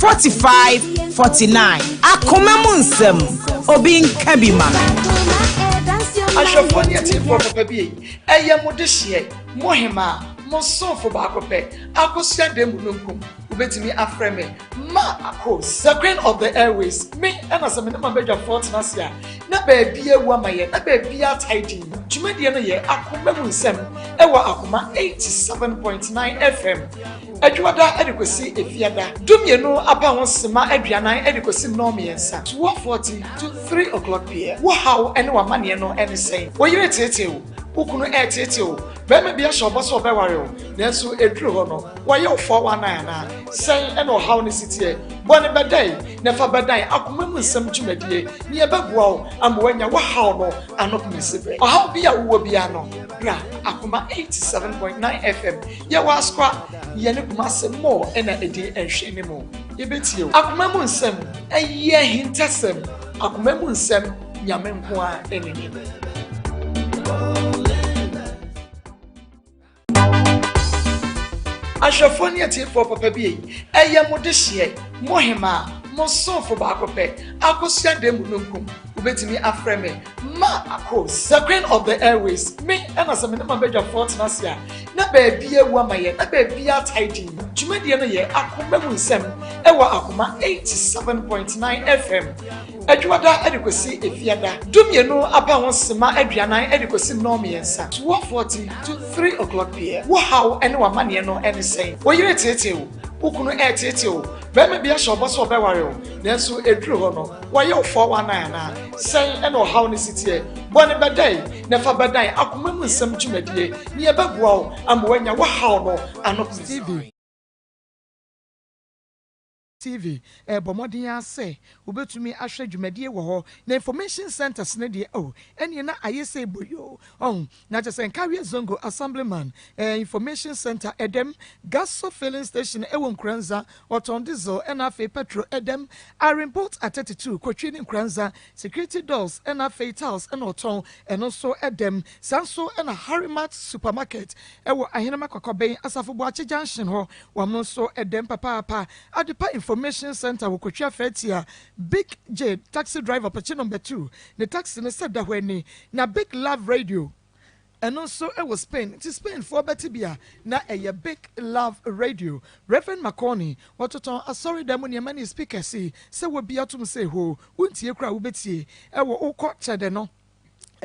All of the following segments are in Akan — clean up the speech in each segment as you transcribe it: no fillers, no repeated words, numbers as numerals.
45 49. Akoma munsem obi nkabi mama. Ashofoni ati for papa bi. Eye modehye mohema mo sonfo ba akopɛ. Akosia dem nunkum. Ubetimi afreme Maa Akos, the queen of the airways. Me and as a minimum bedroom fortnasia. Na baby a woman, na baby a tidy. Jumediana ye Akoma Munsem, Ewa Akoma 87.9 FM. Edwada adequacy efiada. Dumye no upon Sema Adriana adequacy normiensa. 12:40 to 3 o'clock p.m. Wow, anyone money no any saying. What you tete? Ukunu tete. Bema bia shoba so be ware. Nanso edru ho no. Wa ye 419 na. Say eno how ne sitie. Bone bedai, nefa bedai Akoma Munsem dwumadie. Ni ebegua o amwanya wa how no anop mesebe. How bia wo bia no. Bra Akoma 87.9 FM. Ye wa skwa ye ne kuma se more ena edi enhwe ne mo. Ye betie. Akoma Munsem eye hintasem. Akoma Munsem nyame nko a eneni. Ashofoni ati for papa bi. Eye modehye mohema mo sonfo ba akopɛ. Akosia dem nunkum. Ubetimi afreme Maa Akos, the queen of the airways. Me and as a minimum bedroom fortnasia. Na baby a woman, na baby a tidy. Jumediana ye Akoma Munsem, Ewa Akoma 87.9 FM. Edwada adequacy efiada. Dumye no upon Sema Adriana adequacy normiensa. 12:40 to 3 o'clock p.m. Wow, anyone money no any saying. What you tete? Ukunu tete. Bema bia shoba so be ware. Nanso edru ho no. Wa ye 419 na. Say eno how ne sitie. Bone bedai, nefa bedai Akoma Munsem dwumadie. Ni ebegua o amwanya wa how no anop TV bomodin ase obetumi ahwe dwumadie wo ho na information centers ne de ene na ayese boyo na just enkawe zongo assemblyman information center edem gaso filling station ewo nkranza oton diesel na fe petrol edem import at 32 kwatwini nkranza security doors na fe tiles na oton eno so edem sanso na Harimat supermarket ewo ahenema kokoben asafo bo ache junction ho wamno so edem papa adepa information center wokotwa fatia Big J taxi driver page number 2 the taxi ne said that when na Big Love Radio and also it was Spain for betibia na a Big Love Radio Reverend McConney watoton asori demo ne mani speaker say we be atum say ho untie kra wo betie e wo ukọ chede no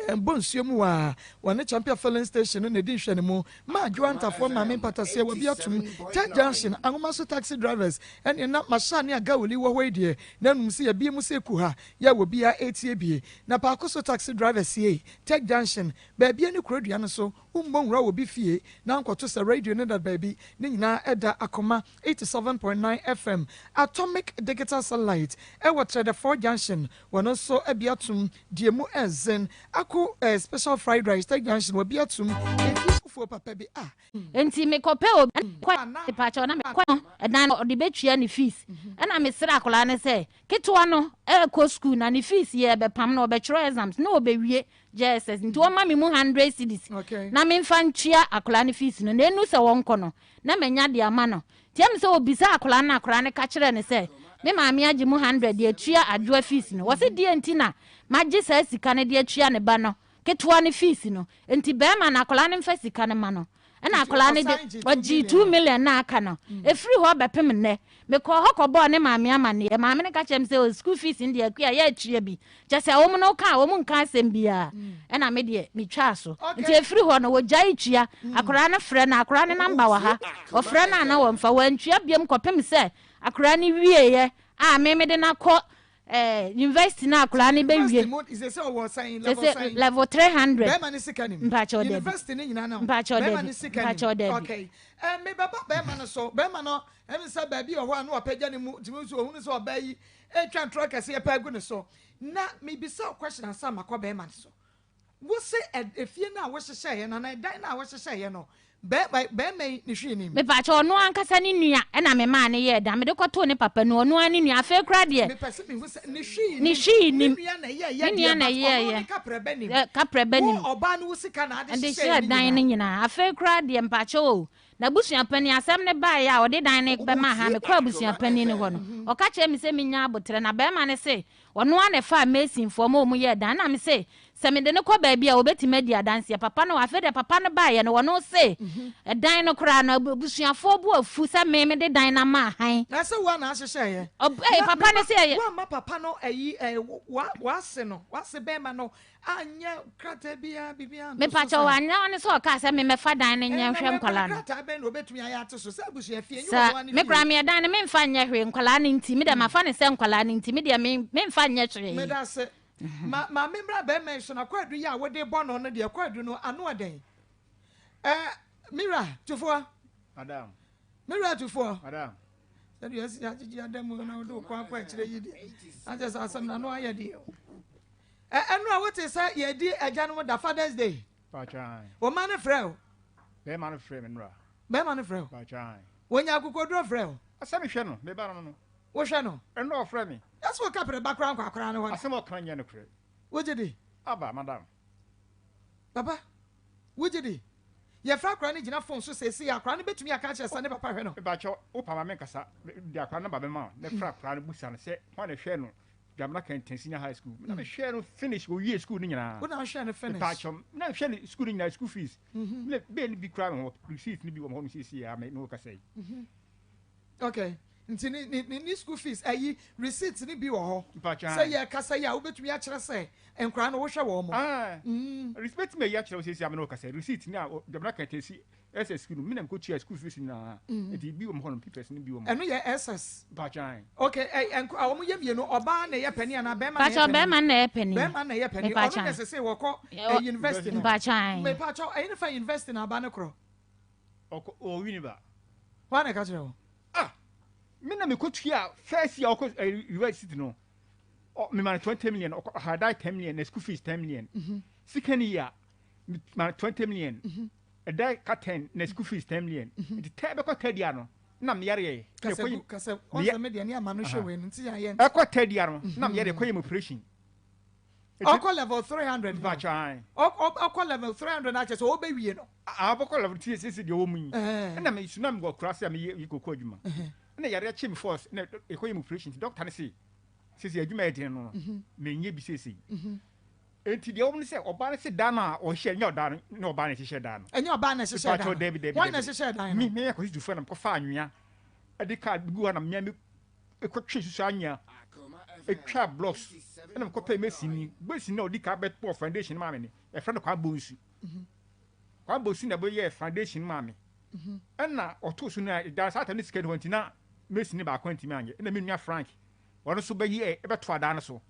bonsuemu wa wane champion filling station na di hwene mu ma juanta for ma me patasie wa biatum tech junction angoma so taxi drivers ene na machine aga woli wo hoidie na num se ya bie mu se ku ha ya wo bia etie bie na pa akoso taxi drivers ye tech junction ba bia ne kurodua no so umbonwura wo bi fie na nkoto se radio ne that baby ne nyina eda Akoma 87.9 FM atomic digital satellite e wo trade 4 junction wono so abiatum diemu enzen ako special fried rice tech junction wo biatum for papa bi enti me kope obi kwa pa cha na me kwa na odi betua ni fees na me sira akola ne se keto no ko school na ni fees ye be pam na obetro exams na obewie JSS nti o ma me mu 100 cedis na me mfa ntua akola ne fees no na enu se wonko no na menya de ama no tiam se obisa akola ne ka kire ne se me ma me agi mu 100 de atua adwa fees no wo se die enti na magye sa sika ne de atua ne ba no keto ne fees no enti be ma na akola ne mfa sika ne ma no na akola ne de ogi 2 million na aka no e free ho bepem ne me ko hokobo ne ma me ama ne ma me ne ka chem se school fees ndi akua ya atua bi jese wo mu no ka wo mu nka asem bia na me de me twa so nti e free ho no wo jai tua akola ne frɛ na akola ne number wa ha wo frɛ na wo mfa wo antua biam kopem se akola ne wie ye me de na ko university na akola ne be wie level 300 be ma ne sika nim university ne nyina na be ma ne sika nim okay me baba be ma no so be ma no em say baabi o ho anu apagya ne mu timi so ohunu so obayi twa ntro kase e pagu ne so na me bisa question asa makọ be ma so wo se efie na wo hyehye ye na dan na wo hyehye ye no be me ni hwe ni me pa cha ono ankasa ni nua na me ma ne ye da me de kwato ne papa no ono ani nua afa kra de me pese me wo ni hwe ni nua na ye ka prebe ni ka prebe ni oba no wo sika na ade hye dan ne nyina afa kra de mpa cha o na busua pani asɛm ne ba ya ɔde dan ne be ma ha me kwa busua pani ne hɔ no ɔka kyerɛ me sɛ menya abotre na be ma ne se ɔno ane fa mesin fo ma ɔmu yɛ dan na me se sɛ me de ne kɔ baabi a obetime di adanse papa no afa de papa no ba yɛ no wɔno se dan no kra na busuafo bu afu sɛ me de dan na ma han na sɛ wo na ahyehyɛ papa ne se wo ma papa no ayi wa se no wa se be ma no anya krata bia me pa cho wanya ne so ka sɛ me mefa dan ne nya hwɛ nkwala no krata be no obetumi ayɛ ato so sɛ busua fie nyu wo ne me kra me dan ne me mfa nya hwɛ nkwala ne nti me de mafa ne sɛ nkwala ne nti me de me mfa nya hwɛ me da se ma membra be mention akwadu ya wo de bɔ no no de akwadu no ano adan mira tufo madam mira tufo madam sɛ ya si agigi adam na do kwa kyerɛ yi de aja sa asam na no ayɛ de ɛnu a wote sɛ ye di agya no da Father's Day pa chan wo ma ne frɛ o be ma no frɛ me nra be ma ne frɛ o pa chan wonya akokodro frɛ o asɛm hwɛ no me ba no wo hwɛ no ɛno ɔfrɛ me that's what kapre bakra nkwa no asɛm ɔkra nyɛ no korɛ wogidi aba madam papa wogidi ye fra akra ne gina phone so sesi akra ne betumi aka kyerɛ sɛ ne papa hwɛ no ba kyɛ wo pama me nkasa di akra na ba be ma ne fra akra no busa no sɛ ho ne hwɛ no Jamna can Tensinia High School. Na share no finish go year school ni nyina. Wo na share no finish. Patchom. Na share school ni nyina school fees. Le be ni bi kra me receipt ni bi wo mo sisi ya me no ka say. Okay. Nti ni school fees ayi receipt ni bi wo ho. Patchom. Say ye kasa ya wo betumi a kyerɛ sɛ enkra no wo hwɛ wo mo. Respect me ya kyerɛ sisi ya me no ka say receipt ni a Jamna can Tensi SS school mi na ko chia school fees na. Enti bi wo mo papers ni bi wo mo. Eno ye SS. Patchom. Okay, awo mo yɛ no oba na ye pani na be ma na ye. Patchom be ma na ye pani. Be ma na ye pani. Ono na say wo kɔ university. Patchom. Me patchom ayi na fa university na ba ne kro. O wini ba. Wa na ka kyerɛ wo. Me na me ko tua first year ko university no. Me man 20 million or had 10 million na school fees 10 million. Second year man 20 million. A day cut 10 na school fees 10 million. The table ko third year no. Na me yare kasa onse media ni ama no hwe we nti ya ye. E ko third year no na me yare ko yem operation. Oko level 300 ba chan. Oko level 300 na cheso obewie no. Aboko level 360 de wo mu yi. Na me sunam go krase am yi kokko adwuma. Na yare chim force na e ko yem operation doctor ne say sisi adwuma e den no me nye bi sisi. Enti de wo ne say oba ne say da na o hye nya oda na oba ne hye da no. Enya oba ne hye da. Why na hye da? Me ko si fo na ko fa anwea. Edi card gu na me me e ko twe susu anya. E twa blocks. Na me ko pay mesini. Mesini na odi ka bet pour foundation ma me ne. E fra no kwa bonsu. Kwa bonsu na bo ye foundation ma me. Na oto su na da sata ne sika de na mesini ba kwanti me anye. Na me nua Frank. Wono so be ye e beto ada na so.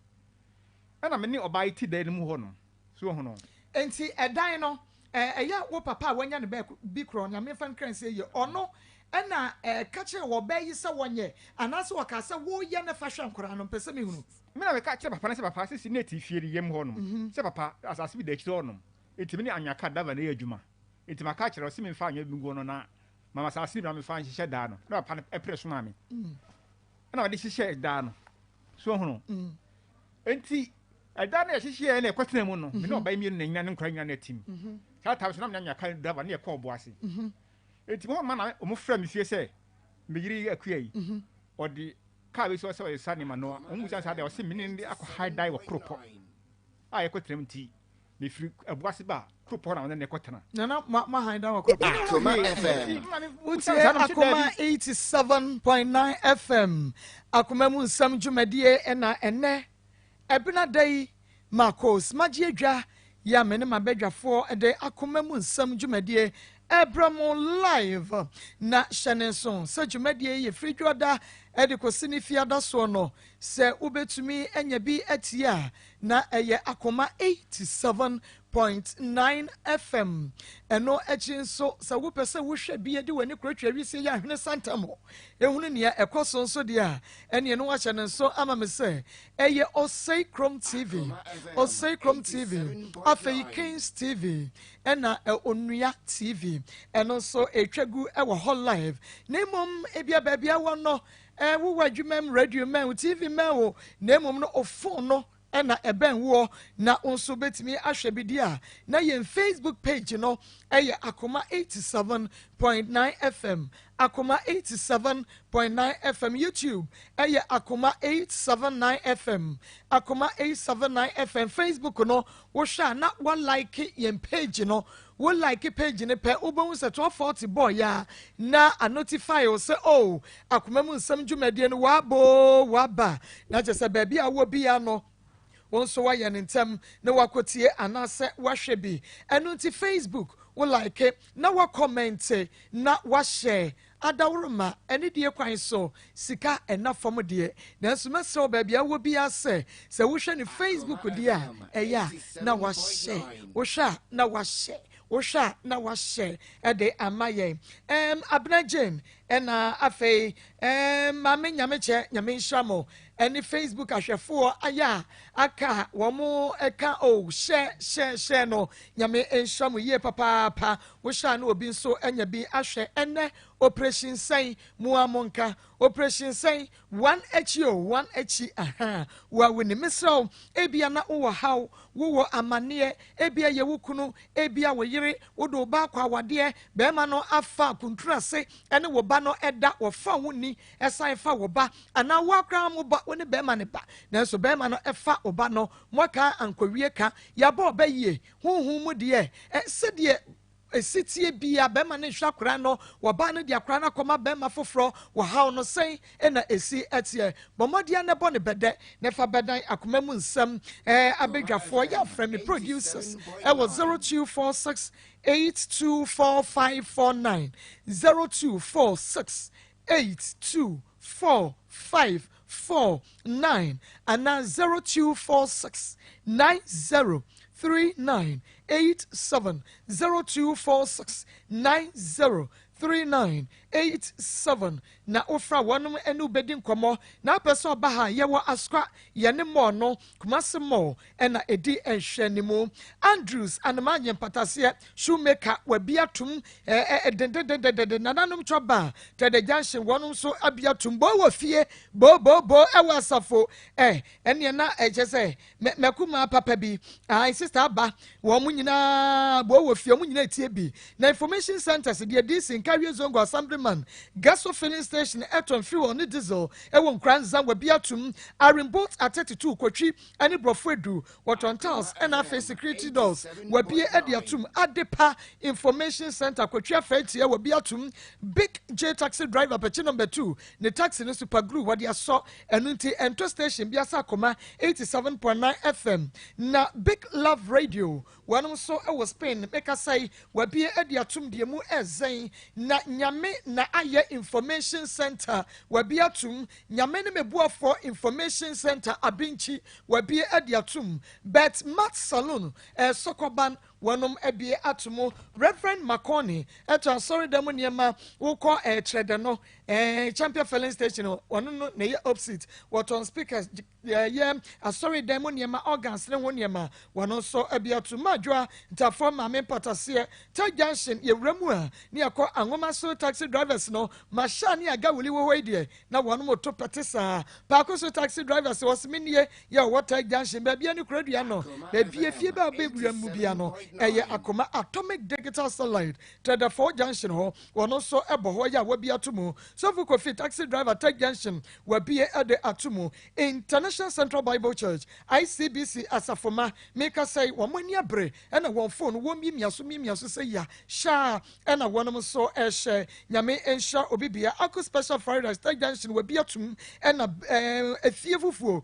Na me ne oba iti da ne mu ho no. So ho no. Enti edan no eya wo papa wanya ne bi kro nya me fan kran say ye ono na ka kire wo ba yi se wonye anase wo ka se wo ye ne fa hwe nkora no pese me hunu me na we ka kire papa na se papa se na ti fie yem ho no se papa asase bi da kire ho no enti me ne anyaka dava na adwuma enti maka kire o se me fa anya bi ngo no na mama asase bi na me fa nhye da no na papa e pre so ma me na wade hye da no so ho no enti ada na hye na ekotena mu no me na oba mi na nya ne nkora nya na tim sa ta so na me anyaka dava na e ko bo ase enti mo ma na o mo fra me fie se me yiri akua yi odi ka we so se sa ni ma no o mu sa sa de o se me ni akọ high die wo kropo a ekotrem ti me firi abuase ba kropo na ne ekotena na ma high die wo kropo Akoma FM uti Akoma 87.9 FM Akoma mu nsam dwumadie na ene ebina dai Maa Akos magye adwa ya me ne mabadwafo de Akoma mu nsam dwumadie Abramo live na shanenson so dwumadie ye fridwoda ede kosini fiada so no se ubetumi enya bi atia na eye Akoma 87.9 FM eno echi nso se wo pese wo hwe bi de wani krotwa wisi ya hwene santamo ehunu ne ekoso nso de a ene no wache ne nso ama me se eye Osei Chrome TV afei Kings TV ena onua TV eno so etwagu ewo ho live nemom ebia babia wo no wo wadwumam radio man TV man wo nemom no o phone no ena eben wo na onso betimi ahwe bidia na yen Facebook page no eye Akoma 87.9 FM Akoma 87.9 FM YouTube eye Akoma 879 FM Akoma 879 FM Facebook no wo sha na wa like yen page no wo like page ne pe ubon se 1240 boy ya na a notify o se oh Akoma mu nsam dwumade no wa bo wa ba na je se ba bia wo bia no won so wa yen ntem na wakotie anase wahwe bi enu nti Facebook wo like na wa comment na wa share adawroma eni die kwan so sika ena fom de na so mesew ba bia wo bia se wo hwe ni Facebook dia eya na wa share wo hwa na wa share Osha na washe ede amaye Abna Jane ena afei mame nyameche nyame nshamo eni Facebook ahwefo aya aka womo eka share no nyame nshamo ye papa Osha na obi nso enya bi ahwe ene operation sai muamonka operation sai one echi aha wa wini misro ebia na wo haw wo amane ebia ye wukunu ebia wo yire wodo ba kwa wade be ma no afa kuntrase ene wo ba no eda wo fa woni esan fa wo ba ana wo akra mo ba woni be ma ne ba na so be ma no efa wo ba no moka ankowie ka ya ba obaye hunhun mu de se de esitie bia bema ne hwakora no woba ne dia kora na koma bema foforo wo haw no sen na esi etie bomodia ne bone bede ne fa bedan Akoma mu nsam abedwafo ya frame producers was 0246 824549 0246 824549 and now 0246 903987 0246 903987 na ofra wonum enu bedin komo na person ba ha ye wo askra ye ne mo no kumase mo na edi enhwanimu Andrews anamanye patase shoemaker wabiatum nananum choba tede junction wonum so abiatum bo wo fie bo ewa asafo ene na ejese mekuma papa bi sister ba wo munyina bo wo fie munyina tie bi na information centers de dis Carrier Zongo Assemblyman, Gaso filling station, Eton fuel on diesel, Ewon Kranzan, Wabiatum, Iron boats at 32, Kochi, and Brofredu, what on towns, and our security doors, Wabia Ediatum, Adepa Information Center, Kochi Fatia, Wabiatum, Big J taxi driver, Pechin number 2, the taxi in super glue, what you saw, and Unti Entro Station, Biasa Akoma, 87.9 FM. Na Big Love Radio, one also I was paying, make us say, Wabia Ediatum, Diamu Ezane. Na nyame na aye information center wabiatum nyame ne mebua for information center abinchi wabie adiatum bet mat salon sokoban wanum ebie atumo Reverend Makoni sorry demo niema woko trade no champion filling station wonu no na ye opposite what on speakers sorry demo niema organs ne woniema wonu so ebie atuma dwa ntafo ma me potase ta junction ye wramu a ne akọ Akoma so taxi drivers no mashani aga wuli wo de na wonu moto petesa pa so taxi drivers was minie ya water junction ba bia ne kradua no ba bia fie ba bebura mu bia no eye Akoma atomic digital satellite trade 4 junction ho wonu so ebo ho ya wabia tumu so fu kofi taxi driver tag junction wabia ade atumu International Central Bible Church ICBC asafoma make us say womani abre na won phone wo mimiaso say ya sha na wonu so share nyame ensha obibia Akos special fried rice tag junction wabiatum na efiefufuo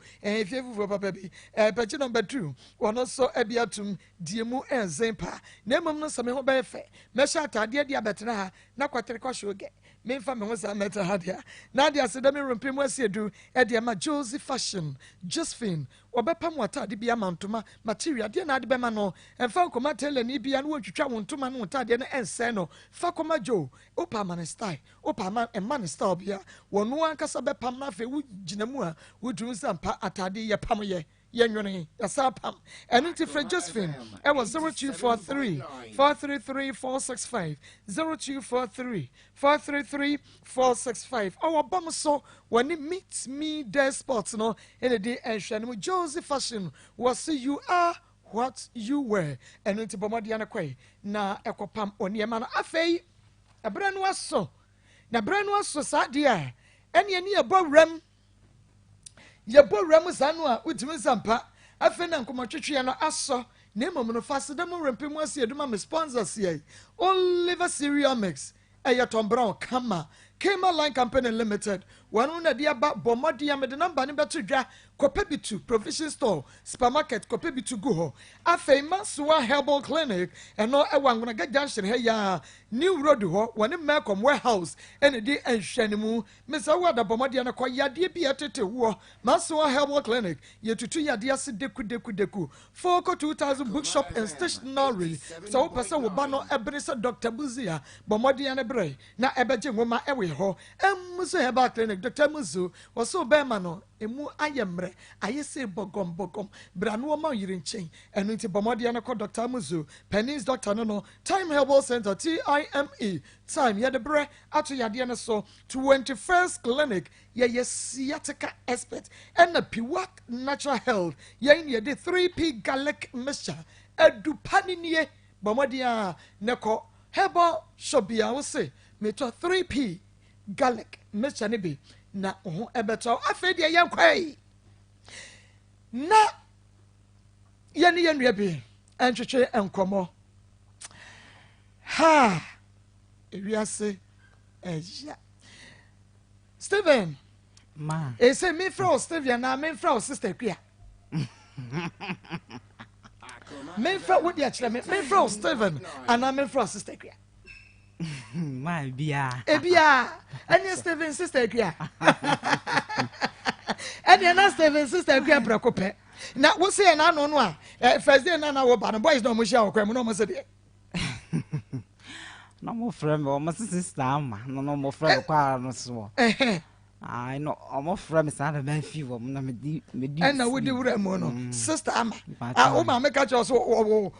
papa bi page number 2 wonu so abiatum diemu enzempa na emom no same ho ba efe mesha atade dia betena ha na kwatere kwahwoge memfa me ho sa meta ha dia na dia se da me rompem asiedu e dia ma Josie fashion Josephine obepam atade bia mantoma material dia na ade bema no emfa Akoma tele ni bia no twitwa wontoma no atade no ense no fa Akoma jo opa man style opa man e man style bia wono ankasa bepam na fe wo ginamu a wodun sampa atade ye pam ye yenwene yasapam eno ti fra Josephine e was 0243 433 465 0243 433 465 our bom so when it meets me there spots no in the day and Josie fashion was see you are what you were eno ti bomodi anakwe na ekopam oniema na afei ebranu aso na branu aso sadia eni ebowram yebowram zanu a utimi zampa afe na nkomotwetwe no aso na emom no fasedem rempem asie duma me sponsors ye Oliver Cereal Mix Tom Brown Kema Line Company Limited wanu na dia ba bomodi ya me de number ni beto dwa Kopebitu Provision Store Supermarket Kopebitu go ho afei Maswa Herbal Clinic eno ewangona ga junction he ya New Road ho wani Melcom Warehouse ene di enhwanimu mesa wo da bomodi na kwa yade bi atete wo Maswa Herbal Clinic yetutu yade ase deku Foko 2000 bookshop and stationery so wo pese wo ba no ebere se Dr. Buzia bomodi na bre na ebeje ngoma ewe ho Muzo Herbal Clinic Dr. Muzo waso be ma no emu ayemre ayese bogom branu ma yirin chen enu nti bomodi na ko Dr. Muzo Penny's Doctor no Time Herbal Center TIME time ya de bre ato yade na so 21st Clinic ye sciatica expert and the Piwak Natural Health ye in ye de 3P garlic mixture edupaninie bomodi na ko herbal shobia wo se me to 3P garlic mixture ne bi na ho ebeto afedi ye kwai na yene yenua bi entwetwe enkomo ha ewiase eja Steven ma say me from Steven na me from sister Kwia me from what ya chere me from Steven and na me from sister Kwia ma bia ebia any Steven sister Kwia any na Steven sister Kwia prekope na wo say na no no a first day na wo ba no boys no mo share okwa mo no mo say de no mo frame o mo sister ama no mo frame kwa no so I know mo frame sa na ban fi wo na me di na wo di wura mo no sister ama o ma me catch us wo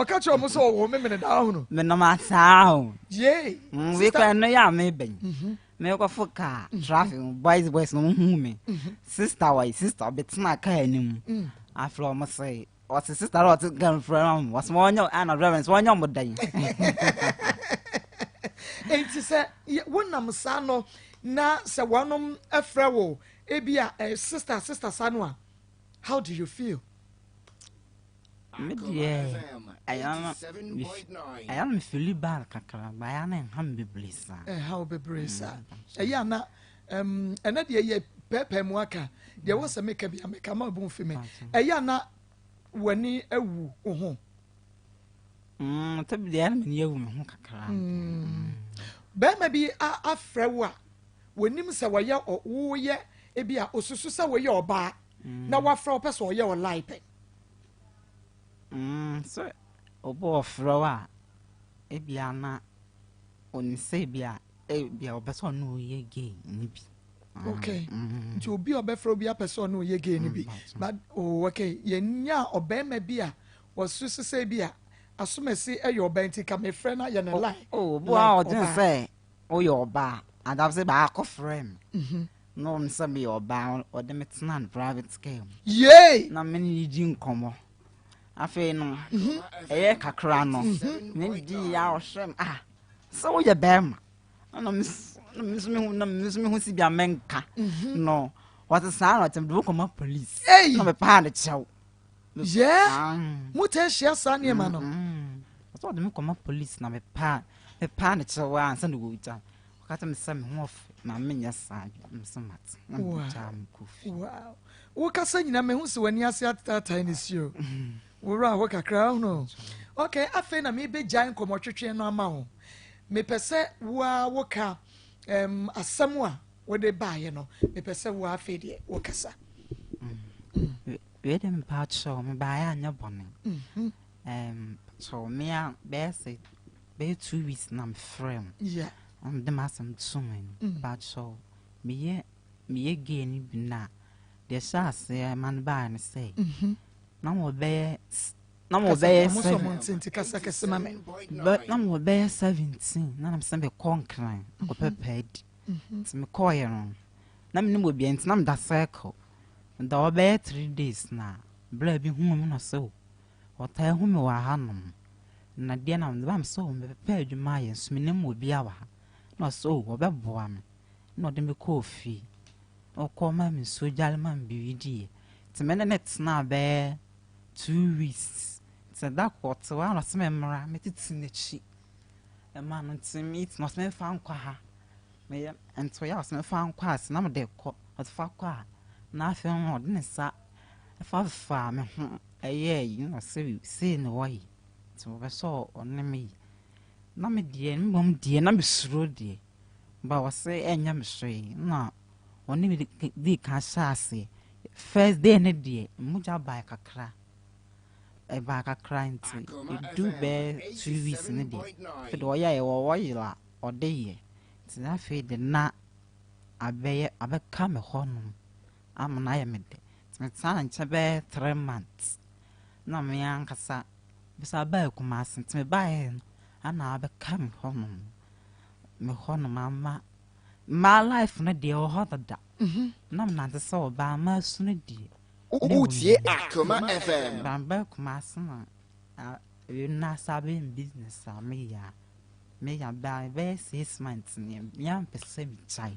catch us mo so wo me me da ho no me no ma sa ho ye we kwa no ya me ben me ko foka traffic boys no hu me sister betina ka anim afro mo say what sister what girlfriend was one and reverence one more day enti se wonam sa no na se wonom afra wo ebia sister sanwa how do you feel I am feel bad kakra ba ya na ham be blessa how be blessa ya na ena de ye pepe mu aka de wo se meka bia meka ma bu mfi me ya na wani awu ho tabi de me ye wu me ho kakra ba ma bi afra wo a wonim se wo ye wo ye ebia osusu se wo ye oba na wafra opese wo ye o lipe so obo frowa ebia na onse bia obeso no ye gay ni bi okay nti obi obefra obi apeso no ye gay ni bi but okay ye nya obema bia wosusu se bia asomesi eyo obenti ka me frɛ na ye ne lie bo a odin say o yo ba and I say ba ko frame no nse me yo ba o de metena on private scale yey na me ni ji nkomo afi no eye kakra no me di ya o hwem so ye bema na me hu si bia menka no what is that at do come police no me pa na chew yeah muta share sane ma no so de me come police na me pa na chew ansa no go ta kata me sam ho na me nya sa msamat na me jam kofi wow wo kasa nyina me hu se wani ase atata ni sio wo ra wo kakra no okay afi na me be jan komotwetwe no ama ho me pese wo ka asɛm a wode baaye no me pese wo afi de wo kasa we dem part show me baaye anya bone so me a be 2 weeks na me frame yeah am dem asem tsumen part show me ye gay ni bina the shas man by and say no more bear but no more bear 17 none of some conquering or prepared to me coy on nam will be in some that circle and the bear 3 days now blab whom or so or tell whom you are hanum na dear now the bam so me prepared you my and swimming will be our no so or beboam not in the coffee or call mammy so jollyman be dear to many nets now bear 2 weeks said that quarter while I remember met it in the cheek a man to meet not me found qua me and 2 hours me found quas number de cop at far qua nothing more than a sa a farm a year you know see in the way so I saw on me no me dear mum dear number slow dear but was say and yam stray no only the cassasi first day in a day muja by kakra a bag of crying to do bear 2 weeks in a day for the way or day it's not fade the not a bear a become a honum I'm an I made it time to bear 3 months no me uncle sa bisa bear come as to me by and I become honum me honum mamma my life na dear or hotter that no not so by my son dear. Utie Akoma FM. Bamba kumasana. You na sabi in business me ya buy very 6 months ni yam pese mi chai.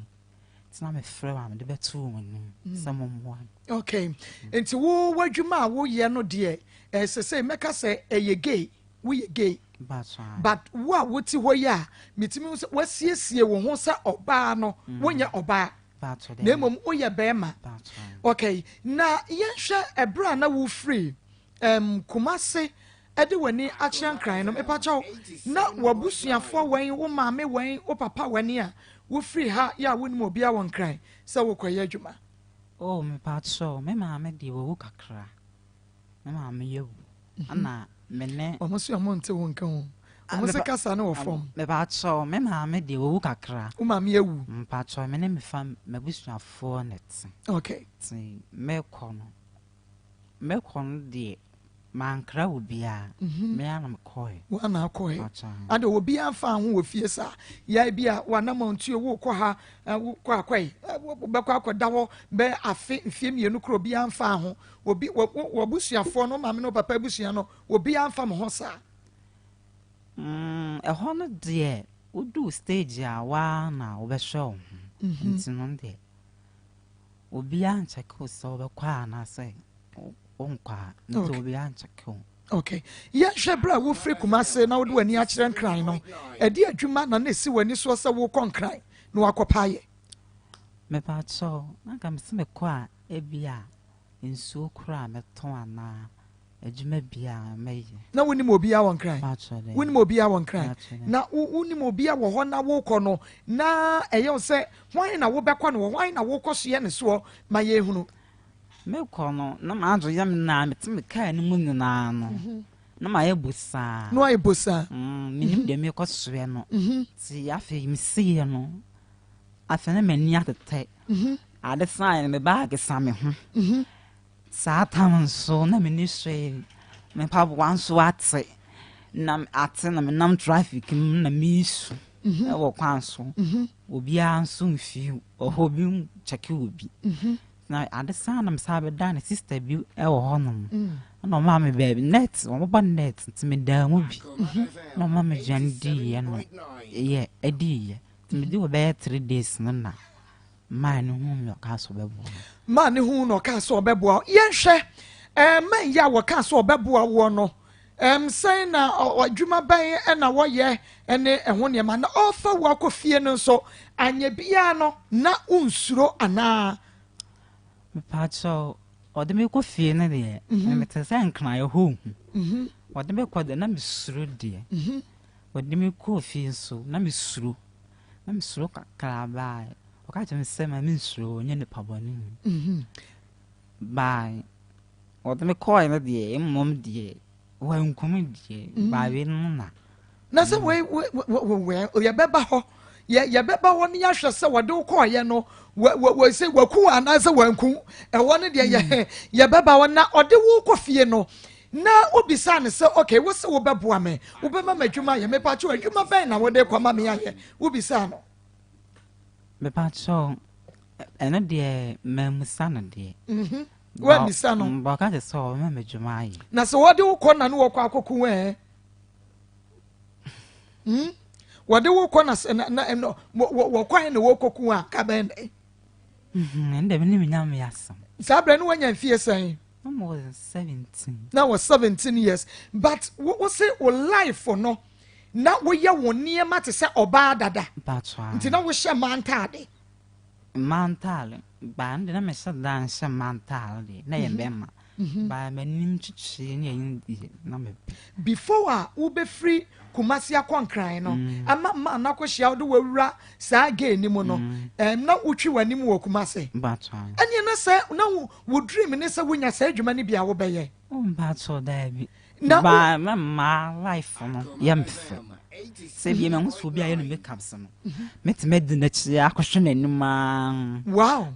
It's not me friend am the better one. Someone. Okay. Enti wo wadwuma wo ye no de say meka say eye gay. We gay. But wo ti ho ya mitimi wasiesie wo ho sa oba no wonya oba. Na mom oye bema. Okay, na yenhwe ebra na wo free kumase ede wani action cry no mepacho na wabusuafo wan wo maame wan wo papa wani a wo free ha ya woni mo bia won cry se wo koye adwuma. Oh mepacho me maame de wo kakra me maame yewu ana mene omosu amonte won kan ho omosu kasa na wo form mepacho me maame de wo kakra wo maame yewu mepacho mene me fam mabusuafo net. Okay, see me kono de mankra obia me anam koy wo na koy ade obi anfa ho wo fie sa ya bia wana montuo wo kɔ ha wo kɔ akwai be kɔ akɔda ho be afe mfie mienu kro obi anfa ho obi wo busuafo no maame no papa busua no obi anfa mo ho sa e ho no de udu stage a wa na wo be show ntino de obi ancheko so be kwa na say onkwa nto obi ancheko. Okay, ya shebra wo free kumase na wo de wani a kire nkran no e de adwuma na na esi wani so se wo konkran na wakopaye me pa cho na kam se me kwa e bia nsuo kura meton ana adwuma bia meye na woni mo bia won kran woni mo bia won kran na woni mo bia wo ho na wo kɔ no na eyo se hwan na wo bɛkɔ no hwan na wo kɔ so ye ne so ma ye hunu me kono na ma ajo yam na metime kai ni mu nyina no na ma ye busa no ai busa minim de me kɔ soe no ti afi mi sie no afi na mani atete ade sign me bag same ho sa tam so na mani soe me pa wan so ate na ate na me nam traffic na mi su e wo kwan so obi an so mfi o hobi cheke obi na ade sana msabe dan sister bi e wo honom na ma me baby net wo ba net ntime da mu bi na ma me jandi ye no ye edi ye ntime di wo be 3 days na ma ne hu no ka so bebo ma ne hu no ka so bebo ye hwe man ya wo ka so bebo wo no say na adwuma ban e na wo ye ene eho ne ma na ofa wo akofie no so anya bia no na unsuro ana me pacho ode me ko fie ne de me tese nkran ye ho ode me ko de na me suro de ode me ko fie so na me suro kakra ba o ka je me se ma me suro nye ne paboni ba ode me ko ne de mom de wa nkum de ba we no na se we o ye beba ho ye beba woni ya hwe se wode ko ye no we say waku anaze wanku e woni de ye beba wona ode wo ko fie no na obisa ne se okay wo se wo beboa me wo be ma madwuma ye me pa cho adwuma ben na wode kwa ma me aye obisa no me pa cho ene de memusa no de wa misa no ba ka de so me madwuma aye na se wode wo ko na no wo kwa akoku wode wo ko na no wo kwan na wo koku a ka ben ende me ni nyam yasam sabre no wanya mfie san more than 17 now was 17 years but what say o life for no na wo ye wo niema te se oba dada patwa nti na wo hye mantale ba ndi na me se dan hye mantale na ye bema ba manim chichi ne yin na me before wo be free kumasi akonkran no ama na ko hye wo de wawura saa ge ni mu no na wotwi wani mu wo kumase patwa anye na se na wo dream ne se wonya saa adwuma ne bia wo beye patwa da bi ba ma life no yemfe se bi me husu bi aye no makeups no metime na chi akohwe nanima wow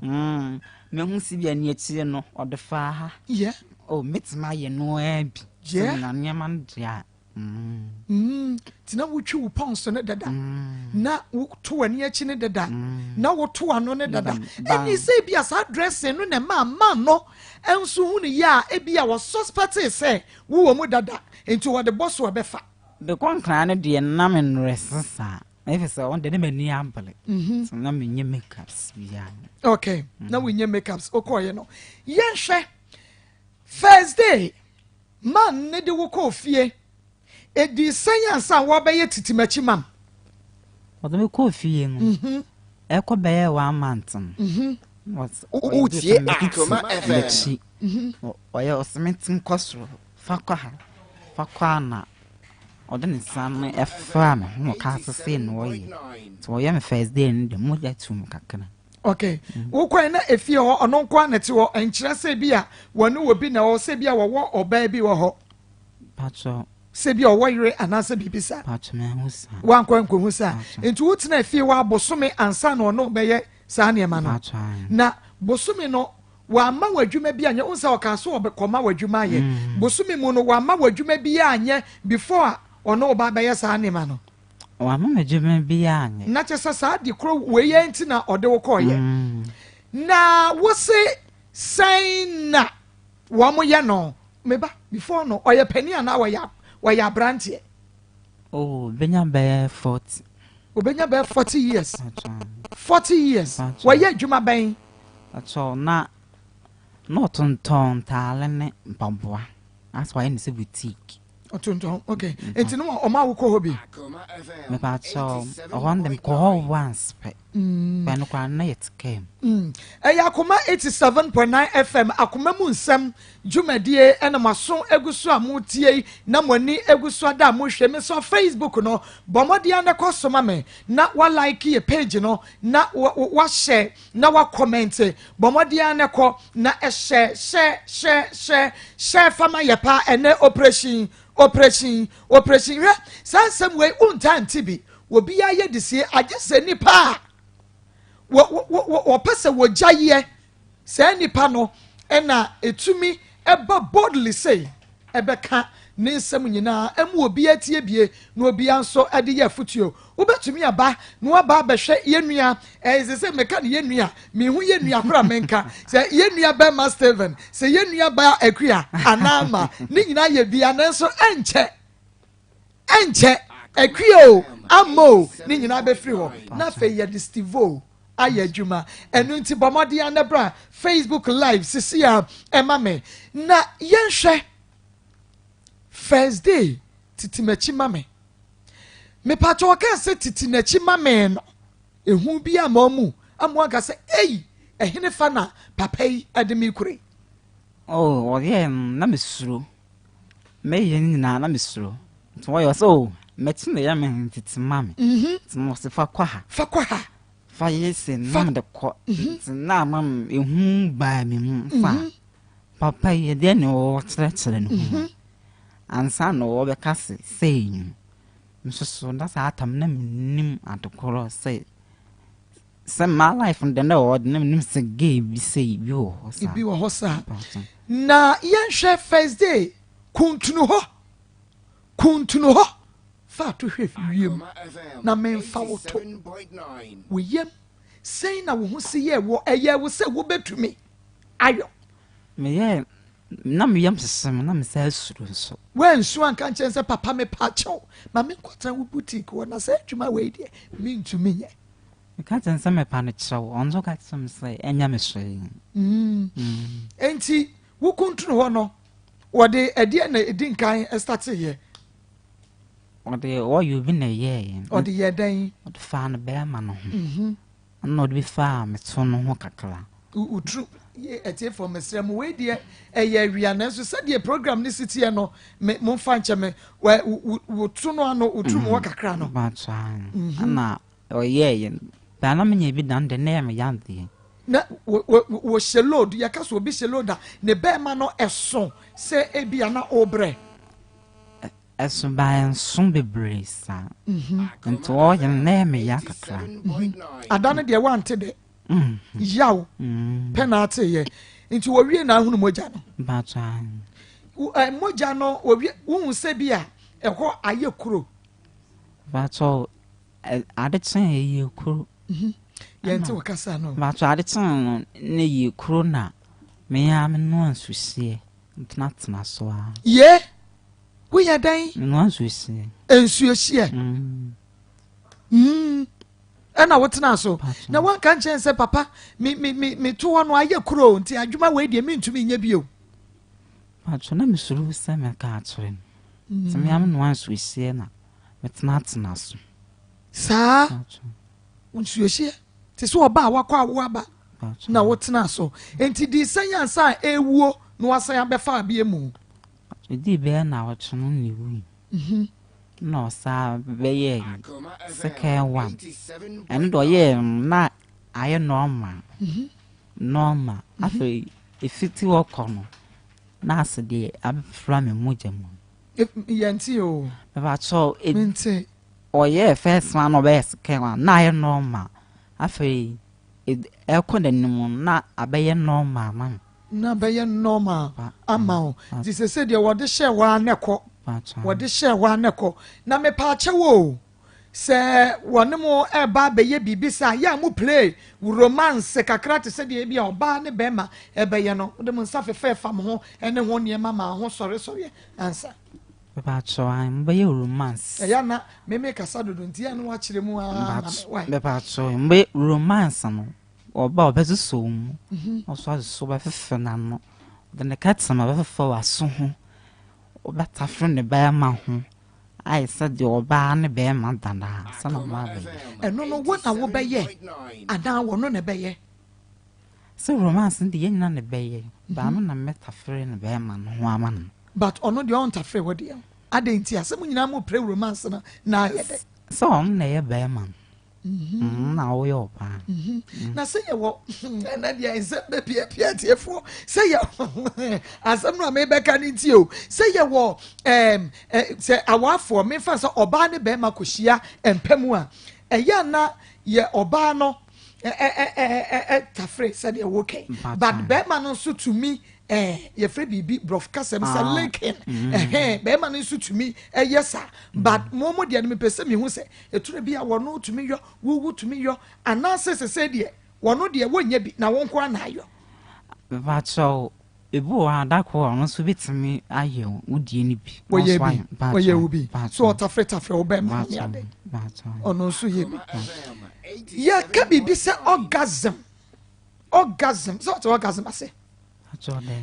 me husu bi ani achi no odefa ha yeah metime aye no abi yeah na nyama ndia tina wotwi wo pons ne dada na wo to wani achi ne dada na wo to ano ne dada eni se bia sa dressing no ne ma no enso hu ne ya e bia wo suspect say wo mu dada enti wo de boss wo befa be konkran ne de na me nresesa efese on de mani ambele so na me nye makeups bia okay na we nye makeups okoye no yenhwe first day man ne de wo ko fie edi sayansa wo be ye titimachi mam odo me ko fie mu e ko be ye 1 month what utie Akoma FM oya osmetin kosro fakwa na odo ne sam efa me mo ka se no ye so oya me first day ndi mo ja tum kakana okay wo kwan na efie ho ono kwa na ti ho enkyere se bia wonu obi na wo se bia wo oba bi wo ho patso se bia wo yire anase bibisa patso me husa wan kwan ko husa enti wo tena efie wa bosome ansa na ono be ye saa ne ma no na bosome no wa ma wadwuma bi anye unsa wakaso obekoma wadwuma ye bosome mu no wa ma wadwuma bi anye before ono oba be ye saa ne ma no wa ma wadwuma bi anye na chesa saa di kro we ye enti na ode wo koye na wo se sign na wa mo ye no meba before no oye pani ana wa ya brantie benya be 40 obenya be 40 years 40 years wa ye adwuma ben atso na not on talent mpamboa that's why in the boutique otonton okay enti no o ma wo ko hobi me pa so I want them call once when kwa na yet came Akoma 87.9 FM Akoma mu nsem dwumadie ena maso eguso amutie na mani eguso da mo hwe me so Facebook no bomodia na kosoma me na wa like ye page no na wa share na wa comment bomodia na ko na share fama ye pa ene operation sansem we untanti bi obi ya ye disie agese nipa wo pese wo jaye se nipa no ena etumi eba boldly say ebeka ne nsem nyina emu obi atie bie na obi anso ade ye futuo wobetumi aba na waba behwe yenua se meka ne yenua me hu yenua kora menka se yenua ba Masteven se yenua ba akua anama ne nyina ye bia nanso enche akua amo ne nyina be free ho na fe ye distivo ayadwuma enu nti bomodi anebra Facebook live sisia emame na yenhwe first day titimachi mame me pato ka se titinachi mame no ehu bi amamu amwa se ehene fa na papa yi ademi kure oye na mesuro me yen na mesuro so yo so metin ya me titimame timo se fa kwa ha fa yesi nam de ko na mam ehu ba me mu fa papa ye de no tere no ansa no wo be kase sei so that's how I'm name at the color say. Some my life and then the name say gay be say you. If you were hossa. Na yen chef first day. Kuntuno ho. Fa to hwe wiem. Na men fa woto. We yem. Say na wo ho se ye wo eye wo se wo betumi. Ayo. Me ye na me yam sesem na me say suru so. When so an kan chen say papa me pa chew. Ma me kwatan wo boutique wo na say adwuma we die. Me ntumi ye. Me kan chen say me pa ne chew. Onzo ka chen say enya me so. Enti wo kuntuno ho no. Wode ade na edin kan start here. Ode o you be na ye. Ode ye dan. Ode fa na be ma no ho. No ode be fa me to no ho kakra. Utru ye etie for mesrem we de eye awia na so said the program ni city no mo fa nche me wo tu no ano utru mo kakra no. Ba tsan. Ana o ye ba na me nya bi dan de na me yande. Na wo sheload ya ka so obi sheload ne be ma no eso se ebia na obre eso ba enso bebre sa nto o ye na me ya kakra adane de wante de yaw penalty ye nti wo wie na hunu moja no ba tsan moja no wo wie wo se bia eho aye kuro ba so ade tsan ye kuro yente wakasa no ba so ade tsan ne ye kuro na me ya me no ansusie ntna so a ye wo ya dan no ansusie ensuo hie ana wotena so na wan kan chen say papa me to wono aye kuro nti adwuma we de me ntumi nya bio ba so na me suru se me ka atore se me am no ansusie na metna so sa unsuo hie ti so oba wakwa aba na wotena so enti di sanya sa ewuo no wasan abefa abie mu di be na wotono ni wi no sa be ye second one and do ye na aye normal afi ifiti wokono na ase de abfra me moja mu yenti o ba so enti o ye first one no be second one na aye normal afi ekona nimu na abaye normal man na baye normal ama di se de wode hye wa aneko wode hye wa aneko na me pa achewo se wone mo eba baye bibisa ya mu play romance kakra te se de bia oba ne bema ebeye no de mo nsa fefe fam ho ene ho ne mama ho sore ansa ba cho am baye romance ya na me kasa dodo ntia no wa kire mu a ba cho mbe romance no oba obezu so mu oso so ba fefe na no de ne katsama ba fefe wa so ho oba tafro ne ba ma ho ai said the oba ne be ma dana sana ma be eno no wona wo be ye ada wo no ne be ye so romance ndi yen na ne be ye ba no na metafre ne be ma no ho ama no but ono de on tafre wo de adenti asem nyina mo pre romance na ye de so on na ye be ma na wo yo pa na se ye wo na dia is be pia tiefo se ye asem no me be kan nti o se ye wo se awafo me fa so oba ne be ma kohia empemu a eya na ye oba no tafre se de wo ken but be ma no so to me ye free bibi brof kasem se linkin be ma no so to me yes but momo de me pese me hu se eture bia wono to me yo wu to me yo anase se de wono de wonya bi na wonko na ayo ba cho ebu adako ono so bitimi ayo udie ni bi woye ubi so tafre obe ma ni ade ono so ye bi ya ka bibi se orgasm so what orgasm ase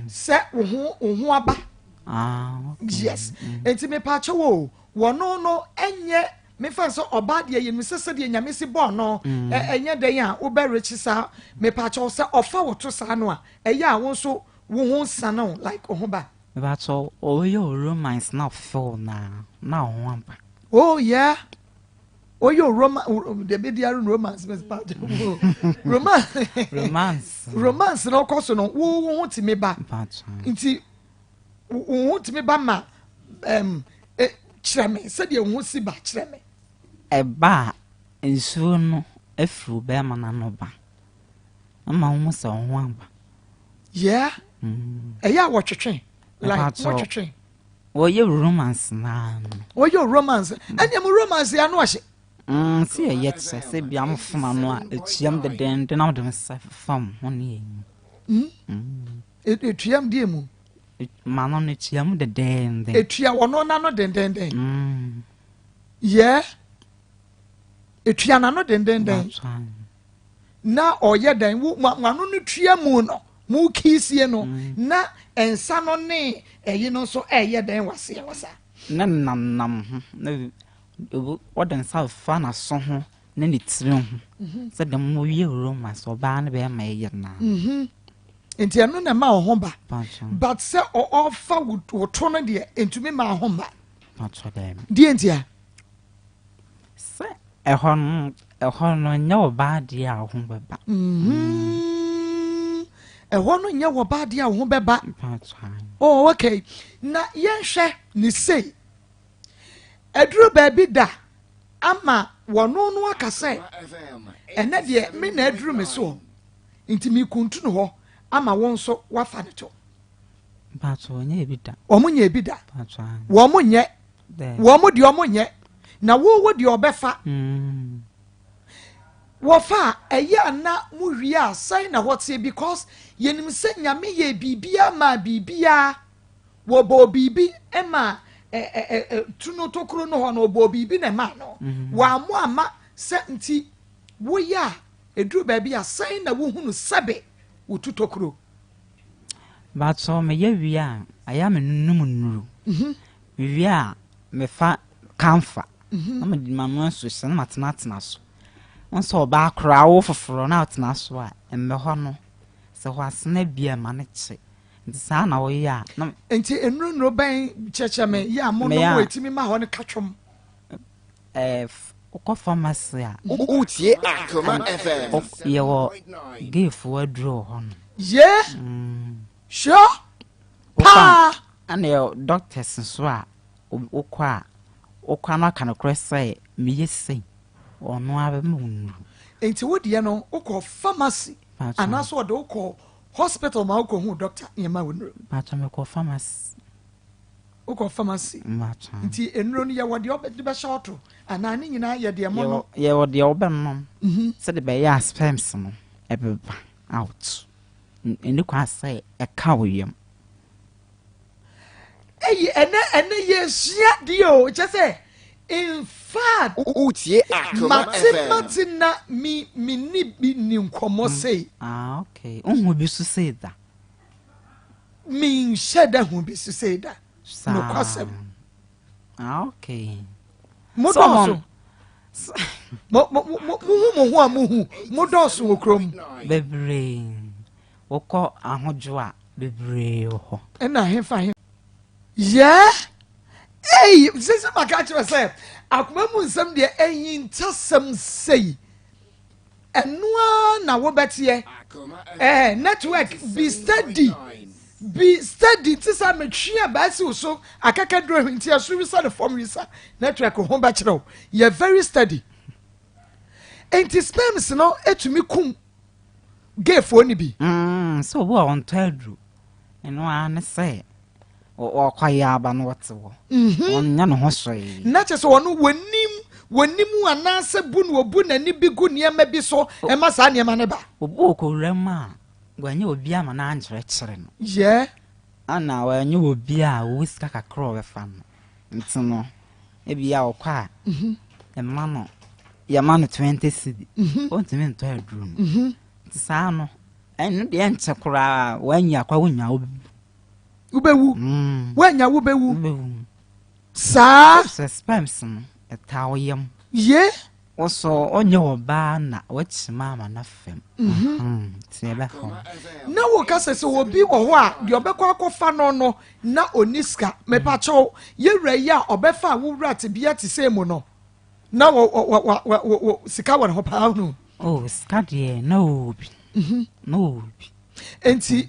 se wo aba yes enti me pa chewo wono no enye me fa so oba de ye sese de nyame si bo no enye den a wo be rechi sa me pa chewo se ofa woto sa no a eya a wo so wo ho sano like oho ba so o yo romance na feel na ho amba oh yeah oh yo the media romance romance no koso no wo ho ti me ba nti wo ho ti me ba ma kyerɛ me sɛdeɛ wo ho si ba kyerɛ me ɛba nsuo no afiri bɛrima na no ba ama wo sɛ wo ho aba yeah ɛyɛ a wɔtwetwe like wɔtwetwe wɔyɛ romance na wɔyɛ romance ɛnea mo romance ya no ɔhye si ɛyɛ kyɛ sɛ bia mo foma no a ɛtuam dedende na wode me sɛ fam ho ne ɛtuam deɛ mu ma no no tuam dedende ɛtua wɔno na no dendenden yɛ ɛtua na no dendenden na ɔyɛ dan wano no tua mu no mu kiisie no na ɛnsa no ne ɛyi no nso ɛyɛ dan waseɛ wasa na nam ho na wɔde nsa fa na so ho na ne tiri ho sɛ dɛm mo wie romance ɔbaa no bɛyɛ ma ɛyɛ na nti ɛno na ma wo ho ba but sɛ ɔfa wo to no deɛ ntumi ma ho ba deɛ nti a sɛ ɛhɔ no nyɛ ɔbaa deɛ a wo ho bɛba ɛhɔ no nyɛ ɔbaa deɛ a wo ho bɛba oh okay na yɛnhwɛ ne sei aduru baabi da ama wɔno no aka sɛ ɛnɛ deɛ me na aduru me so nti mekuntu no hɔ ama wɔn nso wafa ne to ɔmo nyɛ ebi da wɔn nyɛ wɔn deɛ ɔmo nyɛ na wo deɛ ɔbɛfa wɔfa ɛyɛ ana mu wie a sɛn na wɔte because yɛnim sɛ nyame yɛ biribia ma biribia wɔbɔ biribi ma tuno tokuro no hɔ no ɔbɔ biribi na ma no wɔamo ama sɛ nti woyɛ a ɛduru baabi a sɛn na wohunu sɛbe wotu tokuro baatɔ meyɛ wie a ayɛ me num nnuru wie a mefa kamfa na mede manoa so hyɛ na matenatena so nso ɔbaa koraa wo foforɔ na ɔtena so a mmɛ hɔ no sɛ hɔ asena bia ma ne kye nti saa na wɔyɛ a nti nnuro bɛn kyɛkyɛ me yɛ a mo no mo etimi ma hɔ no katwom wokɔ pharmacy a wotie Akoma FM yɛwɔ geefo aduro hɔ no sure pa ana yɛ doctors nso a wokɔ no aka no korɛ sɛ meyɛ sei ɔno abɛma wo nnuru nti wodeɛ no wokɔ pharmacy anaasɛ ɔde wokɔ hospital ma wokɔ hu doctor yɛma wo nnuro mekɔ pharmacy wokɔ pharmacy nti nnuro no yɛwɔ deɛ ɔbɛde bɛhyɛ ɔto anaa ne nyinaa yɛ deɛ mo no yɛwɔ deɛ wobɛnom sɛde bɛyɛ a sperms no ɛbɛba out ɛne kwa sɛ ɛka wo yam ɛyi ɛnɛ yɛsua deɛ o kyɛ sɛ in fact wotie Akoma FM mate na mi ni bi ni nkɔmmɔ sei okay ohu bi so sei da mi nhyɛ da hu bi so sei da no kwasɛm okay mo dɔɔso mo ho a mo hu mo dɔɔso wɔ kurom bebree wokɔ ahodwo a bebree wɔ hɔ ɛna hefa yeah hey sisi maka kyerɛ sɛ akoma mu nsɛm deɛ ɛyi ntasɛm sei ɛnoa na wobɛteɛ network be steady ti sɛ metwe a baasi wo so akaka duro nti aso wisa ne fam wisa network ho bɛkyerɛ wo yɛ very steady enti sperms no etumi kum geefo ni bi so wo on tadru eno an sɛ ɔkwayɛ aba no wɔte wɔ ɔnyɛ no ho hwee na kyɛ sɛ ɔno wɔnim anaasɛ bu no wɔbu n'ani bi gu nneɛma bi so ɛma saa nneɛma ne ba obu okowura mu a gwanye obi ama na ankyerɛkyerɛ no yɛ ana wɔanye obi a wo sika kakra ɔbɛfa no nti no ebi a ɔkɔ a ɛma no yɛma no 20 cedi ɔntumi ntɔ aduru no nti saa no ɛno deɛ nkyɛ koraa wɔanya akwa wonya wobɛwu woanya wobɛwu saa sperms no ɛta wo yam ye wɔsɔ ɔnyɛ ɔbaa na wɔkyima ama na fam tie bɛfɔ na wo kasa sɛ obi wɔ hɔ a deɛ ɔbɛkɔ akɔfa no na oniska mepakyɛw yɛwura yi a ɔbɛfa a wowura te bia te sɛ mu no na sika wɔ ne ho paa no sika deɛ na obi enti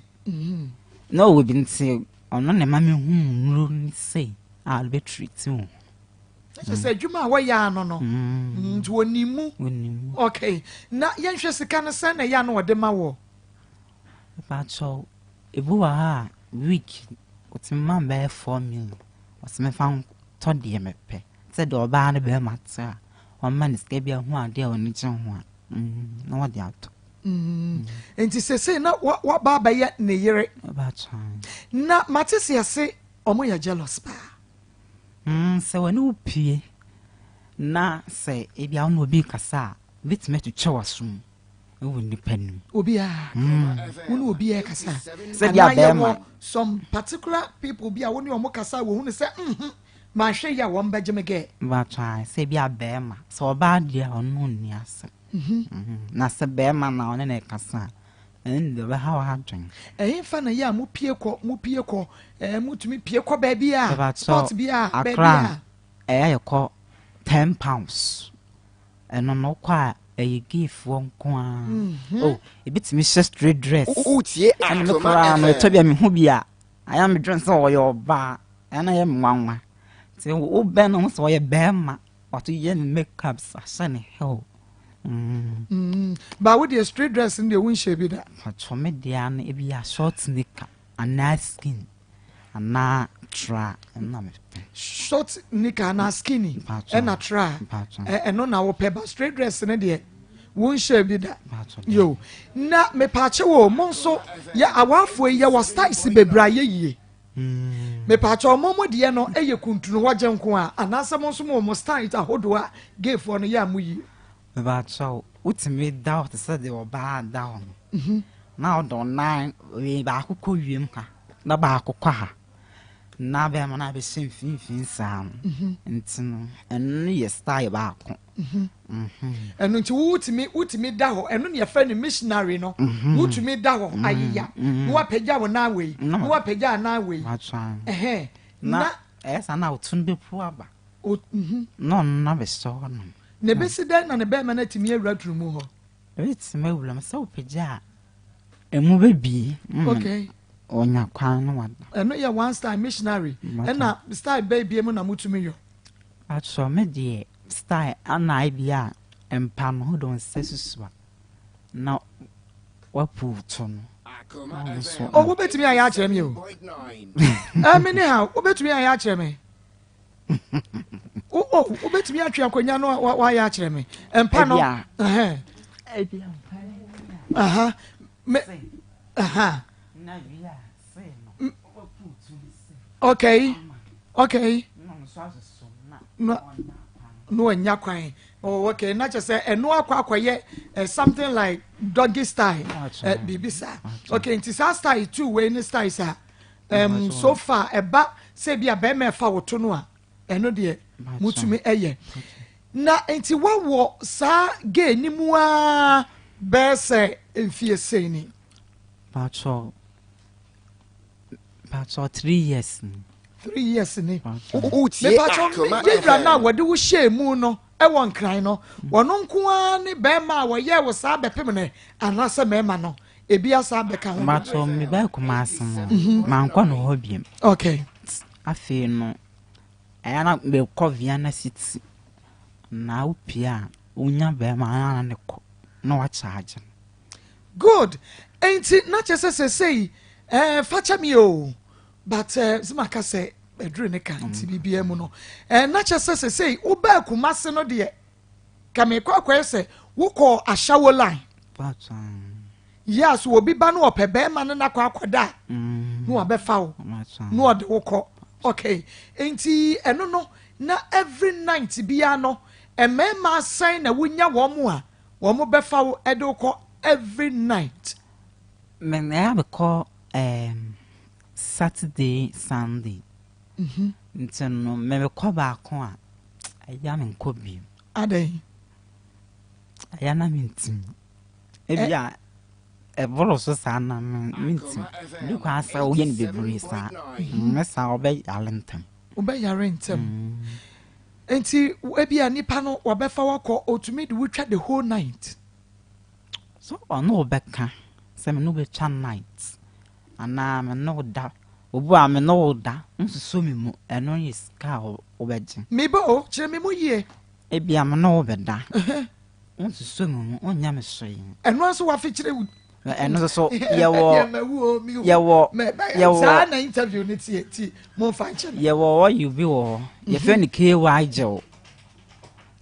na obi nti ɔno ne ma me hu nnuro ne sei a bɛtreat wo Say Juma wa ya no no. Nti wonimu. Okay. Na yenhwe sika no sen na ya no de ma wo. But so ebu wa ha week otima be 4 million. Osime fan to de me pe. Say do ba na be mata. O man ska bia ho ade a oni che ho a. Na wa de ato. Enti sese na wa ba ba ye ne yere. But Na matisi ase omo ya jealous pa. Se wani upie na se ebia ono obi kasa bitime to chewasum ewo nipanu Obi a. Unu obi e kasa. Se bia be ma some particular people bia woni omo kasa wo hu se ma hwe ya wo mba jemege. ba try se bia be ma se oba dia ono ni ase na se be ma na ono na kasa ende be ha wa dwen Fa na ya mu pie ko mutumi pie ko ba bia sport bia ba Akra bia ye ko 10 pounds eno no kwa give won kwa oh ebitimi straight dress Utie and me Akoma kra no FM. to bia me hu bia I am dress so yo ba ana ye mwanwa ti wo be no so ye be ma wato ye makeup sa ne hell ba with the straight dress in the win shape da. wato me dia na e bia short knicker and skin and tra na me Short nika na skinny Mpacho. na try Mpacho. no na wo pe ba straight dress ne de won shape da. Mpacho. Yo na me pache wo mo nso ya awafo ya wa styles bebra ye yie. Me pache mo de no eye kuntunu waje nko a anasa mo nso mo style ta hodo a gayfo no ya mu yi. But so utimi doubt said they were bad down. Now don't nine we ba ko wiem ha. Na ba ko ha. Na be ma na be fin sam. Ntino enu ye style ba ko. Enu nti wutimi da ho enu ne fa ne missionary no wutumi da ho ayiya no apagya wo na we no apagya na we na esa na utunde pu aba no na be so no ne besi dan na ne be ma na timi awura turumu ho it's me wula me so pagya emu be bi okay onya kwan no wada enu ye one star missionary na star baby emu na mutumi yo atso me de style ana bia empa no don sesusua na wapu to no Akoma FM. o wo betimi aya akere me o 0.9. me ne ha wo betimi aya akere me wo betimi atwe akonya no wa aya akere me empa no me na bia say no wapu to okay no so aso na no anya kwan oh okay na just say eno akwaye something like doggy style bibisa okay nti sa style too we ni style sa so far eba say bia be me fa woto no a eno de mutumi eye na nti wo sa ge nimu a be se enfie sei ni Pacho 3 years. 3 years ni Utie Akoma yedra na FM. wode wo hye mu no e won kran no wono nko a ne be ma wo ye wo sa bepem ne anase mema no ebi asa beka ho Macho me ba kuma asem. Man kwa no hobiem. okay Afi no ayana be ko Viana City. Na upia unya be ma na ne ko. No wa charge. good enti na chese say facha mi o but zimaka say edru ne kan ti bibia mu no na chese say wo ba kumase no de ka me kwakwa say wo ko ashawo line Pacho. yes wo bi ba no opebe ma no na kwakwada no obefa wo Macho. no de wo ko okay enti eno no na every night bia no emema sign na wunya wo mu a wo mo befa wo e de ko every night Me have call Saturday, Sunday. Ntino me ko ba ko a aya me ko bi. adai Aya na mintim. Ebia bolo so sa na mintim. Ni kwa sa o ye ni bebre sa. Me sa obe alentam. obe yare ntem enti ebia nipa no wabefa wako otumi de wutwa the whole night So ono obeka se me no be chan night. Ana me no da obu a me no da nsusu me mu eno is ka obeje me bo kire me mu ye e bia me no obeda nsusu me mu onya me soyi eno aso wa fi kire wu eno so yewo sa na interview ni ti mo fa kire yewo you be wo ye fe ni KY gel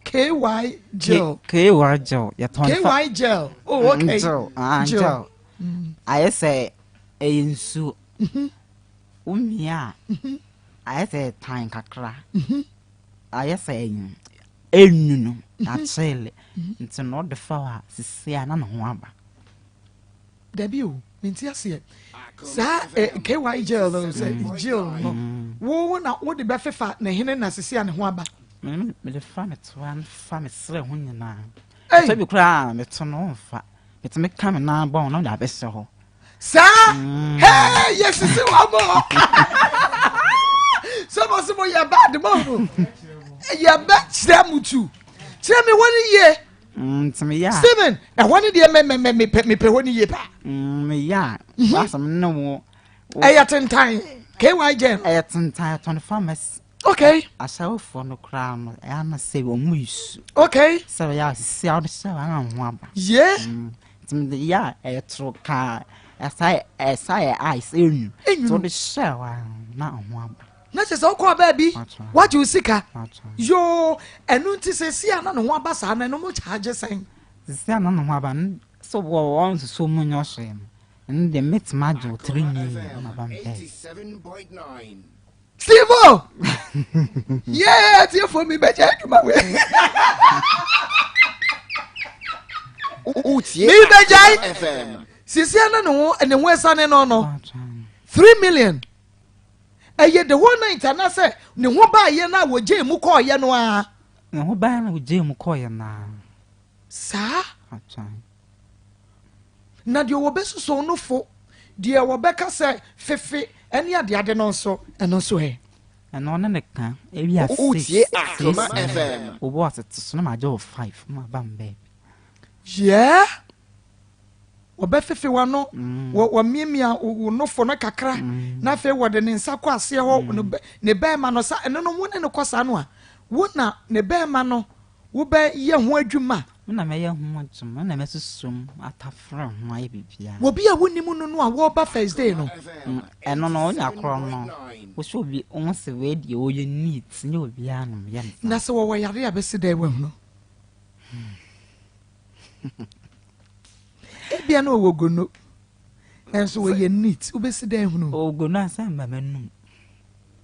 KY gel ye ton KY gel oh okay gel I say e nsu umia I say time kakra I say enu no achele nti no de fa wa sisia na no ho aba Debbie o minti ase sa KY gel no say gel no wo na wo de be fefa na hene na sisia ne ho aba me de fa me to an fa me sre ho nyina so bi kra me to no fa me to me kam na bon no da be se ho sa hey yes see wa mo so ya bad mo ya bad mutu tell me one year me ya Steven na one day me pe one year pa me ya wasam no mo ayaten time KY gel ayaten time 24 mes okay asawo for no kra no ya na se wo mu isu okay so ya se out se wa ho aba yeah me ya etro ka asai eyes enu so the shell na ho aba na se so ko ba bi what you sika yo enu nti se sia na no ho aba sa na no mo charge sen sia na no ho aba so wo won so mu nyo shem and the met majo 3 million na ba me 87.9 Steve yeah tie for me be check my way Utie FM Sisia na no ene ho esane no 3 million eye the one night na say ne ho ba ye na wo je mu ko ye no a ne ho ba na wo je mu ko ye na sa na de wo besuso no fo de wo beka say fefe ene ade no so eno so he eno na ne kan e wi a 6 Utie Akoma FM wo bo aset so na ma je 5 ma ba mbe yeah obefefe wa no wa miemia wo no fo no kakra na fe wo de ne nsa kwa ase ho ne be ma no sa eno no mu ne ne kosa no a wo na ne be ma no wo be ye ho adwuma na me ye ho adwuma na me susum atafra ho aye bibia wo bi a wonimu no no a wo ba first day no eno no onya kro no wo so bi on se we die o ye neat nye obi anu ye na se wo yare a be se day we no ebia no wo gono enso wo ye neat wo be se day hunu ogono asan ba manum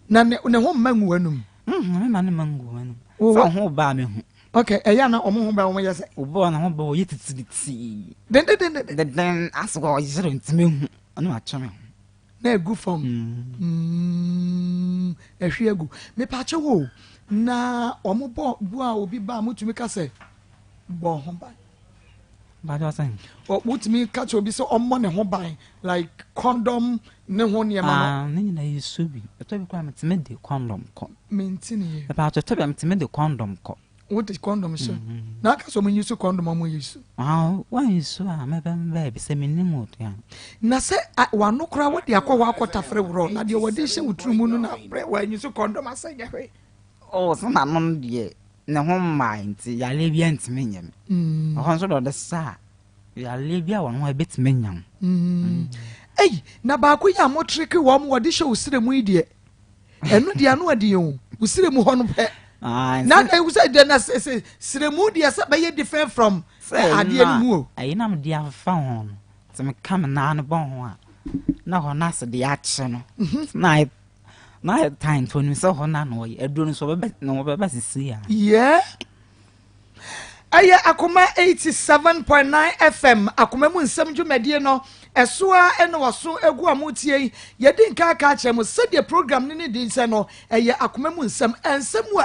na ne ho mangu anum me ma ne mangu anum so ho ba me hu okay eya na omo ho ba omo yese obo na ho ba o yetititi den aso yiro ntime hu anu achome na egu form ehwe egu me pa che wo na omo bo bu a obi ba mutumi ka se bo ho ba ba do san o mutumi ka che obi se omo ne ho ban like condom ne ho ne ma no ne na yesu bi to bi kwa metime de condom ko mentini e pa to bi metime de condom ko what is condom so na ka so munyi so condom amu yesu wa yesu a me be bi se minimu to ya na se wa no kra wo de akwa akota frɛ woro na de wo de hye wutrumu no na frɛ wa nyi so condom asanya hwe oh so na non de ne ho mind ya le bia ntime nyam ho so do de sa ya le bia wo no e betime nyam ei na ba ko ya mo trick wo mo de hye usiremu ide enu de anu ade yo usiremu ho no pe na e say de na siremu de sa be different from ade anu o ai na me de afa ho no se me kam na no bon ho a na ho na se de a che no na time to ni so ho na no ye aduro so be no be sisi ya yeah aya Akoma 87.9 FM Akoma mu nsem dwumadie no esoa ene waso egu amotie ye di nka aka kire mu se de program ni di nse no eye Akoma mu nsem a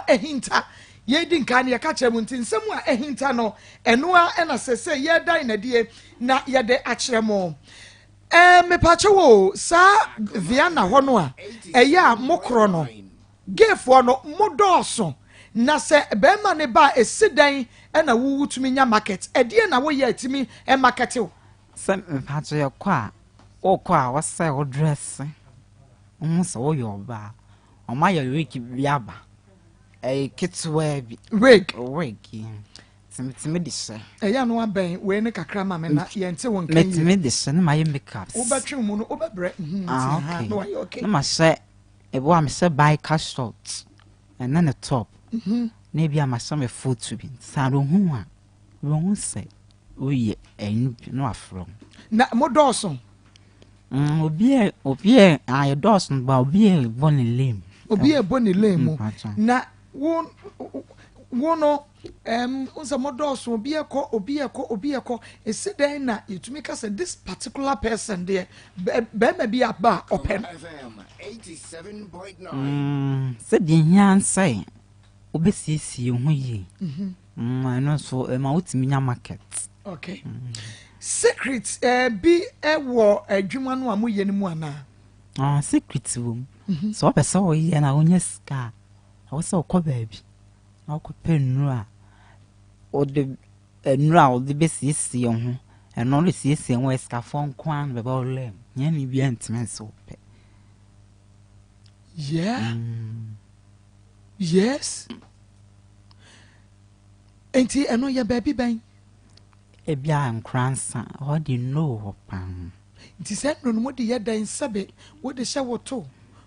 ehinta ye di nka ne ka kire mu nti nsem a ehinta no enoa ena sese ye dan na die na ye de akire mu me pache wo sa viana ho no a eye a mokro no gefo no modoso na se be ma ne ba esidan ena wuwutumi nya market edie na wo ye atimi e market o se me pache yo kwa o kwa wo say o dress almost all your bar. On my wiki yaba. A kit's web wig medicine. A young one bang when a crama and yente one medicine, my makeup. Obertrum, Oberbre. Okay. No, I say, a woman said buy cash thoughts and then the top. Maybe I must some food to be. Saddle who won't say, we ain't no from. Na mo Dawson. Obie, I Dawson, but be bonny lame. Obi a bonny lame. Na one unsa mo Dawson, obi a ko. Is sit there na you to make us this particular person there. Be be a bar open. FM 87.9. Said the yan say, obesi you ye. I know so a mouth minya market. Okay. Secret be a war a Juman one mu yenimu ana. Secret room. So I saw ye and I own scar. I was so cold baby. I could pay nra. Or the nra the best is young. And only see and west phone quan about lame. Yenny be intimate so. Yeah. Yes. Ain't he I know your baby bang? Ebia and cransa, what do you know, Pam? It is said no more the yada in Sabe, what the shower to.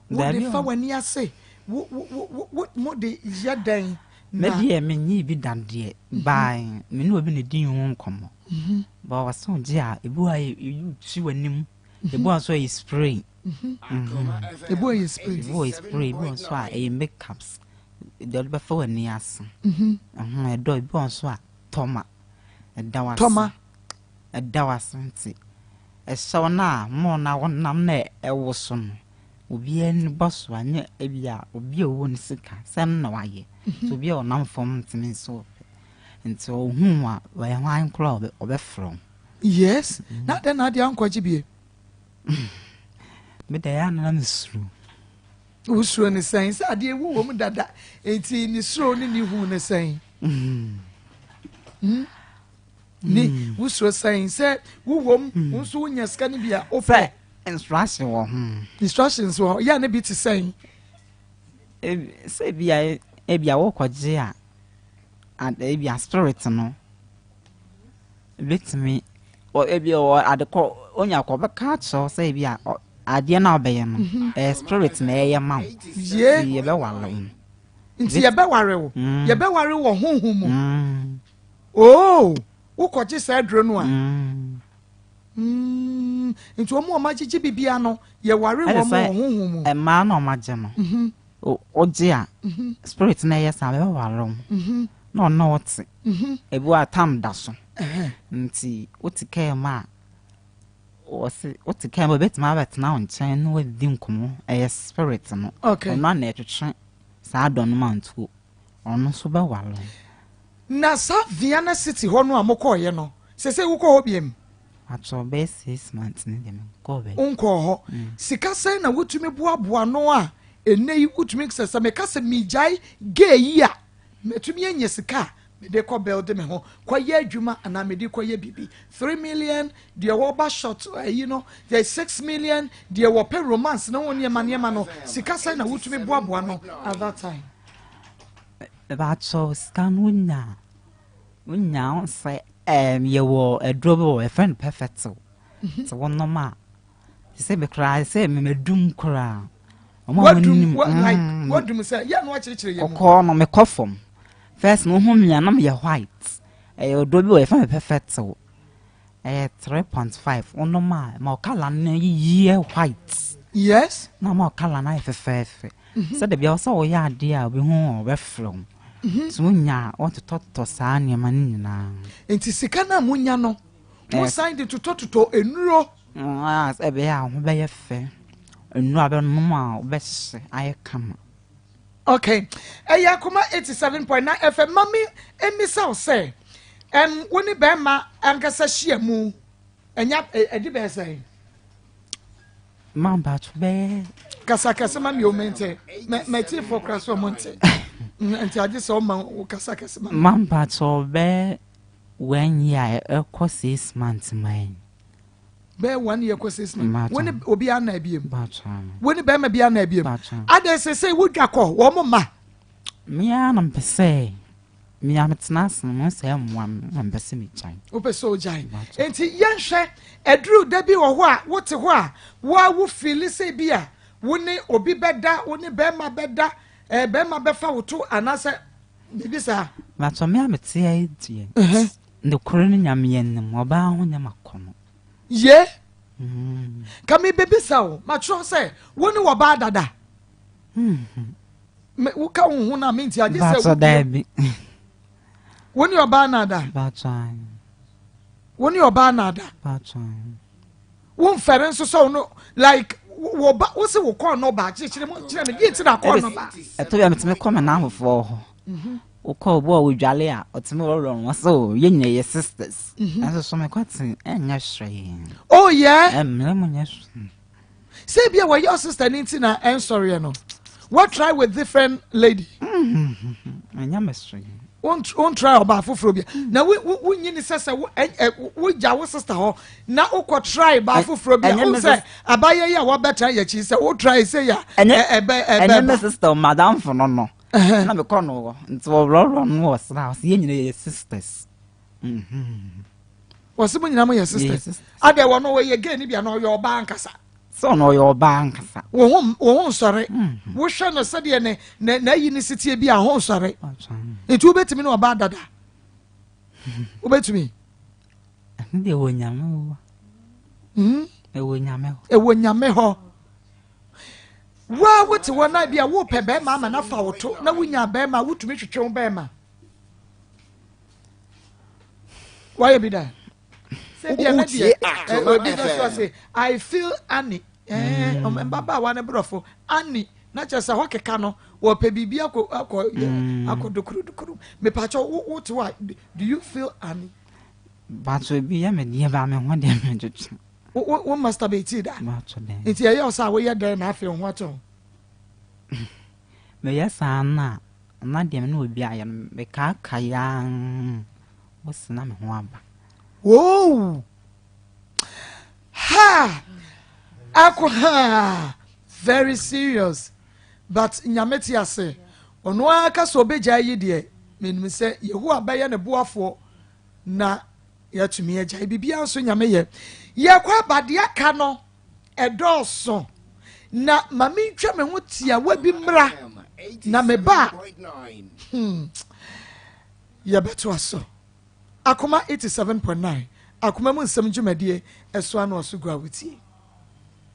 What the fa when ya say, what more the yada. Maybe I mean ye be done dear by me no been a dean won't come. But I was so dear, a boy you chew a nim, the boy so is spray. The boy is spray, boy spray, boy so a makeups. The before near son. A dog born so Toma. Toma a dawa sensi. A so now more now one namne a wasson. Ubi any boss one ebia, ubi a one sicker, some no aye. To be on non form to me so. And so whom were a wine club or from. Yes, not then I the uncle Jibby. But they are none is true. Who's true in the sense, I dear woman that 18 is thrown in you who is saying. Ni who's saying, said, who won't soon your scanibia open instructions were yan a bit saying. Say be I be a walk or jea and a be a spirit no. Bit me or a be or at the call on your cover catch or say be a dear now be a spirit may a mount. Yea, ye be one. Into your beware, your beware or whom. Oh. Who could just say drone into a more magic bibiano, ye worry one a man or my general. Oh dear, spirit nayas are alone. No, what's a boy tam dasso. See what to care ma or what to care a bit my vet now and chain with dinkum a spirit. Okay, none to train. Sad on mount who or no so well. Na sa Vienna City hono amoko ye no se se wo ko biem atso be 6 months ne dem ko be unko ho sika sai na wotumi boaboa no a enei wotumi sesa me kase mijai ge yi a metumi enye sika me de ko build me ho kwa ye adwuma ana me de ko ye bibi 3 million de wo ba shot you know there 6 million de wo pe romance na woni e ma no sika sai na wotumi boaboa no at that time. About so scan winna say you were a drobble a friend perfect so one no ma say me cry say me doom cry what do me say yeah no chire you call no me coffom first no home ya na me white a drobble a friend perfect so 3.5 on no ma color na year white yes no more color na fe so the be also ya dia we hu we from so munya want to talk to saa niam na enti sika na munya no mo sign to enuro e be ya ho be ye fe enuro abe no ma be se aye kama. Okay Akoma 87.9 FM mami emisa say woni be ma ankasa hia mu enya edi be say mamba to be kasa mami o mente me ti for kraso monte nti ade so ma kasa mamba to be when ya 6 months man be 1 year ko 6 months when obi ana ebiem Batcham. when be ma bi ana ebiem ade say wodwa kɔ wo mo ma Me am pese. Me am tnas no say am pese me chan. wo pese o jan enti yenhwɛ eduru da bi wɔ hɔ a wote hɔ a wo feel say bi a wo ne obi bɛda wo ne be ma bɛda be ma bɛfa wo to anase bibi sa Batcho me am tie die. The current nyam oba ho nyam akono. ye kami baby sa wo ma tro say wo ne wo ba dada me wo ka wo na me nti age say Batcho dabi. wo ne oba na da Batcho. wo ne oba na da Batcho. wo mfere nso so no like wo ba wo se wo call no ba kire me di nti na call no ba Eto ya metime come na afofo ho. O call bo wo dwale a otime ro so ye nyina ye sisters. Aso so me kwatin enya hwee. oh yeah Emre mo nya. say bia your sister ninti na en sorry no what try with different lady Enya mesre. won't try oba foforo bia na wo nyini sese wo ja wo sister ho na wo try ba foforo bia wo say abaye ya wo better ya chi say wo try say ya Enya me sister madam for no. Na me kɔ no nti wo ro no was na ye nyina ye sisters. wose mo nyina mo ya sisters ade wo no wo ye gay ni bia no yo ba ankasa So no yo ba ankasa. wo sɔre wo hwɛ no sɛ de ne na yi ni sitie bi a ho sɔre etu obetimi no ba dada obetimi Ndi wo nyame wo. E wo nyame. e wo nyame ho wa wote wo na bia wo pɛ bɛ ma na fa wo to na wo nya bɛ ma wo tumi twetwe wo bɛ ma why be that say bia na dia obi go say I feel Annie mbaba wa ne brofo Annie na chesa ho keka no wo pɛ bibia akodokuru me pa cho wo te wa do you feel Annie Batcho bi ya me die ba me ho de me juju. wo masturbate da Batcho de. nti ye o sa wo ye dan na afi ho ato Me yes na de me no obi aye me ka ya. Wo sina me ho aba. whoa ha Akoma very serious but nyameti ase ono aka so beja yi de menim se yehu abaye ne boafo na yatumi agya bibia so nyame ye kwa bade aka no edoso na mami ntwa me ho tia wa bi mra na me ba ye beto aso Akoma 87.9 Akoma mu nsem dwumadie eso ano so gwa wutie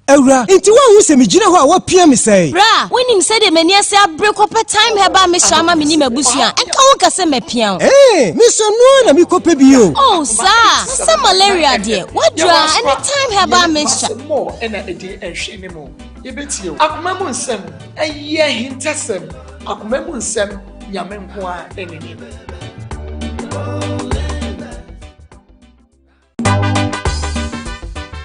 Ewra nti wo hu se me gina ho a wo pia me sei Bra wonim se de mani ase abrekopɛ time heba me shama me ni mabusua enka wo kase mapia me so no na me kope bio oh sa se malaria de wadra anytime heba me sha mo ena edi enhwe ne mo yebetie o Akoma mu nsem eye hintasem Akoma mu nsem nyame nko a eneni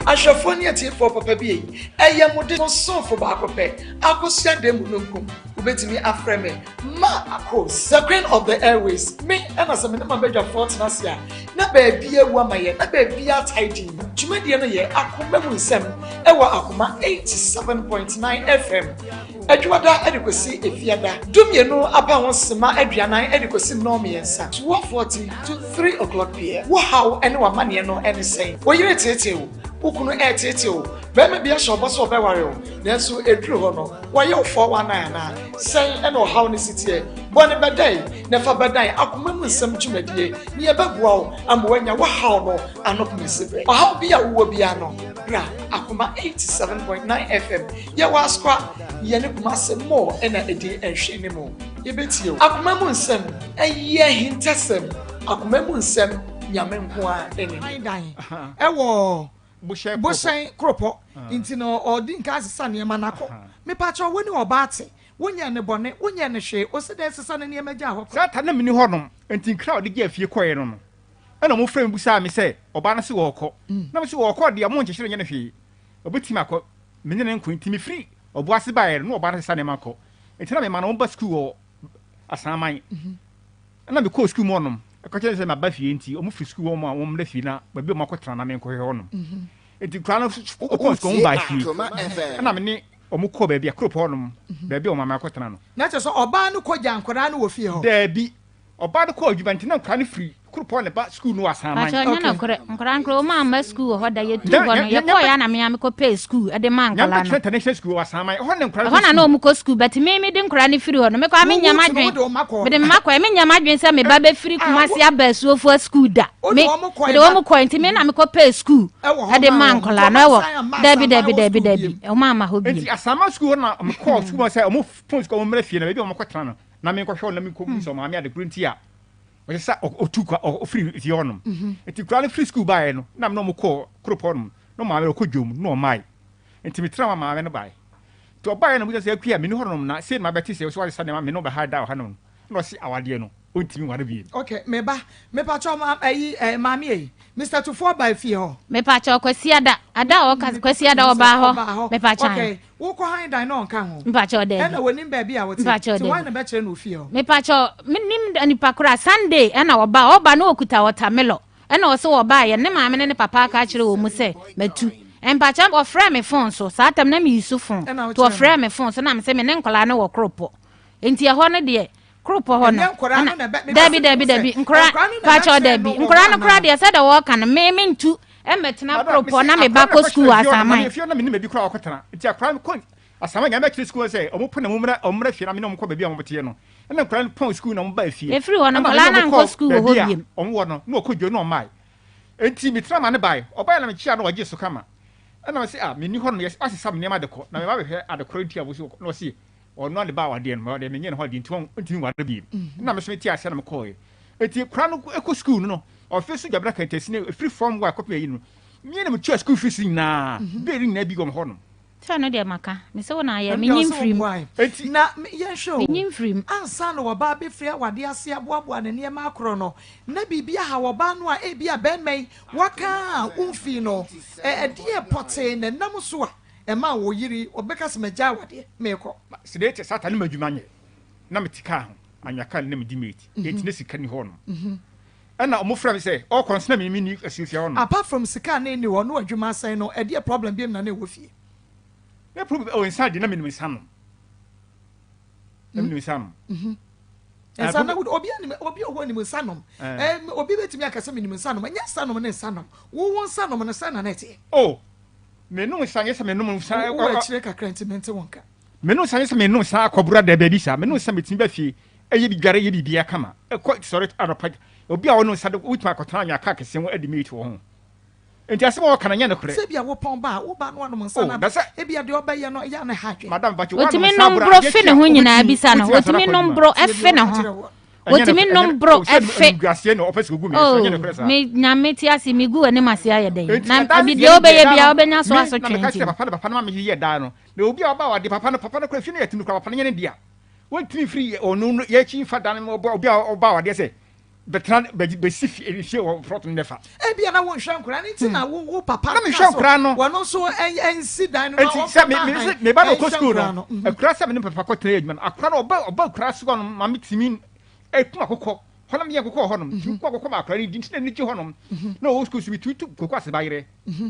Ashafoni ati for papa bi eye mode so for ba akopɛ akosia dem nunkum ubetimi afreme Maa Akos the queen of the airways me and as me na bedwa fort na sia na ba bia wu amaye na ba bia tidy dwumadie no ye Akoma mu nsɛm ɛwɔ Akoma 87.9 FM adwada edikosi efiada dumienu aba ho sema aduanan edikosi nomiensa 12:40 to 3 o'clock p.m. wo haw ene wa mane no ene sei wo yire tetew ukunu etetew be me bia sho boso be ware o nanso eduru ho no wo ye 419 na sei ene o haw ne sitie bo ne bedai ne fa bedai Akoma mu nsɛm dwumadie ne ye babua o amwanya wo haw no anop ne sibe o haw bia wo bia no ra Akoma 87.9 FM ye waskwa ye ne kuma se mo ena edi enhwe ne mo ye betie o Akoma mu nsɛm eye hintasem Akoma mu nsɛm nyame nko a eni dan ewo bushen kropo inti no odi nka asesa ne ma nako me pa cho woni obate wonya ne bone wonya ne hwe o se de sesa ne ne magya ho sata na mini honom enti nkra odi gya fie koye no no ana mo frem busa me se oba na se wo kɔ na me se wo kɔ de mo nkyehire nya ne hwe obetima akɔ menye ne nko enti me free obo ase bae no oba na sesa ne makɔ enti na me ma no ba school wo asaman na me kɔ school mo nom akɔkye se ma ba fie enti o mo free school wo mo a wo mo na fie na ba bi mo akɔtra na me nkɔ he honom enti kura no open school ba fi na me ni omukọ ba bia crop honom ba bia o mama akotena no na che so oba no kọ jankora no wo fie ho da bi oba no kọ adwubanti na kura no free crop on ba school no asaman acho nya na nkra o mama school ho da yetu ho no ye kọ ya na me ko pay school e de man kala no international school asaman ho na nkra ho na omukọ school but me de nkra no free ho no me kwa me nya madwen me de makọ me nya madwen se me ba be free kumasi abasu ofo school da me de omukọ enti me na me ko pay school e de man kala no wo dabi o mama ho bi enti asaman school na me call school say o mo phone school mo mra fie na be o mo kwetana no na me ko hwe na me ko so ma me ade grunti a o se o tuka o free ti honom enti kura no free school bae no na me no mo ko crop honom no ma me ko dwom no mai enti me tra ma me no bae to bae no mo se akua me no honom na se ma beti se so wa se na me no ba hada honom no si awade no o ntimi ware bi okay me pa cho ma mami e Mr. Tufo by fie ho me pa cho kwasi ada o kwasi ada oba ho me pa cha okay wo ko han dan no nka ho me pa cho de e na woni ba bi a wote ti wan na be kire no fie ho me pa cho nim ni pa kura Sunday e na oba no okuta watermelon e na o se oba ye ne maame ne papa ka kire wo mu se matu en pa cha o frame me phone so sa tam na me yusu phone to o frame me phone so na me se me ne nkola na wo kropo enti e ho ne de kropo ho no dabi nkora pa cho dabi nkora no kra de se da wo kan me ntu emetina kropo na me ba ko school asaman if you na me ni me bi kra okotana enti akra ko asaman ya me kire school say omo pona omra fie na me no mko ba bi omo tie no na nkra pon school na mo ba fie e free ho na nkola na nko school ho biem omo wo no na okodwo no mai enti mi tra ma ne bai oba na me chia no wage so kama na me say me ni ho no yes asesa me ma de ko na me ba be hwe adekoro ntia bo so no see ono le ba wade no wade me nye no ho di ntimi wade bi na me so ti ase na me ko eti kra no eko school no office gabra kan tesine free form wa copy yi no nye na me twa school fees na be ri na bi gom ho no ta no de maka me se wona ye me nyim free eti na ye show me nyim free ansa no ba be free wade ase aboabo na ne ma akro no na bibia ha wo ba no a e bia ben mai waka umfi no e die pote na nam so a e ma wo yiri obeka se magya wade me ko sidete satan madwuma nye na metika ho anyaka na medimate eti ne sika ni ho no ana omo fra me say all concern me ni asufia ho no apart from sika na ni wo no adwuma san no e die problem bi na na wo fie e problem o inside na me no sano na me no sano esa na obi oho ni sanom obi betimi akasa me ni sanom anya sanom na sanom wo sanom na sana na tie oh me no sanye se me no sa o chire kakra ntimente wonka me no sanye se me no sa akobura da ba bi sa me no sa metimi ba fie eye bi dware ye bibia kama sorry aropa obi a wo no sa wutuma akotana nya ka kese wo adimate wo ho enti asem wo kana nya ne kure se bia wo pon ba wo ba no anom nsa na e bia de oba ye no ya na hadwe madam bachi wo timi nombro fe ne ho nyina bisa na wo timi nombro efe ne ho wotimi nombro efe guasie no office gugu me so nya ne kure sa me nyame ti ase me gu ani mase aye den na bi de obeye bia obenya so aso twenti papa na me ye da no na obi a oba wa de papa no kure fi ne yatinu kura papa ne ne dia wotimi free onu ye chi fa dan mo obi a oba wa de se betran be sifi ehie wo front nefa e bia na wo hwan kura ni ti na wo papa na me hwan kura no wo no so ensi dan no me ba no ko school no e kura se me papa ko tire adman akura no oba kura so no ma mitimi e kuma kokko hono me kokko hono ti kokko ma kura ni di tina ni ji hono na wo school so bitu kokko asebayire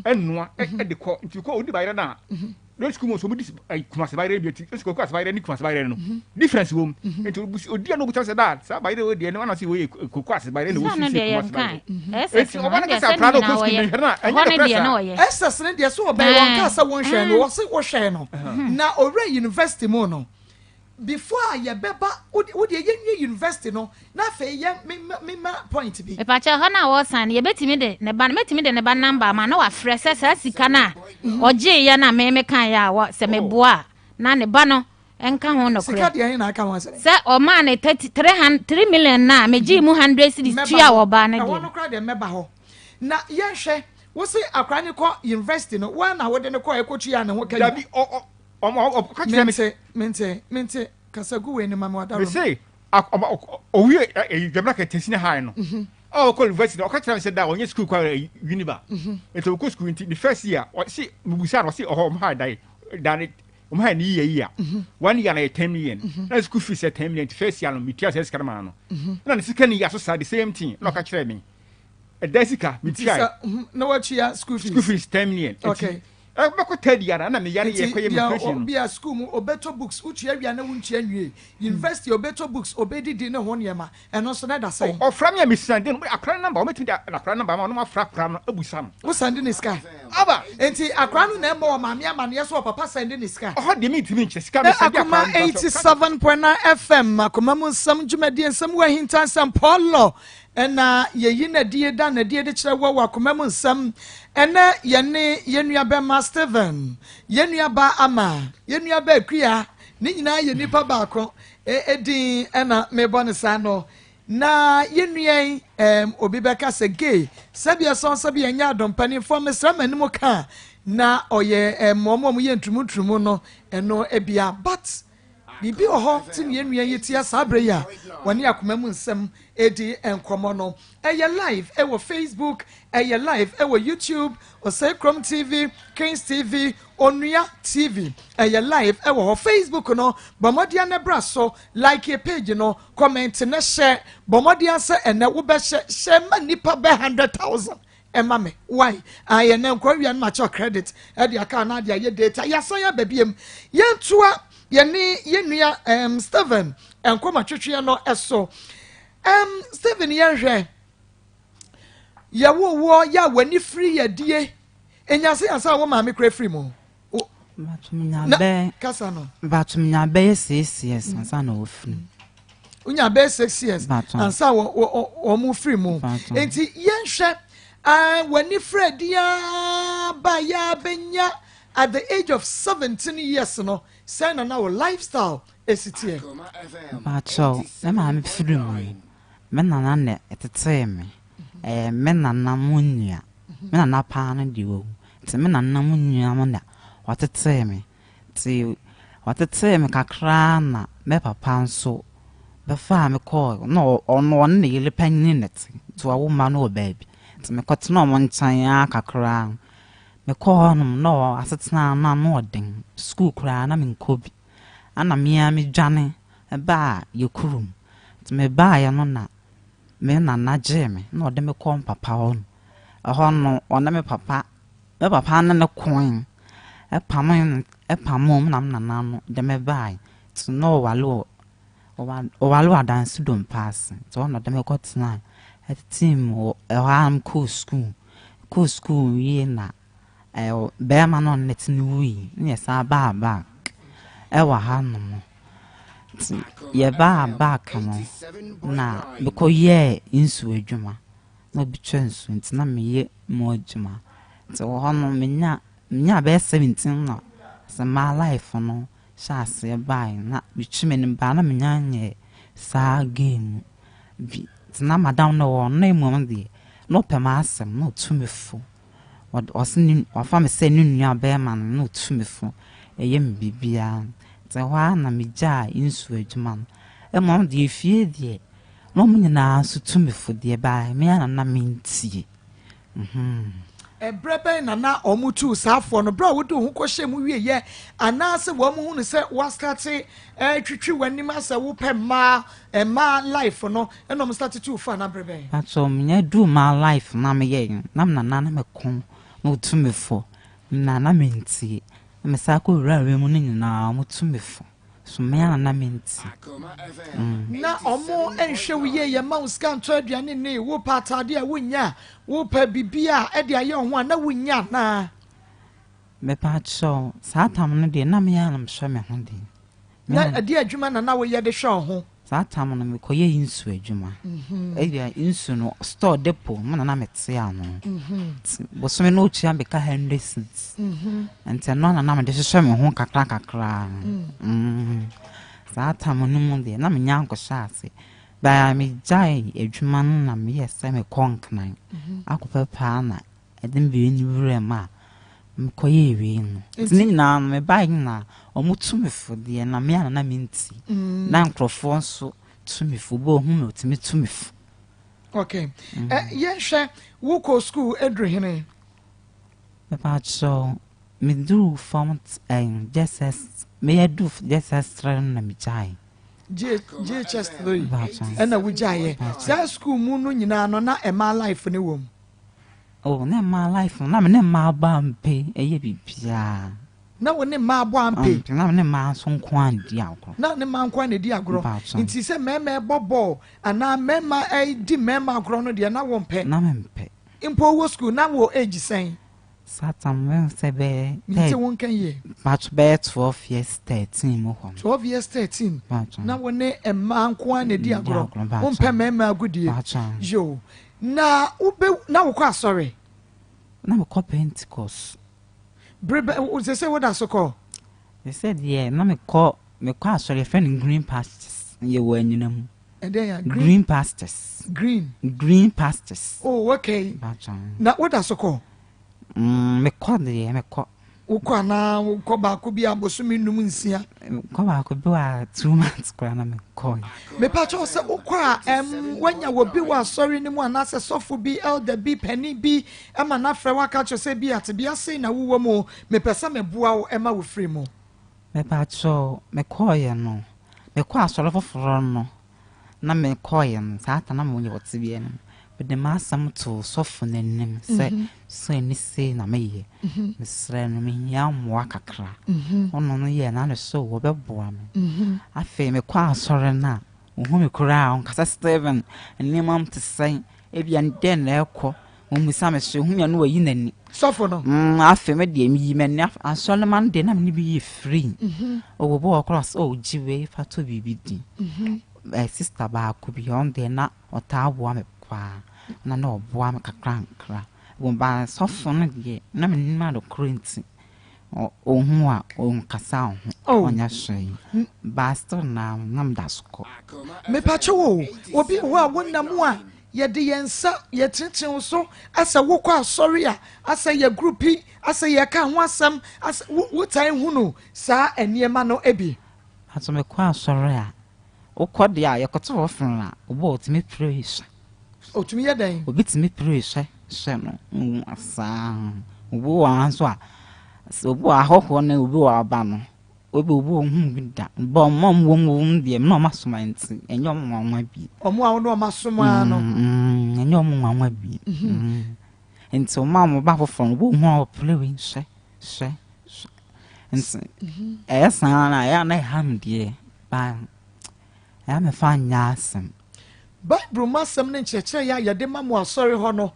enua e de ko ti ko odi bayire na no school mo so mudi kuma asebayire bi ti kokko asebayire ni kuma asebayire no difference wo enti odi no buta se that sa bayire wo de no na se wo kokko asebayire no wo si kuma asebayire esi oba na se pra no ko school ni na hono de na wo ye ss ne de so oba won ka sa won hwe no wo se wo hwe no na ore university mo no before ye beba wo de ye university no na fe ye me point bi e pa cha ho na wo san ye betimi de ne ba metimi de ne ba number ma na wa frese sa sika na oje ye na me kan ya wo se me boa na ne ba no enka ho no kure sika de na aka won se o ma ne 3 million na me gi mu 100 cedis tua wo ba na de wo no kra de meba ho na ye hwe wo se akra ne ko university no wa na wo de ne ko e ko tua na wo kan dabi o ka kire mente kasagu we ni mama wadaro me say owi jabra ka tesine high no oh ko university o ka kire me say da onye school kwa uniba eto ko school the first year o see mubusa no see o high dai dan high ni year 1 year na 10 million na school fees 10 million first year no metia say skara ma no na ne second year so sa the same thing no ka kire me Desika, Mitia. No, what you school fees? School fees 10 million. Okay. I'm not going to tell you, and I'm a be a school or better books, which you are not university or better books, obey dinner one yama, and also that say. Or from your Miss Sandin, a crown number, a crown number, one more frack crown, a busam. What's sending the sky? Abba, and see a crown number, Mamma, man, yes, or papa sending the sky. Oh, they mean to me, Akoma 87.9 FM, Akoma, some Jumadian, somewhere in San Paulo. Ena ye yina die da na die de kire wa komam nsam ena ye ne yenua ba ma Steven yenua ba ama yenua ba akua ni nyina ye nipa ba ko edin ena mebo ne sa no na yenua obi beka se gay sabia son sabia nya adompani fo mesra manim ka na oye momom ye ntumutrumu no eno ebia but bibi oho tin yenua yetia sabre ya woni akomam nsam edi enkomo no eye live ewo Facebook eye live ewo YouTube Osekrom TV Kings TV Onua TV eye live ewo Facebook no bomodia ne braso like a page no comment na share bomodia se ene wo be share manipa be 100,000 Emma me why I na nkwa ma cho credit e dia ka na dia ye data ya so ya babiem yentua yenua Steven enkoma twetwe no eso Steven Yenhwe ya wo ya wani free ya die enyase ansa wo ma me kra free mo batumnya be kasa no batumnya be 6 years ansa na wo free unya be 6 years ansa wo mu free mo enti Yenhwe wani free dia ba ya benya at the age of 17 years no say na our lifestyle esitie bacho na ma me free mo menana ne eteteme menana munya menana pa na diwo ti menana munya mo na wateteme ti wateteme kakra na me papa nso be fa me call no ono ne yele panin net to awo ma no baby ti me kotena mo nchan ya kakra me call no asetena na no den school kra na me nkobi ana me dwane ba yekurum ti me ba ya no na me na jeme no de me kom papa on no ona me papa na ne coin pamom na no de me buy to no walo dance don pass to no de me got na at team o am cool school ye na be ma no net ni wi ni sa ba wa ha no ye ba kamo na beko ye insu adwuma no bi twensu ntina me ye mo adwuma so hono menya be 17 na so my life no shase bai na bitwime ni ba na menya nye sa game bi tina madam no na emu de no pema asem no tumefo wasini wafa me se nunua be man no tumefo eye mbibia te wa na meja insu adwuma mom de fie de no nyina so tumefo de ba me na mintie brebe na omutu safo no bra wodo hu kohye mu wie ye anase wo mu hu se wa start twitwi wanim asa wo pema life no enom start to fa na brebe aso me do my life na me ye na na me kon no tumefo na mintie me sa ko rawe mu nyina mo tumefo so me na mintie na omo enhwe wiye ye ma uskan to aduane ne wo patade a wonya wo pa bibia e de aye ho na wonya na me pa cho sa tam no de na me ya na mhwe me ho de na ade adwuma na wo ye de hwe ho sa tam no me koye insu adwuma dia insu no store depot me na mete ya no bo so me no chia be ka 100 cents ante no na me de hwe me ho kakra sa tam no mu de na me nya nko shase ba me jai adwuma no na me yesa me konknan akopa pa na edem bi ni wure ma me koye wi no tini na me ba na omutumefo de na me na minti na nkrofo nso tumefo bo hu me otimi tumefo okay yenhwe wo ko school edrehene me pa cho me do form just as me do just as try na me jai GHS 3 and a wujaye. Say school moon no na e ma life ni wom. Oh, na my life, na me ma bampe e ye bibia. Na wo ne ma bo ampe. Na me ma so nkwan di agro. Na ne ma nkwan di agro. Nti se mema bobo ana mema di mema agro no de na wo mpe. Na me mpe. Impo wo school na wo age sen. Satam when se be. Nti won kan ye. Batch be 12 years 13 mo ho. 12 years 13. Na wo ne ma nkwan di agro. Wo mpe mema agudie. Yo. Na wo kwa sorry. Na me call Pentecost. They say what that's so called. They said yeah, na me call sorry friend in green pastures. You were in them. And then green pastures. Green pastures. Oh, okay. Now what that's so called? Me call me call. Ukwa na ukoba kubi abosumi num nsia. Ukoba kubi wa 2 months kwa na me call. Me pacho se ukwa wanya wo bi wa sorry ni mu anase sofo bi elder bi penny bi ama na frɛ waka cho se bi atebia sei na wuwo mo me pesa me bua wo ema wo free mo. Me pacho me call ye no. Me call asɔre foforo no. Na me call ye no. Sa ata na mo nye wotibie no. But the massam to soften in say, so any say na me, Miss Ren, me yam wakakra. On the year, and so will be born. I feel me quite sorry now. Whom you crown, Cassa Steven, and near mum to say, if you and then echo, when we summon whom you know in soften. I feel me, dear me, men, and Solomon, then I'm be free. Or walk across old G. for to be beaten. My sister bar could be on there now or tar warm. Na no boa me kakra wo ba sofo no de na me nima do currency o hu a o nkasa ho onya hwei ba still na nam dasko me pacho wo obi ho a wonam a ye de yensa ye tenten so asa wo kwa sorry a asa ye groupi asa ye ka ho asam asa wo tan hu no sa eniema no ebi aso me kwa sorry a wo kode a ye koto wo fun a obo otimi praise o tumi ye den obi timi praise hye no asa obo wa so a obo ahoko na obi wa ba no obi hu bida bo mom wom de me no masoma nti enyo mwanwa bi omo a no masoma no enyo mwanwa bi nti o ma mo ba foforo bo hu a play hye nti esa na ya na ham de ba ya me fa nya asem Bible masem ne nkyerɛkyerɛ ya yɛde ma mo asɔre hɔ no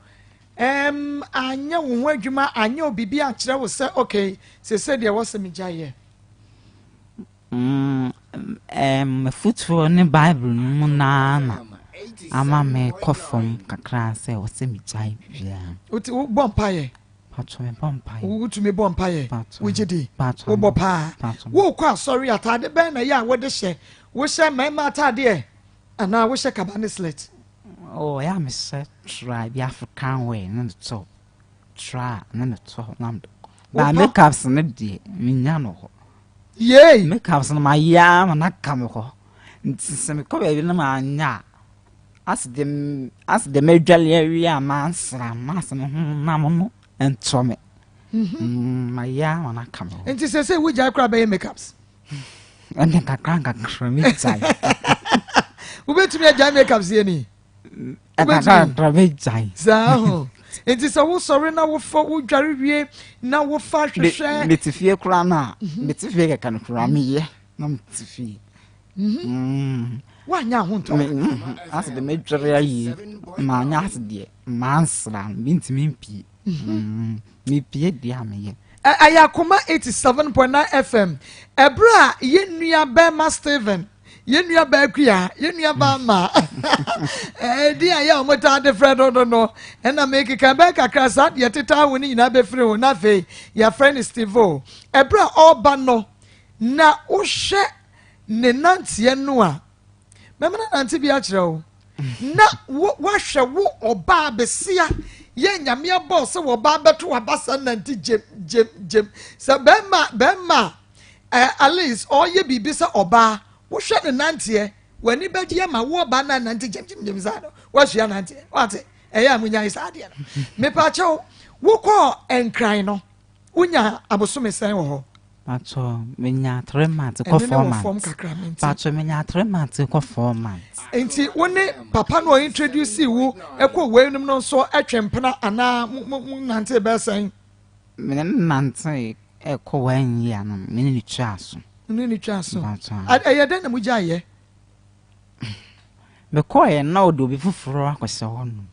anya wo ho adwuma anya obibi akyerɛ wo sɛ okay sɛ deɛ wɔsɛ megya yɛ football ne Bible mu na ama me kɔfam kakra sɛ wɔsɛ megya bia uti wo bompa yɛ patro me bompa yɛ wo tumi bompa yɛ wo gidi wo bopa wo kɔ asɔre atade bɛn na yɛ a wɔde hyɛ wo hyɛ mɛma atade ana wo hyɛ kabane slet oh ya me say try the African way no to try no to nam ba makeups no de minya no ho yey makeups no ma ya ma na kam ho nti se me ko ba bi na ma anya as the medjali area man sra mas no na mo no ento me ma ya ma na kam ho nti se we ja kra ba makeups ande kakra mi tsai ubetumi agya makeups ye ni Zaho. It is a wo sorry na wo for wo dware wie na wo fa hwehwe metifie kura na metifie kan kura me ye na metifie wa nya ho nto as de medware ayi ma nya as de mansra bintimi mpi me pie dia me ye Akoma 87.9 FM ebra ye nua be ma Steven yenua ba akua yenua ba ma di aya o mota de fredo no na make ka ba kakra sa de teta wo ni nyina be free wo na fe ya friend Stevo ebra oba no na wo hye ne nantie no a mema na nantie bi a kire wo na wo hye wo oba besia ye nyame abo se wo ba beto abasa nantie jem se be ma Alice oye bibi se oba wo hwe ne nantie wani bɛgye ma wo ba na nantie jem zado wo hwe nantie wate eya munya isa ade no me pa chew wo kɔ enkran no unya abosome sen wo ho Pacho, menya 3 months, ko 4 months. Pacho, menya 3 months, ko 4 months. Enti, wone papa no introduce you, eko wenim no so atwempena ana nante besan. Menen nante eko 1 year no, menen ni twaso. Ni twaso. Ayeda na muja ye. Me koye na odo bi fufuro akwese hono.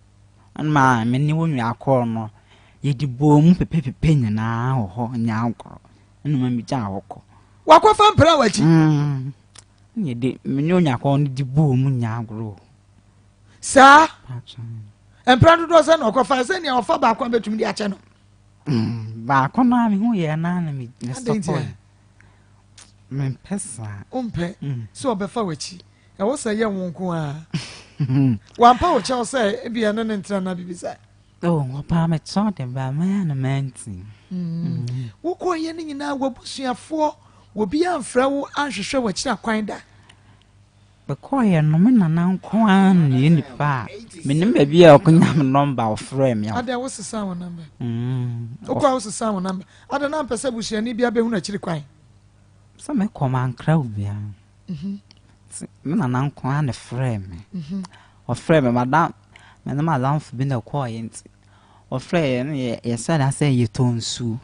Anma meni wonu akọ no, ye di bom pepepepe nyina ho nya akọ. Anuma mi ja akọ. Wakofa mpra wachi. Nye de meni wonu akọ no di bom nya agro. Sa? Mpra do se na okofa se ne ofa ba akọ betumi di ache no. Ba akọ na mi hu ye na na mi stop. Men pesa. Umpe. So obefa wachi. E wo se ye wonko a. Wampa wo che say e bia no ntra na bibisa. Oh, wapa me so dem ba ma na menti. Wo ko ye ni nyina wabusuafo wo bia mfra wo anhwehwe wa kira kwan da. Be ko ye no me nana nko an ni pa. Me nim ba bia okunya me number of frame ya. Ada wo sesa wo number. Okwa wo sesa wo number. Ada na mpese busuani bia be hu na kiri kwan. So me ko man kra bia. Me nana nko an frame. O frame madam me na madam fu bi na ko ye nti. O frame ye said I say you tonsu.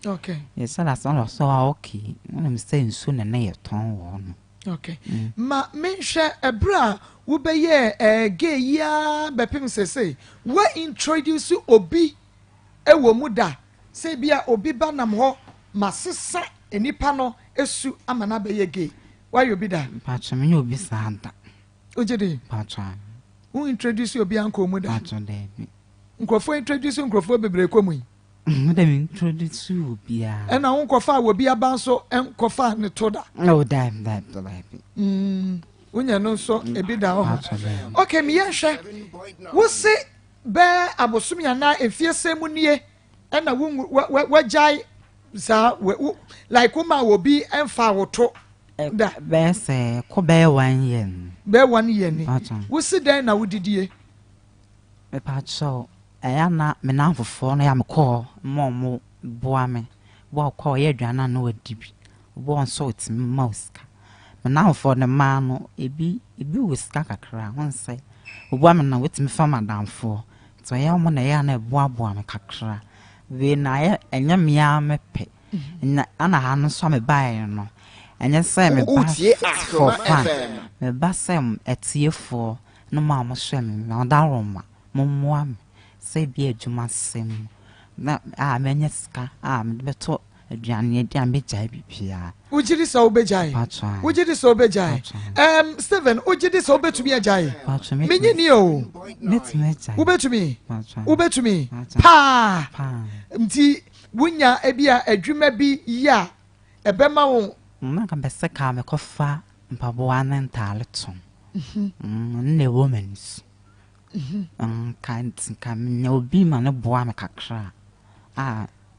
Okay. Ye said I so okay. Na me say nsu na ye ton wo no. Okay. Ma menhwe ebra wo be ye gay ya bepem sese. Wa introduce obi ewo mu da. Se bia obi ba nam ho masesa enipa no esu amana be ye gay. Why you be da? Pacho me obi sada. Ojede. Pacho. Who introduce you obi anko mu da? Pacho dey. Nkrofo introduce nkrofo bebre komu yi. Dem introduce you obi a. E na nkofa obi aba so enkofa ne to da. No that. Unya no so ebi da ho. Okay, me yehwe. Wo se be abosom ya na efiese mu nie. E na wo jai za like uma obi enfa wo to. Da Be say ko be 1 year. Be 1 year ni. Wo se dan na wo didie. Me pacho eya na me na fofo na ya me call mo boa me. Bo call ye aduana na wadibi. Bo on so it mouse. Me na fofo na ma no ebi wo ska kakra won say. Oboa me na wetimi fa madamfo. So ya mo na ya na boa me kakra. We na ya enya me ya me pe. Na ana ha no so me bae no. Enya say me ba for fun. Me ba sem etiefo no ma mo hwe me na da roma. Momwa me say bi adwuma sem. Na menye ska me beto aduane edi am bejai bibia. Ujiri so obejai. Ujiri so obejai. Steven, ujiri so obetumi ajai. Menye ni o. Metumi ajai. Ubetumi. Pa. Nti wunya ebia adwuma bi ya ebema wo. Na kan beseka me kofa mpaboa na ntale ton. Ne womans. Kan obi ma ne boa me kakra.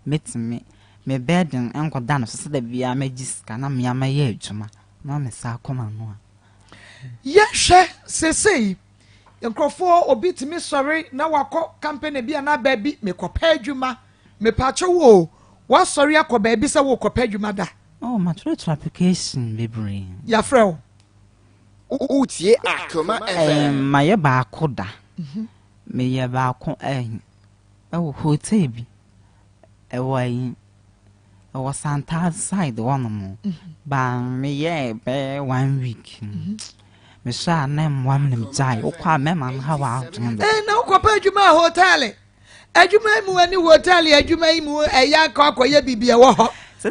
Metumi me bedin enko dan so da bia magiska na me ama ye adwuma na me sa Akoma no. Yehwe sesei nkrofo obi timi sori na wako campaign bia na ba bi me kopa adwuma me pache wo wa sori akoba bi se wo kopa adwuma da. Oh, my true application library. Ya frau. Utie Akoma FM. My ba koda. Me ye ba ko hotel bi. Was Santa side one mo. Ba me ye be 1 week. Me sha name one name jai. O kwa me man ha wa. Na ko pa adwuma hotel. Adwuma mu ani hotel adwuma mu eya akoye bibia wo ho. So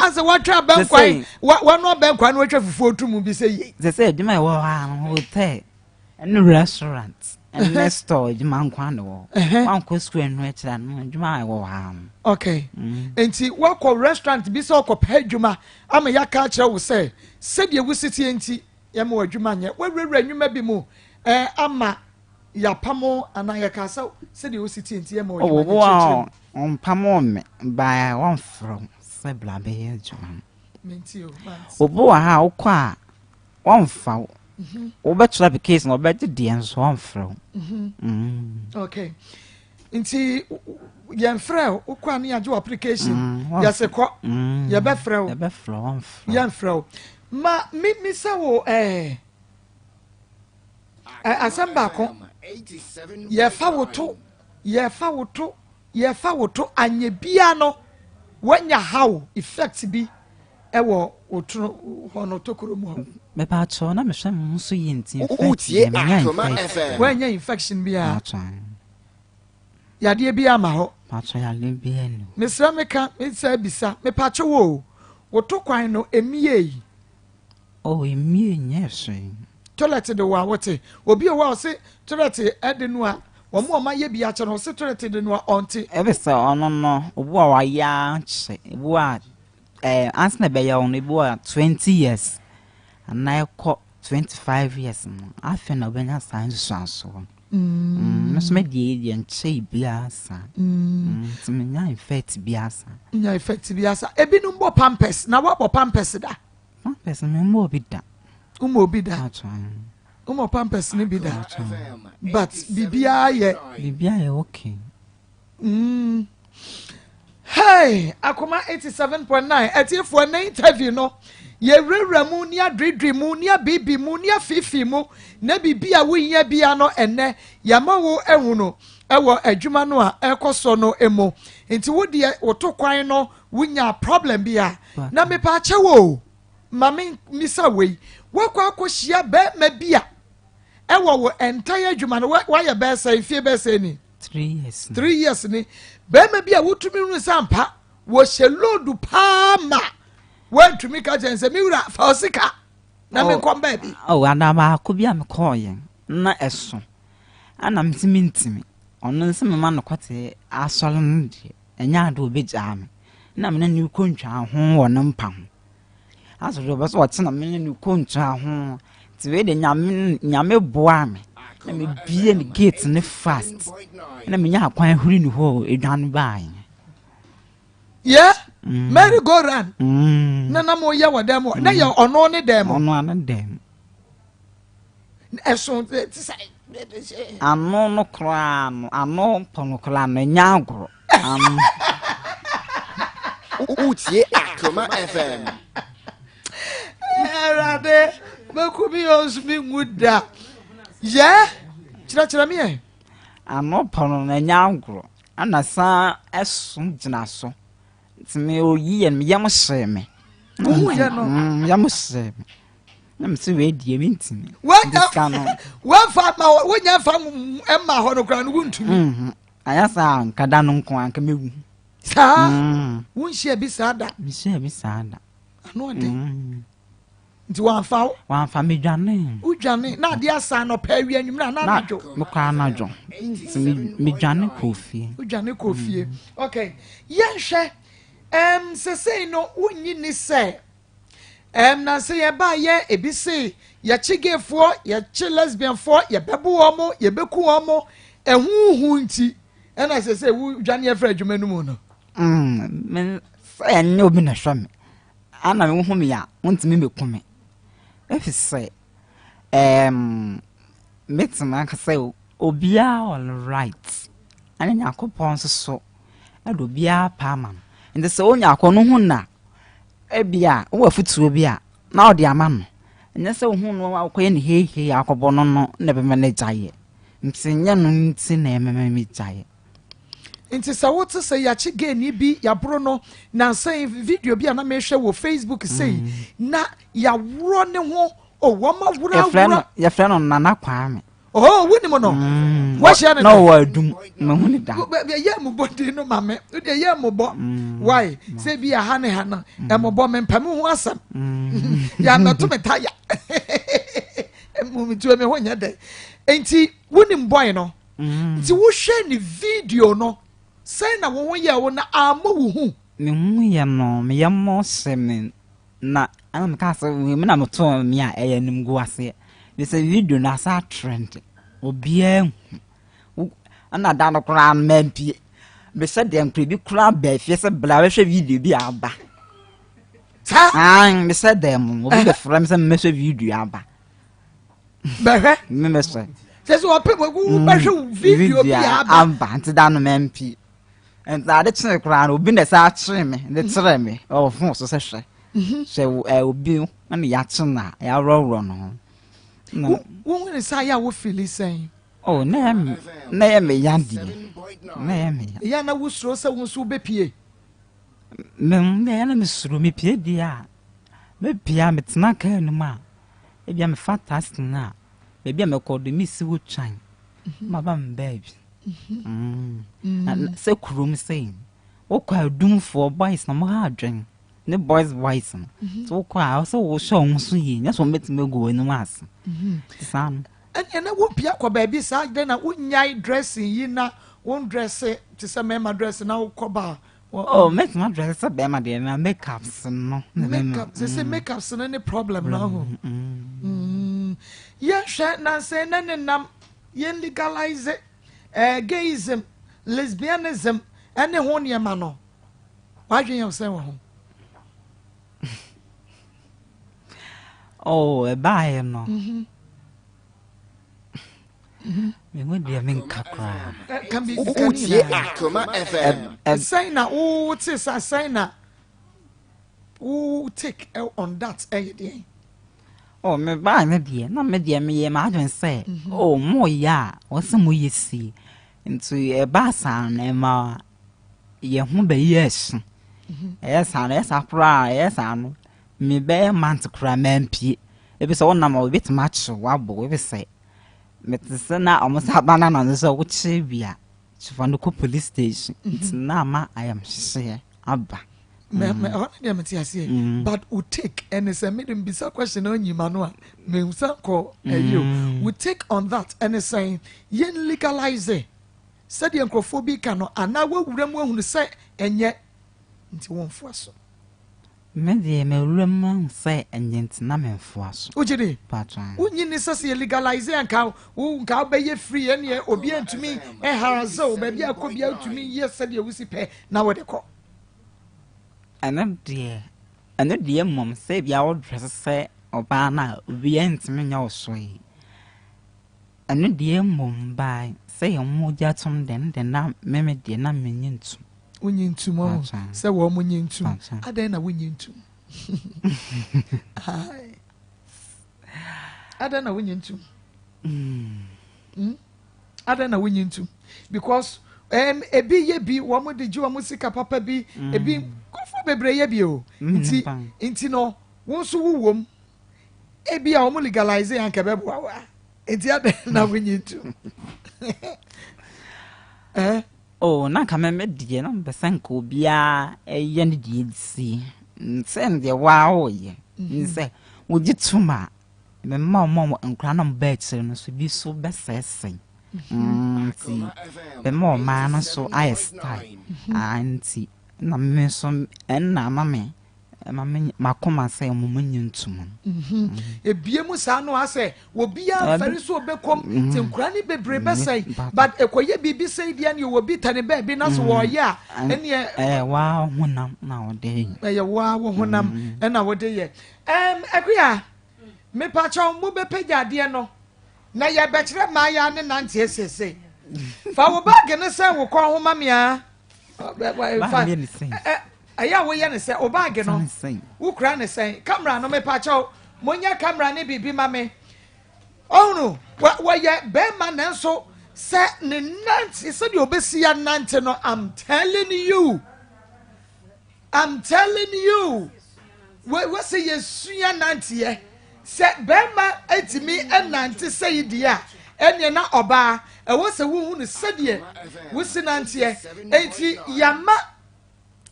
as what trap bank what no bank no watch fufu otum bi say they say do my hotel and restaurant and next store do man kwan no one ko school no etra no do my okay enti what restaurant bi say ko pa adwuma ama ya ka kire wo say said ye wusiti enti ye ma adwuma nye we rewura nwuma bi mu ama ya pamo ana ya ka said ye wusiti enti ye ma adwuma on pamo me by one from bla be ye juma mentio obo ha okwa won fa wo betra be case no be de enso won fra okay nti yɛn frɛ ukwa ne agye application yɛse kɔ yɛbɛ frɛ yɛn frɛ ma mi sɛ wo asɛm baako yɛfa wo to anya bia no wanya how effect bi ɛwɔ wotoro hɔ no tokoro mu hɔ mepa cho na mehwɛ mo so yenti Utie Akoma FM. wanya infection bia yadeɛ bi ama hɔ pacho ya le bia no mesra meka mesa bisa mepa cho wo woto kwan no emie yi oh emie nyehwe toilet de wa wote obi o wa se toilet de no a omo ma ye bia che no se toilet de no a onte ebe se ono no obu a wa ya che obu a answer be ya ono obu a 20 years and I call 25 years no afi na obenya science so no so me die nche biasa timenya effect biasa nya effect biasa ebi no mbo pampers na wa bo pampers da pampers me mbo bi da umo bi da umo pampers ni bi da but bibia ye okay hey Akoma 87.9 etiefo na interview no ye rewra mu ni adredre mu ni abibi mu ni afifi mu na bibia wo nya bia no enne yama wo ehu no ewo adwuma no a ekoso no emo enti wo de woto kwan no wunya problem bia na mepa ache wo mame misa wei wakwa akohia be ma bia ewo wo entire adwuma no wa ye be say fie be say ni 3 years ni be ma bia wotumi ru sampa wo shelodu pa ma wantumi ka jense mi wura fa osika na me komba bi adama ko bia me koye na eso ana mtimi ono nse me ma no kwate asole no de enya ade obegya me na me na ni kontwa ho wo no mpa ho aso do be so wote na me na ni kontwa ho ti we de nyame boa me na me bie ni gate ne fast na me nya akwan huri ni ho edwan bae yeah Mary go run na mo ya wadam na ya ono ne dem eso ti sai ano no kra no ano pono kra no nyagro Utie Akoma FM. Erade bakubi osmi nguda yeah chira me ano pono no nyagro ana sa eso gina so me oyi en me yam hye me ya no yam hye me na me se we die me ntimi wa fa ma wonya fa emma ho no kra no wuntumi aya sa nkada no nko anka mewu sa wunhye bi sada me hye bi sada ano de nti wan fa me dwane udwane na ade asa no pa wi anyum na najo me kwa najo me dwane kofie udwane kofie okay yenhwe se no unyi ni se na se ye ba ye ebi se ye chigefo ye chi lesbian fo ye bebu omo ye beku omo ehuhu nti na se wu dwane efra adwuma no mu no men se enye obi na hwa me ana me hu me ya wontimi meku me if say metima ka say obia all right ana yakopon so ado bia pa man nde se onya akono hu na ebia wo afutuo bia na odi ama no enye se hu no akoye ne hehe akobo no no na be me gyaye ntinye no nti na ememe me gyaye nti sa wote se ya chi gani bi ya bro no na say video bi na me hwe wo Facebook say na ya woro ne ho o wo ma wura ya friend no na kwame oh woni mo no wa hia ne no wa dum me hu ni da ye mo body no mame de ye mo bo why say bi ha ne ha na e mo bo me pam hu asam ya na to me taya mo mi tu me ho nya de enti woni boy no nti wo hwe ni video no say na wo ye wo na ama wo hu me hu ye no me ye mo se me na ana me ka se me na mo to me a e nim go ase this video na sa trend obia ana da no kra man pie be se dem prebi kra ba fie se bla we hwe video bi aba be se dem obi be from se me hwe video aba be hwe me se Says what people who video I'm banted down MP. And that it's a crown will be the side me, the treme, or force of session. So I will be and the yatsuna, I roll run. Woman is I will feel saying. Oh, name me, Yandy. Name me. Yana was so won't so be pie. No, the enemies through me, Pierre, dear. Maybe I'm it's not no ma. Maybe I'm fantastic now. Maybe I'm called the Miss Woodshine. Madame, baby. And so cruel saying, oh, quite doom for boys no more drink. The boys wise. So quite also will show swinging. That's what makes me go in the mass. Son. And I won't be a baby side, then I wouldn't dressing, ye not won't dress it to some mamma dress and now coba. Oh, make my dress a bema dear and makeups no. Makeup, they say makeups and any problem now. Yes, shan't not say none and num, yen legalize it. Gayism, lesbianism, and the honia mano. Why do you say home? Oh, a buyer no. Me would be a mink cry. Can be Akoma FM. a signer. Oh, it is a signer. Oh, take on that day. Oh, me buy me dear, not me dear me, imagine say. Oh, more ya, or some way you see. Into a bassan, Emma. Ye won't be yes. Yes, and yes, I cry, yes, and me bear man to cry, man, P. If it's all number a bit much, wabble, if say. Metisana almost have banana on the so which be a from the police station. It's now I am say, Abba. But would take and it's a medium bizarre question on you, Manuel. Me call you would take on that and it's saying, yen legalize it. Said the uncrophobic cano, and now what would them say, and yet into one for us. Maybe me room say and yet namen for us. Ujidi, Patron. Wouldn't you necessarily legalize and cow, who cow be free and ye obedient to me, and harazo, baby, I could be out to me, yes, said you will see pay, now what they call. And no dear mum save your dress say, or banner, we ain't me no sway. And no dear mum by say on more jatum than now, meme dear, not minion to. Winning tomorrow, say woman in two. I then a winning two. I don't know winning two. I don't know winning two. Because a be one with the Jew music papa be a be go for bebre bio. Inti no, once womb a be a legalize and cababa. It's the other now winning two. Oh, na kama me die no besanko bia yen die si nsem de wow ye nse wo gituma me mama nkra na mba kire no so bi so besesen ti be ma no so I style anti na me so na mama Akoma say mumunyi ntum. Ebiemu sa no ase wo bia fari so bekom tenkura ni bebre besai but ekoye bibi say dia ne wo bi tane ba bi na so wo ya ene wa honam na wo de wa wo honam na wo de ye akuya me pa cha mo be pagya de no na ye be kire ma ya ne nante esese fa wo bag ne say wo kwa homa mea aya wo ye ne se o bag no wo kra ne se camera no me pa cha monya camera ne bibi ma me oh no wo ye be ma na so se ne nante se de obesi ya nante no I'm telling you we say yesu ya nante ye se be ma etimi enante say dia ene na oba e wo se wo hu ne se de wo si nante ye enti yama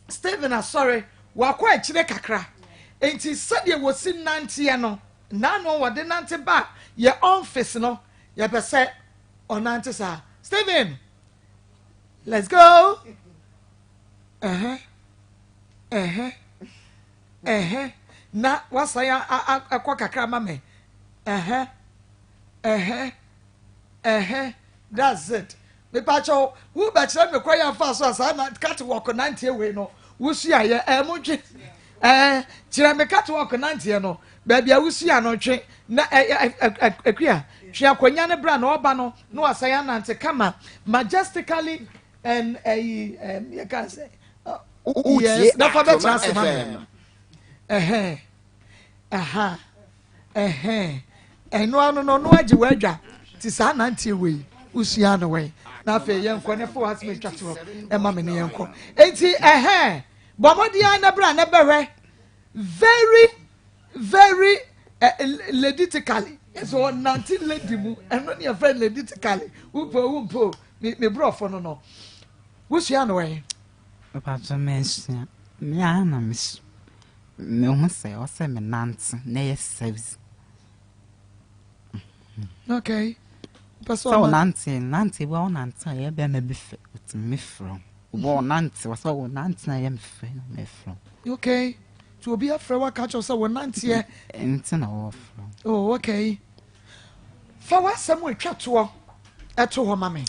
Stephen sorry wakwa echire kakra enti sade wo si nante no na no wo de nante ba ye office no ye be say onante sa Stephen let's go na wasaya akwa kakra mame that's it me pacho wo ba kire me kwaya fa so asa na cat walk 90 we no wo sua ye modwe kire me cat walk 90 no ba bia wo sua no twe na akua hwea kwanya ne bra na oba no no asaya nante kama majestically and you can say yes na for better as man eno ano no agi wadwa ti sa nante we usua no we na fe yenko ne fo hasme twato e ma me ne yenko enti bomodia na bra na behwe very very legitically so nante lady mu eno ne friend legitically upo me bro for no usua no we papa mensia me ana mis me ho se o se me nante na yes service. Okay. So Nancy, well, Nancy, I be me bife with me from. Well, Nancy, was all Nancy, I am friend me from. Okay. To be a friend, what catch us so Nancy? Into no from. Oh, okay. For what some we chat to at home, mammy.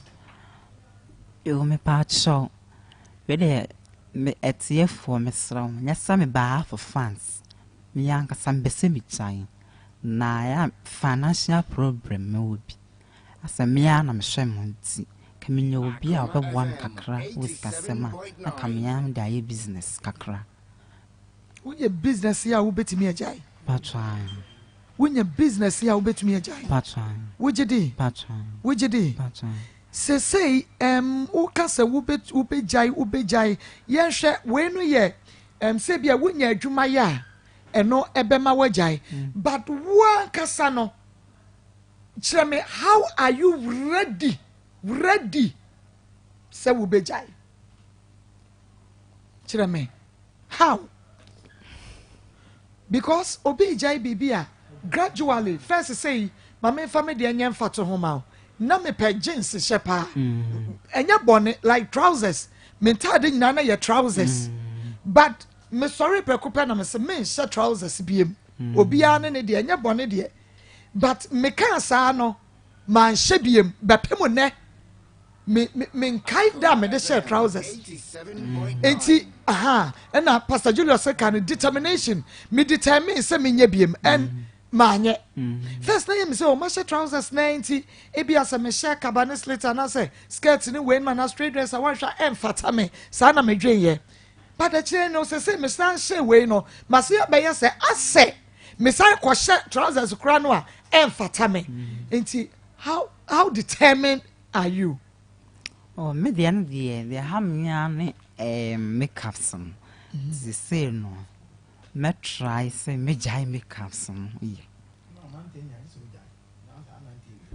You me part show. Ready me at here for Miss Rom. Yes, some behalf of fans. Me young some beside time. Na ya financial problem me will be. As a mere na mshemonti. Kaminyo obi a one kakra with kasema na kamiyam da ye business kakra. When business here will bet me a jai. Patron. When business here will bet me a jai. Patron. Would you do? Patron. Would you do? Patron. Say o kasa ube jai yen hwe we no ye say bia wonya adwuma ya eno ebema wajai but one kasa no me how are you ready say ube jai me how because obi jai bibia gradually first say mama family de nyem fato homa na me pe jeans shepa enya bone like trousers me tade nyina na ye trousers but me sorry prekupe na me se me she trousers biem obi ane ne de enya bone de but me kan sa no man she biem be pemo ne me kai da me de she trousers enti na Pastor Julius say kan determination me determine say me nya biem and manye first na me say o ma she trousers 90 ebi asa me she cabanas later na say skirt ni we man na straight dress I want sha emfata me sa na me dwen ye but the chain no say me stand she we no ma say be ye say ase me say ko she trousers kura no a emfata me enti how determined are you? Oh me the end the ham makeup some the say no me try say me jai makeup some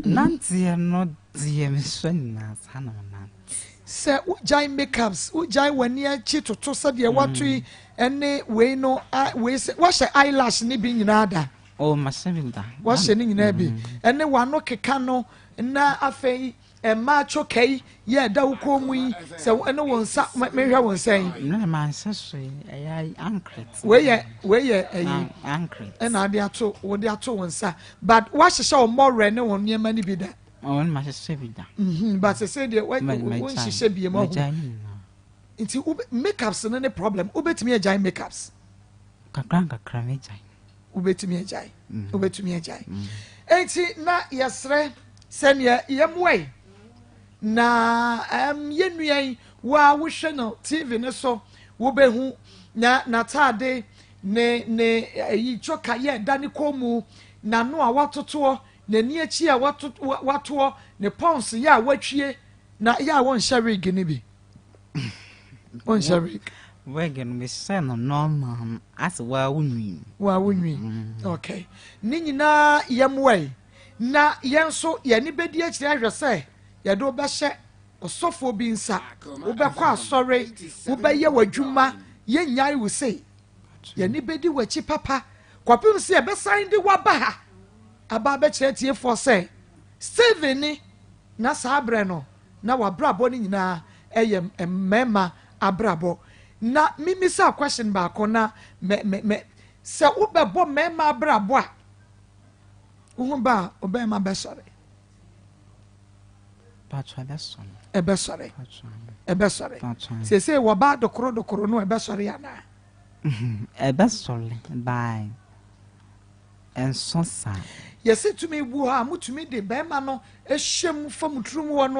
Nancy no dear Miss Hannah. Say, Ujai makeups, Ujai when near Chito to Sadia Watry, and ne way no we say, what's the eyelash nibbing in Ada? Oh, my sevinda. What's the name in and ne one no cano, and na a fay, and match okay, yeah, da come so no one sat maybe I was saying, no, my sister, I anchored. Where ye, anchored, and I dear to what they are to one, sir, but what's the show more reno on your money be that? Oh, my sevinda. But I said, when she should be a more. Into makeups and any problem. Ubet me a giant makeups. Kakranga cramage. Ubet me a jai. Ubet me a jai. Ain't it na yesre send ya yam way. Na yenwe wa wishano TV ne so wobehu na tade ne yi choka ye dani komu na no a watoto na ni achi a wato ne pons ya watwie na ya won share gini bi on share wegen me say no normal as wa wunwi okay ni nyina yamwe na yenso ye ni bedi akire ahwese ye do be hye osofo bi nsa wo be kwa asore wo be ye wadwuma ye nyai wo sei ye ni bedi wachi papa kwapim se e be sign de waba ha aba be kire tie for say Steven ni na sabre no na wabrabo ni nyina eye mema abrabo na mimi sa question ba ko na me se wo be bo mema abrabo a wo ba obema be sore patwa be sore ebe sore se wo ba dokoro no ebe sore ya na ebe sore bye and so sad. Yes, it to me, who are to me the Bemano, a shame from true one.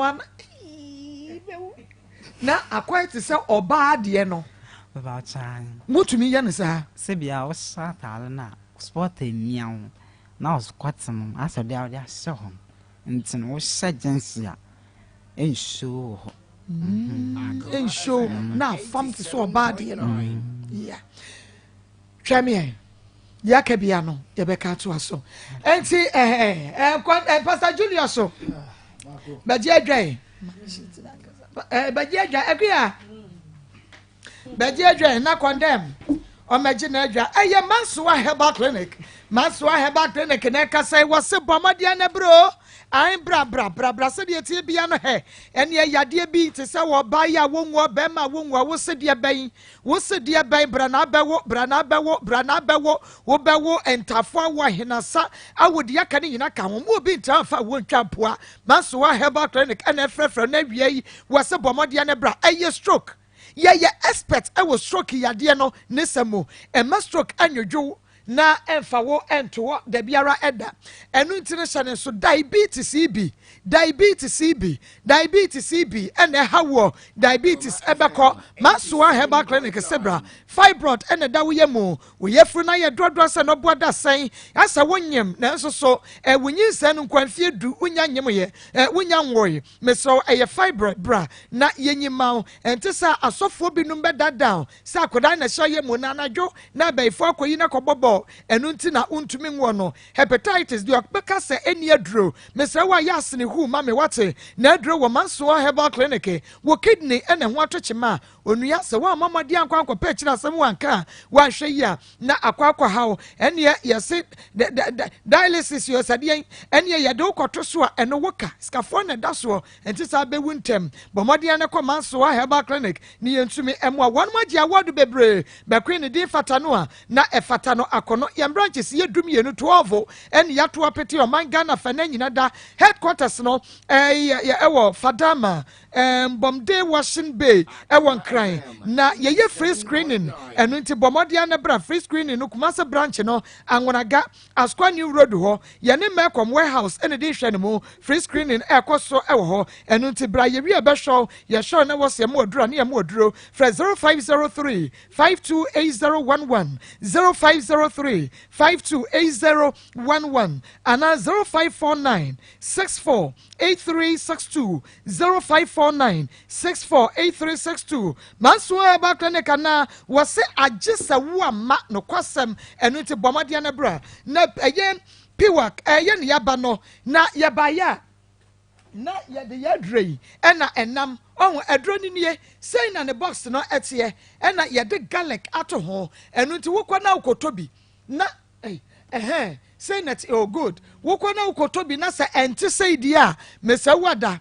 Now, I quite to say, or bad, no. About time. Mo to me, Yanisa. Sibia was sat alana, spotted meow. Now, squat some, as a day saw him. And it's an old surgeonsia. Ain't sure. Ain't sure. Now, fun to so bad, Yeah. Try me. Yakabiano, Yabeka to us so. And see, Pastor Julius so. But Jedre. But Jedre, agree. But Jedre, not condemn. Or Majinadra, I am Mansua Herbal Clinic. Mansua Herbal Clinic, and I can say, what's a Bomadiana bro? I'm bra, said the Tibiano hair. And ya dear be to say, or buy ya won't war, Bema won't war, was a dear bay, was a dear bay, Branabewo, Wobewo, and Tafwa Wahinasa. I would yakani in a come, will be tough, I won't champua. Mansua Herbal Clinic, and a friend from Nebia was a Bomadiana bra, a stroke. Yeah, expert, I was stroke ya dear no, Nisamo, and must stroke and your jaw. Na emfa wo ento de biara eda enu international so diabetes CB ene hawo diabetes ebeko masoa herbal clinic sebra fibroid ene da wo yemu wo yefru na ye drodro se no boda sen asa wonyem na nso so wonyi sen nkwanfie du unya nyem ye wonya nwoy meso eye fibroid bra na yenyima entisa asofo binum beda down sa akoda na hye yemu na anadwo na baifo akoyi na kobobo enu nti na untumi nwo no hepatitis di okbeka se eni aduro mesra wa yasne hu ma me wate na aduro wo manso herbal clinic wo kidney ene ho atochema onua se wa mama di ankwa ankwa pe kira asem wanka wa hwe ya na akwa hawo ene yese dialysis yo sade ene ye de ukoto so a eno woka skafo na da so enti sa be wuntem bomode ne kwa manso herbal clinic ni yentumi emo won magi award bebre be queen di fata no a na efata no akono yam branches ye dum ye no 12 en ya to apete o man Ghana fa na nyina da headquarters no ewo Fadama Bomday Washington Bay ewo nkran na ye free screening eno nti bomodia na bra free screening no Kumase branch no anwonaga Askwa New Road ho ye ne Mekom warehouse ene de hwe no mo free screening ekoso ewo ho eno nti bra ye wi be show ye show na wose mo oduro na ye mo oduro fra 0503 528011 0503 528011 and 0549 648362 0549 648362 Mansua Herbal Clinic na wase agisa wo ma no kwasem eno nti bomade na bra na eye piwak eye ne yaba no na yaba ya na ye de yadrei ena enam on adro ni nie sei na ne box no etie ena ye de garlic ato ho eno nti wokwa na ukotobi na say that oh good wokwa na ukotobi na se enti sei dia mesa wada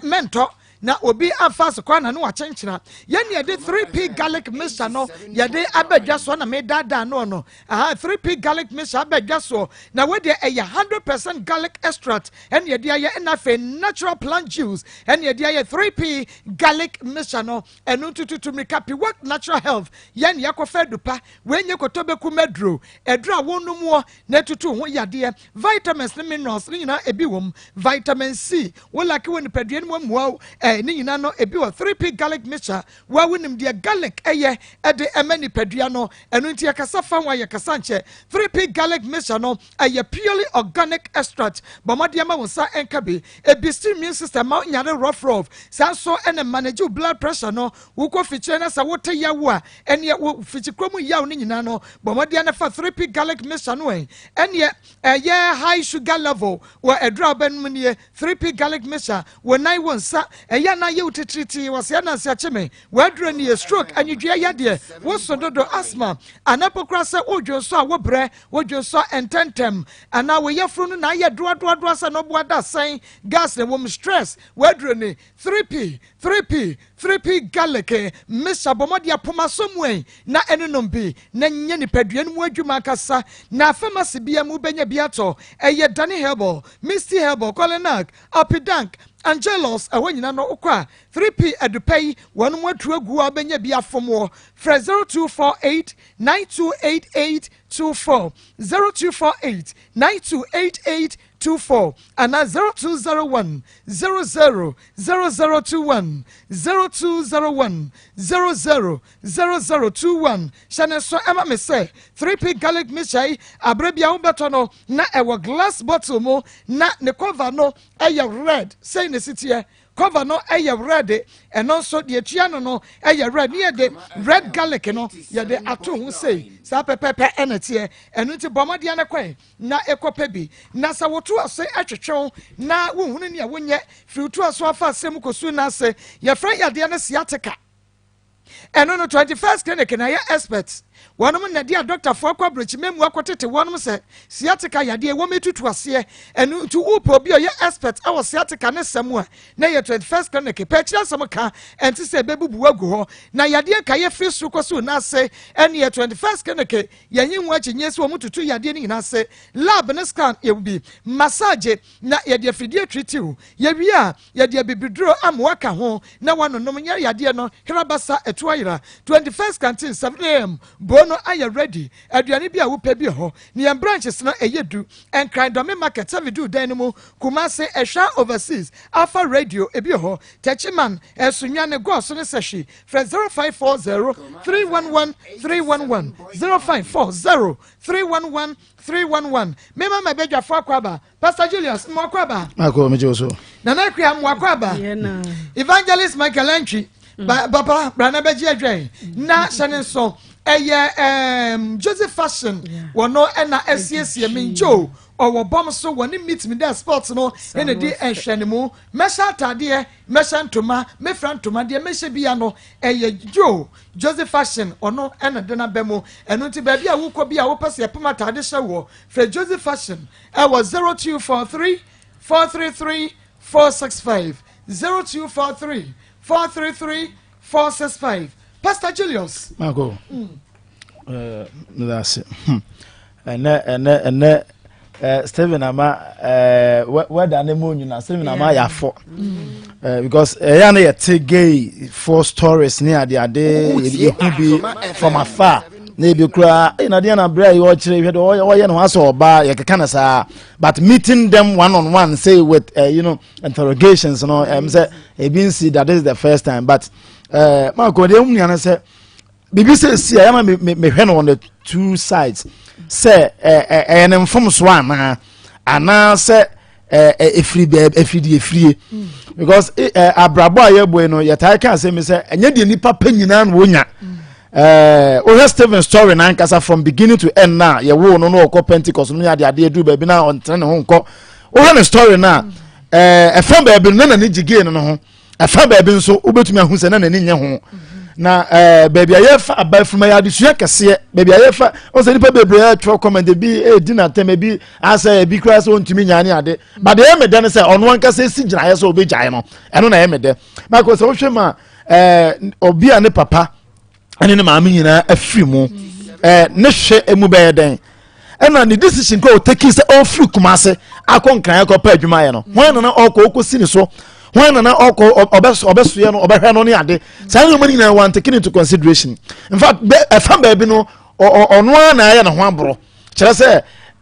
mento na obi afas kwa na no wakenkyena ye ne de 3p garlic mixture no ye de abadwa so na me dada no 3p garlic mixture abadwa so na we de 100% garlic extract and ye de ye na fe natural plant juice and ye de 3p garlic mixture no enu tututu mikapi work natural health ye ne yakofa dupa we nye kotobeku medro edro awonum na tutu ho yade vitamins and minerals ni na ebi wom vitamin C wo like when peduan mu amuo ni nyina no ebi wo 3p garlic mixture wa wonim de garlic eye de emani pedua no enu nti yakasa fa wa yakasa nche 3p garlic mixture no eye purely organic extract bomode ma wonsa enkabe ebi immune system ma nyare rough sa so ene manage blood pressure no wo ko fiche na sa wote yawo a ene wo fiche kromu yawo ni nyina no bomode na fa 3p garlic mixture no ene high sugar level wa edra ban mu ne 3p garlic mixture wo nai wonsa ya na ye utitriti wase na se acheme wadro ni stroke anyudua yade wo sododo asthma anapokra se odwo so a wo bre wodwo so ententem ana wo yefru no na ye doado se no boada sen gas ne wom stress wadro ni 3p 3p garlic Mr. Bomodia Puma someway na enonombi na nyeni peduen mu adwuma kasa na famasi bia mu benya biato eye Danny Herbal Misty Herbal Colenac Apidank Angelos awanyina no okwa 3p adupay wanu matu agu abenya bia fomo fra 0248 928824 0248 928824 and 0201 000021 0201 000021 shane so ema me say 3p garlic mixture abrebia umbeto no na ewo glass bottle mo na ne cover no eye red say ne sitie cover no eye red and also the etuano no eye red near the red garlic no ye de ato hu say sa pepepe enetie enu ti bomode na kwen na ekope bi na sa woto ase atwetwe na wo hunu ne wonye fiutu aso afa asem kosu na ase ye fra yade na siatica eno no 21st clinic na ya experts One na dia doctor for kwabrechi memu akotete wonum se sciatica yade wo metutu ase enu tu upo bi oye expert awo sciatica ne semu a na ye 21st clinic pe kira sam ka enti se bebubu agu ho na yade ka ye fisu koso na ase enu ye 21st clinic yenyi hu achinye se wo mututu yade ni na ase lab ne scan ye bi massage na ye de fidie treat you ye wi a ye de bibidro amwaka ho na wanonom nya yade no krabasa etuayira 21st canteen 7 am Bono are ready. Adriani bia wupe bi ho. Ni branches na eyedu. And cry domi market savidu dynamo. Kumase esha overseas. Alpha radio ebi ho. Techiman esunyane go so ne seshi. Friend 0540 311 311 0540 311 311. Mema mabedwa fo akwaba. Pastor Julius mo akwaba. Ako mejoso. Nana kria mo akwaba. Evangelist Michael Entry. Papa brana beji adwen. Na shanenso Joseph Fashion wono na SCC minjo or bomb so when meet me there sports no in the day and shenemu mesha tade mesha ntoma me fran toma de mesha bia no Joe Joseph Fashion ono na dena bemo eno ti ba bia wo ko bia wo pese pema tade hye wo for Joseph Fashion was 0243 433 465 0243 433 465 Pastor Julius. Marco. That's it. And Stephen Ama, where the name you know, Stephen Ama ya for. Because I take gay 4 stories near the day, it could be from afar. Maybe cry in a dinner bread, you watch it, or you know, or bar, you can say, but meeting them one on one, say with, interrogations, you know, say, see that is the first time, but. Marco, the only answer, BBC see I am me on the two sides. Say, an informed one, and now say, a free because a brabo bueno, yet I can't say, Miss, and yet the nipa penny and wunya. Oh, Stephen story now, from beginning to end now, you won't know Pentecost, no idea, do baby now on 10 home call. Oh, a story now, a fan baby, none of need again, no. A fa baby so ubetumi ahunse na nani nya ho na baby ayefa abai from ya disua kase baby ayefa o se nipa bebre atwa comment bi dinner time bi asa bi kra so ntumi nya ne ade but dey me den say ono an kase si gina aye so obegyae no eno na ye me de because o hwe ma obi a ne papa ene ne maame nyina afiri mu ne hwe emu be den ena the decision go take is all free kumase akonkran akọ pa adwuma ye no hwan na okosi ni so when na oko obeso ye no obehwe no ne ade say no mani na want taking into consideration in fact a fan baby no ono na ye na ho abro kire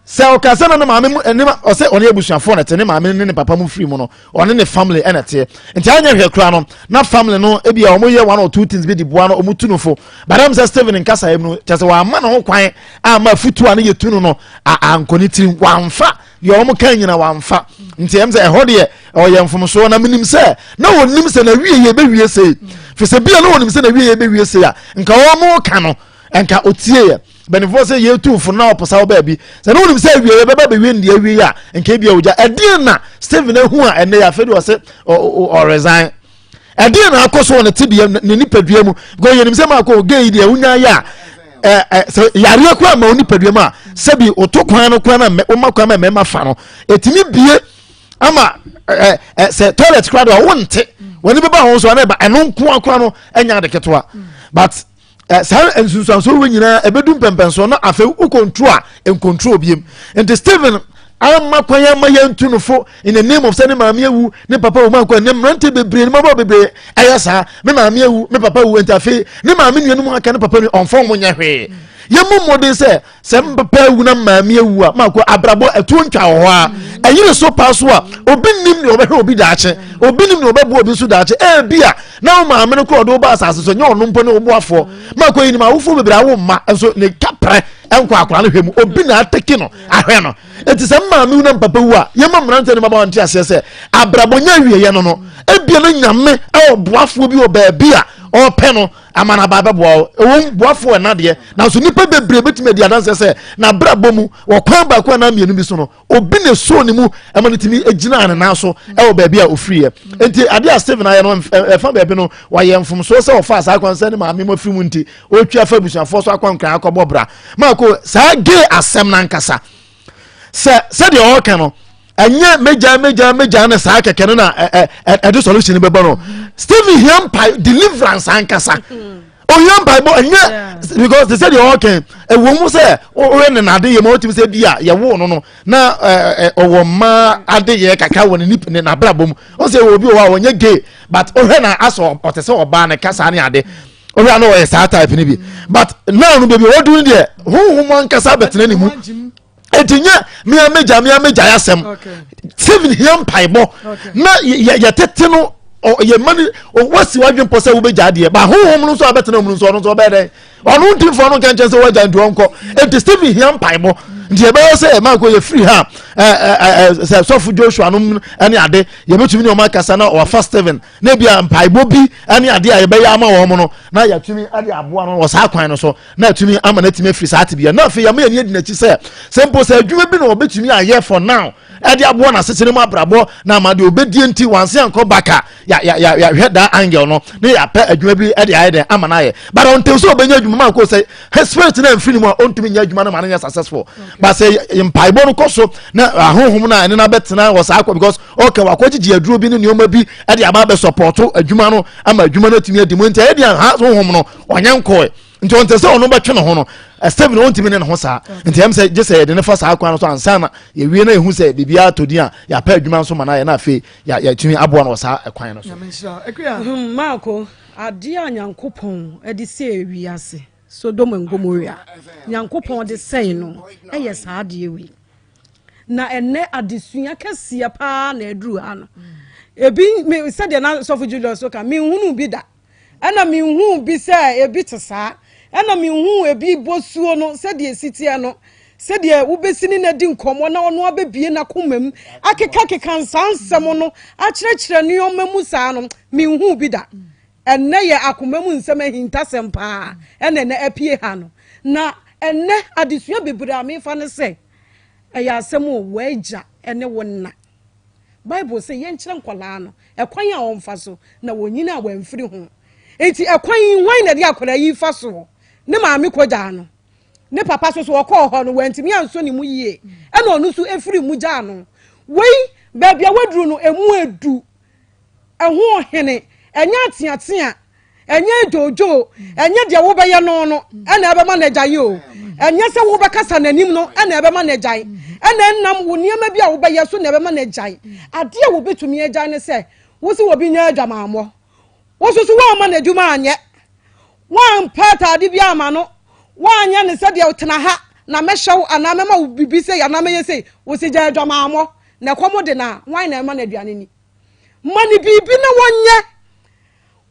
say o ka say na maame ni o say oni abusuafo na te ne maame ne papa mu free mu no oni ne family na te nti anya hwe kra no na family no e bia omo ye one or two things be di boa no omu tu no fo but am say Steven nkasa em no kire say wa ma no ho kwan ama futu a ne ye tu no ankoni tiri wamfa ye omo kan nyina wamfa nti em say ehode ye o ye mfom so na minim say na wonim say na wie ye be wie say fi say bia na wonim say na wie ye be wie say a nka omo ka no enka otie ye benefo say ye tu fo na oposa wo ba bi say na wonim say wie ye be ba wie ndi wie ya nka bia oja edin na Stephen ehu a ene ya fe do say o resign edin na akoso na tibia ne nipadua mu go ye nim say ma ko gay dia unya ya so yare kwa ma oni padua mu a sebi otokwan no kwa na o makwa ma fa no etimi bie ama se toilet crowd o wonte woni be ba ho so na ba eno nko akwa no enya de ketwa but sa ensunsuanso we nyina ebedum pempenso no afa u control en control biem and Stephen amma kwanya ma yantunufo in the name of sani maame ewu ne papa wo man kwa ne mrante bebre ne mabo bebre ayasa me maame ewu me papa wo entafe ne maame nuanu aka ne papa ni onfo mo nya hwe yemu modin se papa ewu na maame ewu a makwa abrabo etu ntwa ho a ayire so paso a obi nim ne obehwe obi daache obi nim ne obebo obi so daache bia na maame ne kro do ba asase so nya ono mpo ne obuafo makwa yi ni ma wofo bebre awo ma so ne kapre enko akora no hwemu obi na ateki no ahwe no enti se maame na papa wu a yema mrante ne baba nti ase se abrabo nya wie ye no ebia na nyame obuafo bi oba a ope no amana baba boa boafo na de na so nipa bebre betime dia dan se na brabo mu wokwan ba kwa na mienu bi so no obi ne so ni mu amanitimi agina na na so oba bia ofriye enti ade a Steven aye no fa bebe no waye mfom so se ofa sa kwan se ne maame mo firi mu nti otwa fa busuafo so akwan kran akobobra mako sa ge asem na nkasa se de o kan no anya meja na sa keke na edu solution be bono Stephen Hiampai deliverance ankasa o Hiampai bo anya because they said you okay e wo mu say o ne na ade ye ma otimi say bia ye wo no na owo ma ade ye kaka woni nip ne na brabom o say obi o wa wonye gay but o na aso o te say oba na kasa ne ade o na no e sa type ni bi but now no baby what doing there who ankasa betene ni mu etinya mia meja yasem Stephen Hiampai bo na ya tete no ye mani o wasi wadwen pose wo beja de ba honhom no so abetena mu so no so be dey onu ntim fo no kan chense waja ndu onko enti Stephen Hiampai bo ndi e be say ma ko ye free ha so fu Joshua no ani ade ye betumi ni o makasa na o first Stephen na bia mpai bo bi ani ade a ye be ya ama wo mo no na ya tumi ade aboa no wo sa kwan no so na tumi ama na tumi free sa ate bia na fe ya ma ye di na chi say simple say adwuma bi na o betumi aye for now ade aboa na sesene mu abrabo na amade obedie nti wanse anko baka ya hwe da angel no na ya pa adwuma bi ade aye den ama na aye but on tell so obenya adwuma ma ko say spirit na mfini mu ontumi nya adwuma na ma na successful but say impaibo no koso na ahohom na ene na betena was akwa because okay wakogigi aduro bi ne nioma bi ade aba be support adwuma no ama adwuma no tumi adi mu nti ade ha hohom no onyanko nti on tese ono betwe no ho no Stephen won timi ne ho sa nti am say je say de ne fa sa akwa no so ansa na ye wie na ehu say bibia todi a ya pa adwuma so ma na ye na fe ya tumi aboa no sa akwan no so Marco ade anyankopon edi se ewi ase Sodom and Gomorrah nyankopon de say no eye sa ade ewi na enne adesuya kase pa na eduru ano ebi me said na so for Julius so ka me hunu bi da ana me hu bi say ebi tesa ana me hu ebi bosuo no said the city ano said the ubesini na di nkomo na ono abebie na komam akeka nsansem no akirekire ne yomamu saa no me hu bi da enne ye akomamu nsem ahintasem pa enne na apie ha no na enne adesuya bebra me fa ne say eya asem o waja ene wonna Bible say yenkire nkola no ekwan a wonfa so na wonyina wanfiri ho enti ekwan wan na de akora yi fa so ne maame koja no ne papa so okọ ho no wantimi anso ne mu yie ena onu so efiri mu ja no wei baabia waduru no emu edu eho hene enya atiatia enya dojo enya de wo be ye no no ena ebe ma na gyaye o enya se wo be kasa nanim no ena ebe ma na gyaye ena nnam wo niam bia wo be ye so na ebe ma na gyaye ade a wo betumi agyaye ne se wo se wo bi nya adwamammo wo so wo ma na adwuma anye wan pata ade bia ama no wanya ne se de utena ha na mehyew ana mema wo bibi se ya na meye se wo se gya adwamammo na komo de na wan na ema na aduane ni mani bibi na wonye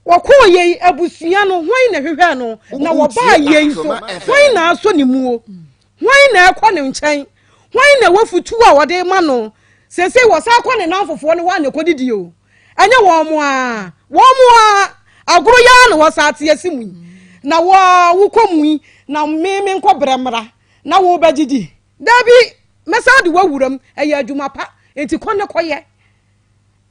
wako ye abusua no hwan na hwehwe no na wo ba ye so hwan na aso ni muo hwan na ekọ ne nkyɛn hwan na wafutu a wode ma no sese wo sa akọ ne nanfofo ne wa na kodidi o anya wo mo a agoro ya no wo sa tie simu na wo komu na meme nkọ bremra na wo bagidi dabi mesa de wawuram eya adwuma pa enti konne koye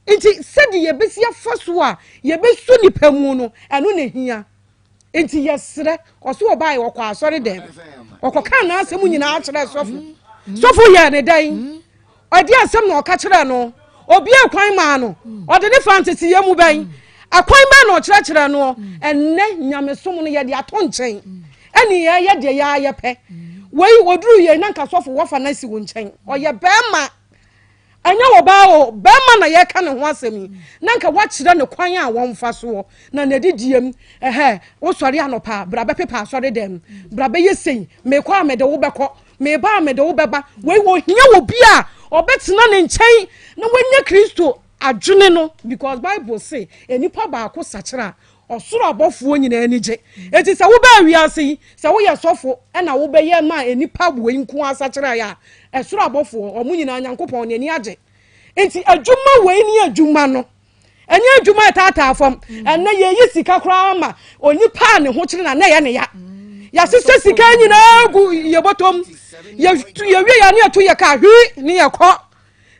enti sedi ye besi afaso a ye besu nipa mu no eno na hia enti yesre oso obai wokọ asori dem okoka na asem nyina a kire sofo ye ne dan odi asem na oka kire no obi akwan ma no odi ne fantasy ye mu ban akwan ba no kyerɛkyerɛ no ɛnɛ nyamesom no yɛ de ato nkyɛn ɛne yɛ de yɛ pɛ wei woduru yɛ na nkasɔfo wɔfa na si wo nkyɛn ɔyɛ bɛɛma anya wo ba o bɛɛma na yɛ ka ne ho asɛm yi na nka wakyerɛ ne kwan a wɔmfa so na ne didiem wo sɔre anɔpa bra bɛpepa asɔre dɛm bra bɛyɛ sei mekɔ a mede wo bɛkɔ meba a mede wo bɛba wei wɔhia wɔ bi a ɔbɛtena ne nkyɛn na wɔanya kristo adwene no because bible say enipa baako sakyera ɔsoro abɔfoɔ nyinaa ani gye enti sɛ wobɛ wiase yi sɛ woyɛ sɔfo ɛna wobɛyɛ ma enipa wei nko asakyera ya ɛsoro abɔfoɔ ɔmo nyinaa nyankopɔn n'ani agye enti adwuma wei ni adwuma no ɛnyɛ adwuma ɛtaataa fam ɛnɛ yɛyi sika koraa ma onipa ne ho kyere na yɛ ne ya yɛsesɛ sika nyinaa gu yɛbɔtɔm yɛwie ya ne yɛto yɛ ka hwi ne yɛkɔ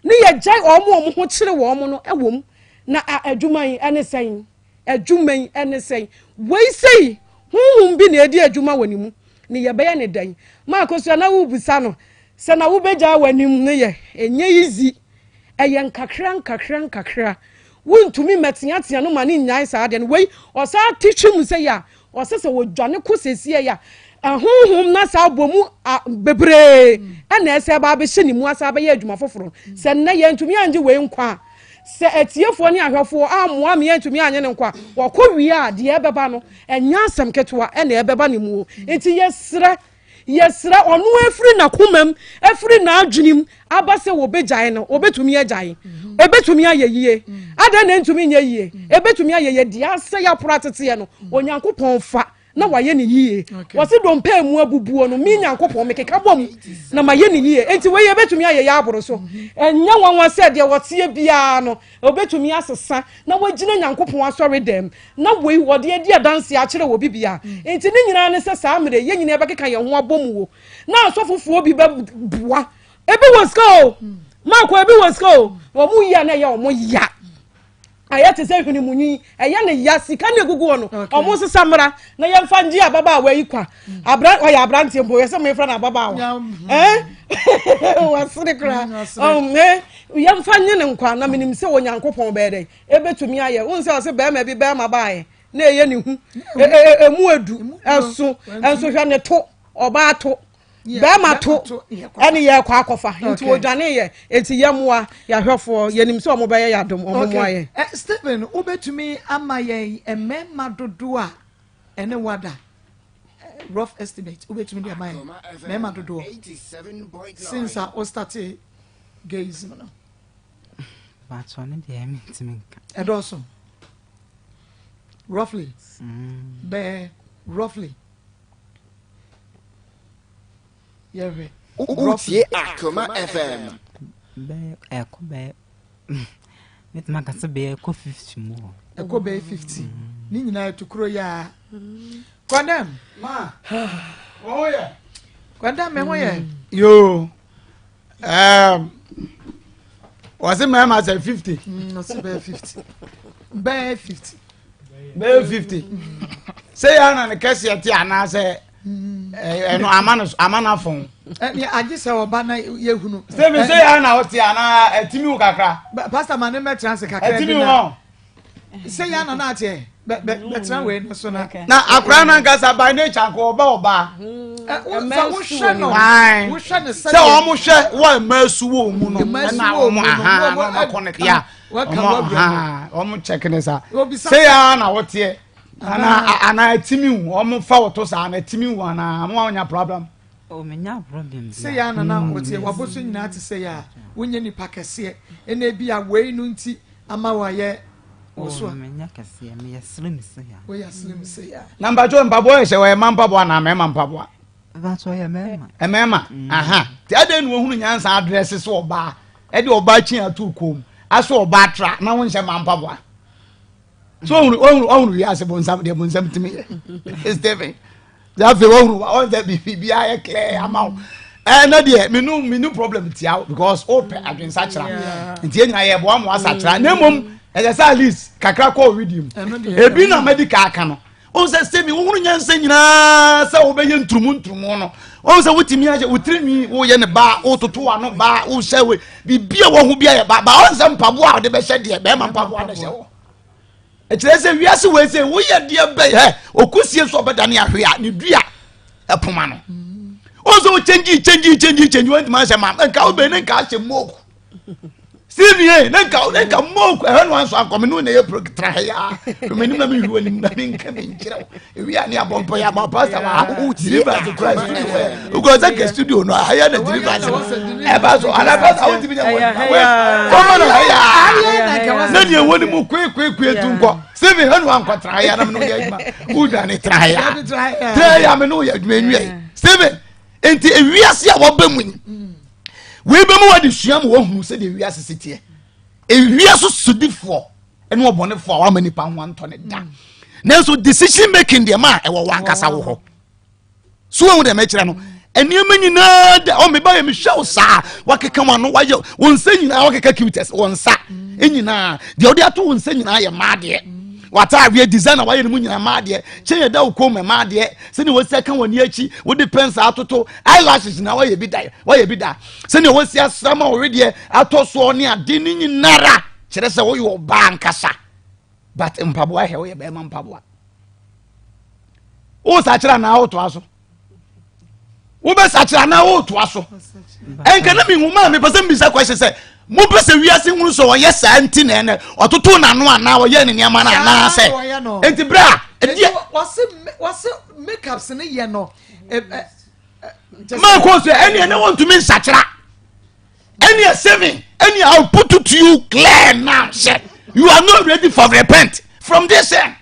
ne yɛgyae ɔmo ho kyere wɔ ɔmo no ɛwom na adwuma yi ɛne sɛn adwuma yi ɛne sɛn wei sei honhom bi na edi adwuma wɔ ne mu ne yɛbɛyɛ ne dan Maa Akos na wobusa no sɛ na wobɛgya w'anim ne yɛ ɛnyɛ yizi ɛyɛ nkakra wontumi mɛteatea no ma ne nyae saa de no wei ɔsa titwi mu sɛ ya ɔsɛ sɛ wodwane kɔ sesie ya honhom na saa bomu bebree ɛna ɛsɛ ba bɛhyɛ ne mu asa bɛyɛ adwuma foforo sɛ nna yɛ ntumi anje wei nkwa sɛ atiefoɔ ne ahwɛfoɔ amoa me ntumi anye ne nkwa wɔkɔ wie a deɛ ɛbɛba no ɛnya asɛm ketewa ɛna ɛbɛba ne mu enti yɛsrɛ ɔno afiri na komam afiri na adwenim aba sɛ wobɛgyae no obɛtumi agyae ebɛtumi ayɛ yie ada na ntumi nyɛ yie ebɛtumi ayɛ yɛ deɛ asɛ yɛ apora teteɛ no onyankopɔn fa na wayɛ ne yie wɔse dompa mu abubuo no me nyankopɔn mekeka bom na mayɛ ne yie enti wei ebɛtumi ayɛ yɛ aboro so ɛnyɛ wanwa sɛ deɛ wɔteɛ biara no obɛtumi asesa na wagyina nyankopɔn asɔre dɛm na wei wɔde adi adanse akyerɛ wɔ bibia enti ne nyinaa ne sɛ saa mmere yɛ nyinaa bɛkeka yɛn ho abɔ mu wo na asɔfofoɔ bi bɛboa ebi wɔ sika o Maako ebi wɔ sika o wɔn yia na ɛyɛ wɔn ya ayɛ te sɛ hwene munyi ɛyɛ ne ya sika ne gugu no ɔmo sesa mmra na yɛmfa ngye ababa a wayi kwa ɔyɛ abranteɛ mpo yɛsɛ mefra na ababa a wasere kora yɛmfa nye ne nkwa na menim sɛ onyankopɔn bɛɛ dɛ ɛbɛtumi ayɛ wo sɛ ɔsɛ bɛrima bi bɛrima baayɛ na ɛyɛ ne hu emu edu ɛso ɛnso hwɛ ne to ɔbaa to bɛrima to ɛne yɛ kɔ akɔfa nti wodwane yɛ enti yɛmmoa yɛahwɛfoɔ yɛnim sɛ ɔmo bɛyɛ yɛadom ɔmo mmoa yɛ Stephen wobɛtumi ama yɛn ɛmɛma dodoɔ a ɛne wada rough estimate wobɛtumi de ama yɛn mɛma dodoɔ since a wostate gayism no ɛdɔɔso roughly roughly Yɛhwɛ. Utie Akoma FM. Ɛkɔ metuma kasa bɛyɛ ɛkɔ 50 mu. Ɛkɔ bɛyɛ 50. Ni nyinaa tukuro ya. Kwandam. Ma. Oh yeah. Kwandam me ho yɛ. Yo. Was it my man say 50? No, say bɛyɛ 50. Bɛyɛ 50. Bɛyɛ 50. Say ya na ne kɛse ati ana say no amana fon ni age se oba na yehunu se me say ana oti ana etimi wo kakra pastor man me trans kakra etimi wo se ya na na ate betra we no so na akra na ngasa by nature ko oba so wo hwe no se o mo hwe wo masu wo mu no na o mo aha no ma connect ya o mo check ne sa se ya na wote ana etimi wu o mo fa woto sa ana etimi wu ana mo anya problem o menya problem se ya na wote waboso nyina ate se ya wonye ni pakese ene bi a wei no nti ama wa ye oso menya kase me yeslim se ya we yeslim se ya number 2 mpabo ye se we mampabo na me mampabo that's why mema aha ti ade nu ohunu nyansa address so oba e de oba chi atu kom aso oba tra na won hye mampabo so ohunu ya se bonsam de bonsam timi Stephen that fe ohunu all that be aye clear amount na de me problem tia because open adwensa kira nti enyina ye bo am wasa kira na mom e say at least kakra call redeem ebi na medical aka no on say Stephen ohunu nyansa nyina say obeye ntrumu no on say wutimi age wutirimi wo ye ne ba wo toto ano ba wo hyewe bibia wo ho bia ye ba on say mpabo a de be hye de be ma mpabo a de hye wo kyerɛ sɛ wiase wɔ sɛ woyɛ deɛ bɛyɛ ɛ okusie so ɔbɛdane ahwe a ne dua ɛpoma no also change wɔn ntoma hyɛ ma nka wo bɛ ne nka ahyɛ moku sivie ne nka moku ɛhɛ no anso akɔme no na yɛ protra ya menim na me hwi nim na me nka me nkyerɛ ewia ne abɔmpɔ ya ma pastor wa deliverance Christ ugo za ke studio no haya na deliverance eba so ala pastor wo tibi nya wo no haya na die woni mu kwe tu nkɔ sivie hɛ no ankɔtra ya na me no yɛ adwuma uda ne tra ya me no yɛ adwuma nwie sivie enti ewiase a wɔba mu ni we be mu wadi suam wo hu se de wiase sitie ewiase sudifo ene obonefo a wa mani pa ho anto ne da nanso decision making de ma e wo wankasa wo ho so wo de mekire no eniema nyina da o me ba ye me hwe sa wakeka ma no waye won sa nyina wakeka cutes won sa enyina de odi ato won sa nyina ye maade wata awie designer waye mu nyina maade cheye da Akoma maade se ne wosi aka woni achi wo depends atoto eyelashes na waye bi da se ne wosi asama already atoso ne ade ni nyinara kire se wo yo ba nkasa but mpaboa he wo ye be ma mpaboa wo sa kira na auto aso wo be sa kira na auto aso enka na mi huma me pese mbisa question say mo pese wiase hunu so ye sa anti na ene ototo na no ana wo ye ne niam na na se enti bra wase makeups ne ye no Maa Akos any want to mean sachira any saving any I'll put it to you clear now say you are not ready for repent from this sin.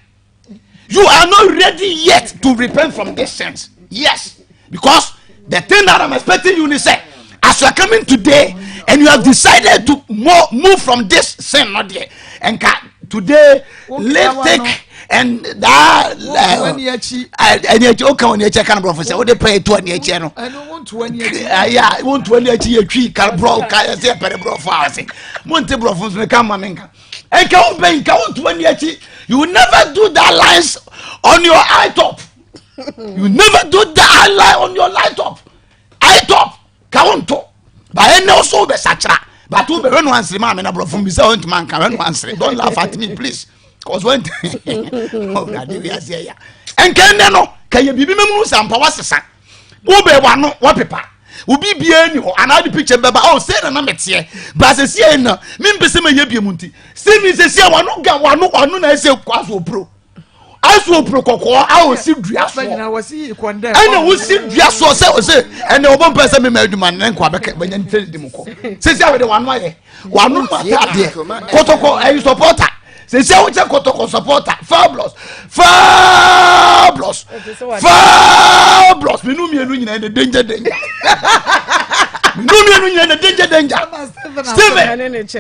You are not ready yet to repent from this sins. Yes, because the thing that I'm expecting you to say, as you are coming today and you have decided to move from this sin, not there, and today live and that and yet okay on your check and professor what they pay to any channel I don't want to any yeah I want to any tree car bro can say per bro fast monte bro from me come menka and can to any you will never do that lines on your eye top you never do that line on your light top eye top count by any also be sachra but to be no answer man na bro from be say want man can no answer don't laugh at me please. Cause when oh God, we are here. And can no can you be memunu sampa wasesa wo be wano wo pepa obi bia ni ho ana the picture beba oh say na metie ba se sie na me mpese ma yebie munti see me se sie wano ga wano na ese kwaso pro aso pro kokko a o si dua so na wasi condemn ana wo si dua so se ene obo mpese me ma aduma na nkwa beka banya ntedi mu ko se sie we de wano aye wano ma ade kotoko e supporter c'est ça où tu as supporter fabulous mais nous mieux nous il y a des danger Steven e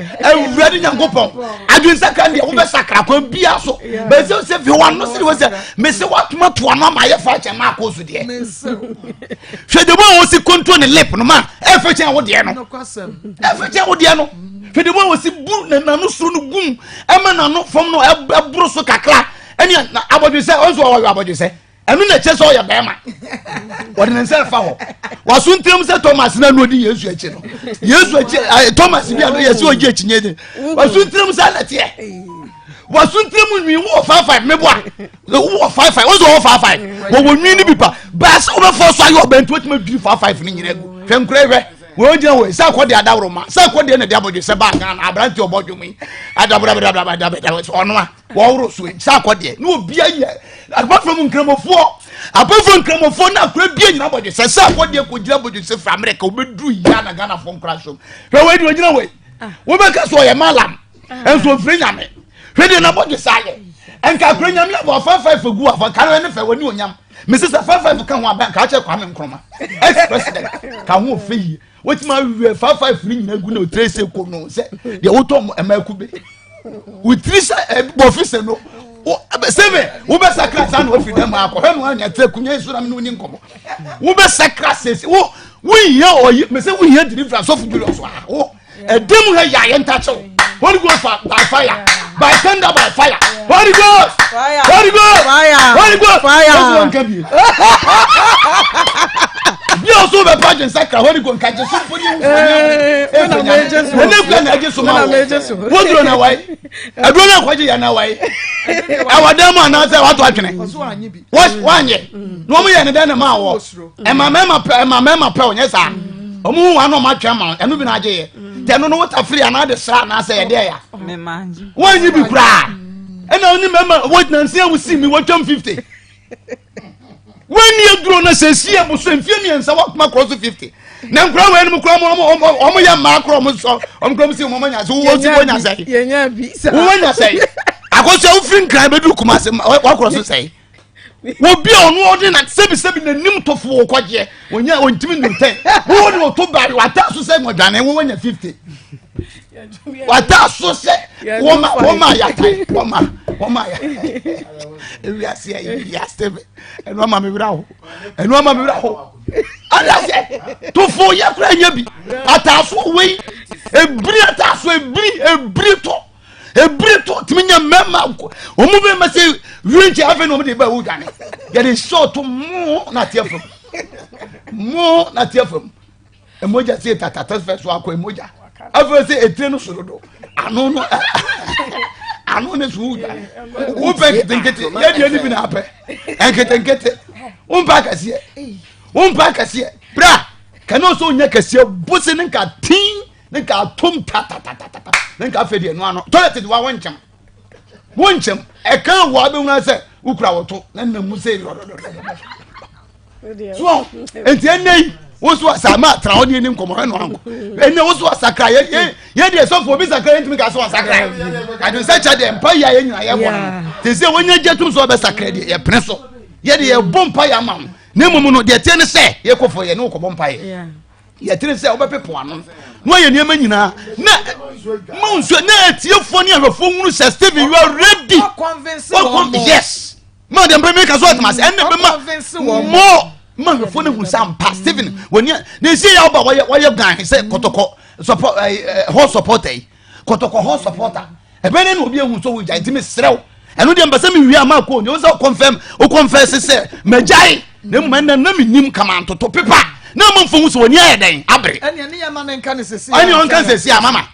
ready nyankopon adwen saka de wo be sakra kwa bia so be se fi wan no se wo se me se watuma to no ma ye fa che Maa Akos de hwe de bo wo si control ne lip no ma e fa che wo de no e fa che wo de no hwe de bo wo si bu na no suru no gum e ma na no fom no e buru so kakra eni abodwe se onso wo abodwe se enu na che so ya be ma wodi ne self ho wasuntrem se Thomas na no di Yesu echi no Yesu echi Thomas bi ado Yesu oji echi nye wasuntrem se na tie wasuntrem nwi wo 55 meboa wo 55 wo 55 wo nwi ni bipa ba se wo be force ayo be ntu wetima dwi 55 ni nyina gu hwem kura hwe wo gina wo sa kwode adawro ma sa kwode na de abodwe se ba kan abranti obodwo mu adabra ono a wo woro so sa kwode na obi aye apart from nkramofo na kura bia nyina abodwe se sa kwode ko gira abodwe se fra America obedu ya na Ghana fo nkrashom hwe we di ogina we wo be ka so ye malam enso fre nyame hwe de na abodwe sa ye enka kura nyame abo 55 gu afa kan ne fa wani onyam Mrs. 55 kan ho aban ka che kwa me nkroma ex president ka ho feyi wetima we 55 ni nyina gu na otrese ko no se de wotom emakube we trisa officer no seven wo be sakra san wo fi dem akọ hanu anya te kunya isu na me no ni nkomo wo be sakra sesi wo here oyi me say we here deliverance of Julius wo edem ha ya ye ntache Holy Ghost by fire by thunder by fire Holy Ghost fire Holy Ghost fire Holy Ghost fire bi also be pageant sakra holy go nkaje so podi wu na ajesu ma wo duro na wai aduro na kwaje ya na wai awadam ana say wato atwene wanye no mo ye ne dan na ma wo mema pe onye sa omu wa no ma twa ma enu bi na aje ye te no water free ana de sra na say ye de ya me manji wanyi bi kura ena oni mema what na say we see me what 50 when you grow na say see am so mfie mi ensa wa kuma cross 50 na nkura we enu kura mo ya ma kura mo so kura mo si mo nya so wo si wo nya say ye nya bi sa wo nya say akoso wo fin kran be du kuma say wa cross say wo bi onu odi na sebi na nim tofo wo kwaje wonya ontimi nim 10 wo ni to bari wata so say mo dwane wo nya 50 wata so say wo ma ya tai wo ma ya we are see ya step enu ma me bra ho ala say tofo ya kura nya bi ataso we ebri ataso ebri to timinya mema omu be ma say winche ave no me de ba wo dwane ya de short mo na tiafam emoja say tata first wa ko emoja ave say etre no sorodo anu ne su dwane wo pe ketenkete ya de ni bi na ape enketenkete umpa kase bra kana so nya kase busi nka tin nka tom tata nka fedi enu ano toilet wa wonchem e kan wo abe hu say ukura woto na mu say so enti enei wo so asama tra odi ni nkomo no anko ene wo so asakra ye de so for bi sakra enti mi ka so asakra adun say cha de mpa ya ye nyina ye bo te say wonya jetum so be sakra de ye pene so ye de ye bompa ya mam na mum no de tie ne say ye kofo ye no ko bompa ye ye tire say obepepo ano no ye niam nyina na monso na tiefo ne ahwefo hunu say Steven you are ready yes ma dem be make us what mas and be ma more man for ne husam pa Steven when they say ya oba why gan say kotoko support hot supporter kotoko hot supporter e be ne no obi ehun so we jai ntimi serew eno de mbasa mi wi ama ko ne o say confess say majai na mu na mi nim kama ntoto pepa na mamfo so woni ayeden abre ene ya ma nka ne sesi ani on kan sesi a mama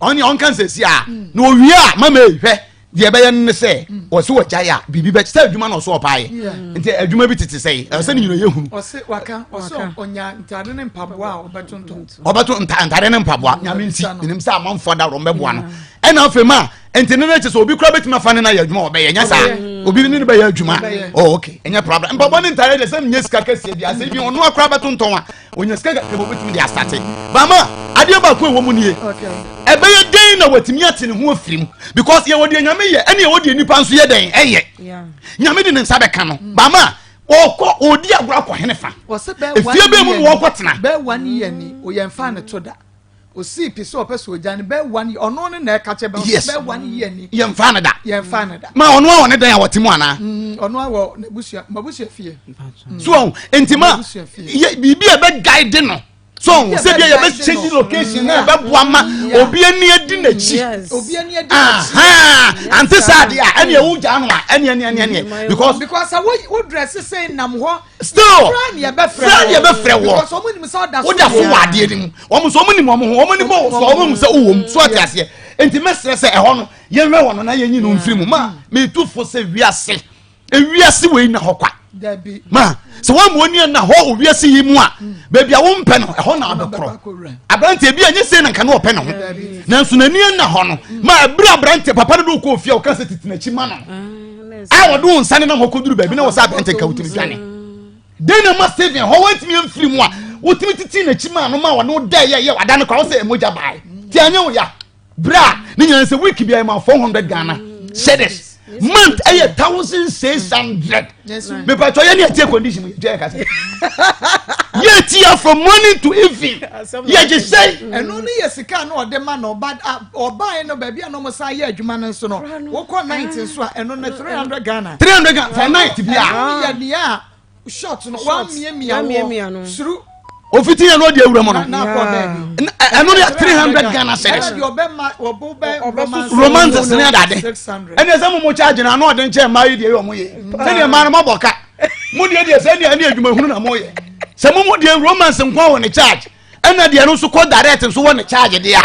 oni on kan sesi a na owi a mama ehwe de be ye ne se o se wo jaya bibi be se adwuma no so opaye nti adwuma bi tete sei e se ne yino yehunu o se waka o so onya ntade ne mpaboa obeto ntade ne mpaboa nyame nti nim se amanfo da ro mbeboa no ena afema enti ne che so obi kura betima fa ne na adwuma obeye nya sa obi ni be ya adwuma oh okay enya problem mpaboa ne ntade de se nya sika kase bia se bi onu akura beto nton a onya sika ke obetimi de astate bama ade ba ko ewo mu nie ebe ye den na watimi ate ne ho afirim because ye wodi nyame ye ene ye wodi nipa nso ye den eye nyame de ne nsa be ka no bama okọ odi agura ko henefa efie be mu wo kwotena be wani ye ni o ye mfa ne toda o si piso opeso oja ne be wani ono ne na ka che be wani ye ni ye mfa ne da ma ono a woni dan a wotemu ana ono a wo na busia mabusia fie so entima ye bibi e be guide no so se bia ye be change location na be boama obi ani adi na chi ante sadia ene e wuja no a ene because wo dress say nam ho still friend ye be frɛ wo because omo nim so da so wo da fo wade nim omo so omo nim omo nim so omo se uwom so atiase enti mesre se ehɔ no ye hwɛ wo no na ye nyi no mfiri mu ma me tu fo se wiase ewiase we na hɔ kwa ma so one money na ho owiase yi mu a baby a wo mpe no ho na abekro abrante bi anye se na nka na ope no ho na nso na ni na ho no ma abira abrante papa do ko ofia o ka se titinachi ma no a wo do nsane na ho koduru baby na wo sa abrante ka wutimi dwane den na ma Steven ho wantimi amfiri mu a wutimi titinachi ma no ma wo no da ye wada no kwa wo se emoja bai ti anye wo ya bra ni nyan se week bi ai ma 400 Ghana cedis month a 1,600 me pato ye na tie condition je ka say ye tie from morning to evening ye just say eno ni ye sika na ode ma no bad oba no ba bia no mo sa ye adwuma no so no wo ko 19 so eno na 300 Ghana for night bia ye dia short no 1 mia no suru ofiti ya no de awura mo no eno de 300 Ghana cedis romance ne adade ene se mo charge na no de nche ma yi de yo mo ye se de ma no maboka mo de se ne adwuma hunu na mo ye se mo de romance nkwa won charge ena de no so call direct so won charge de a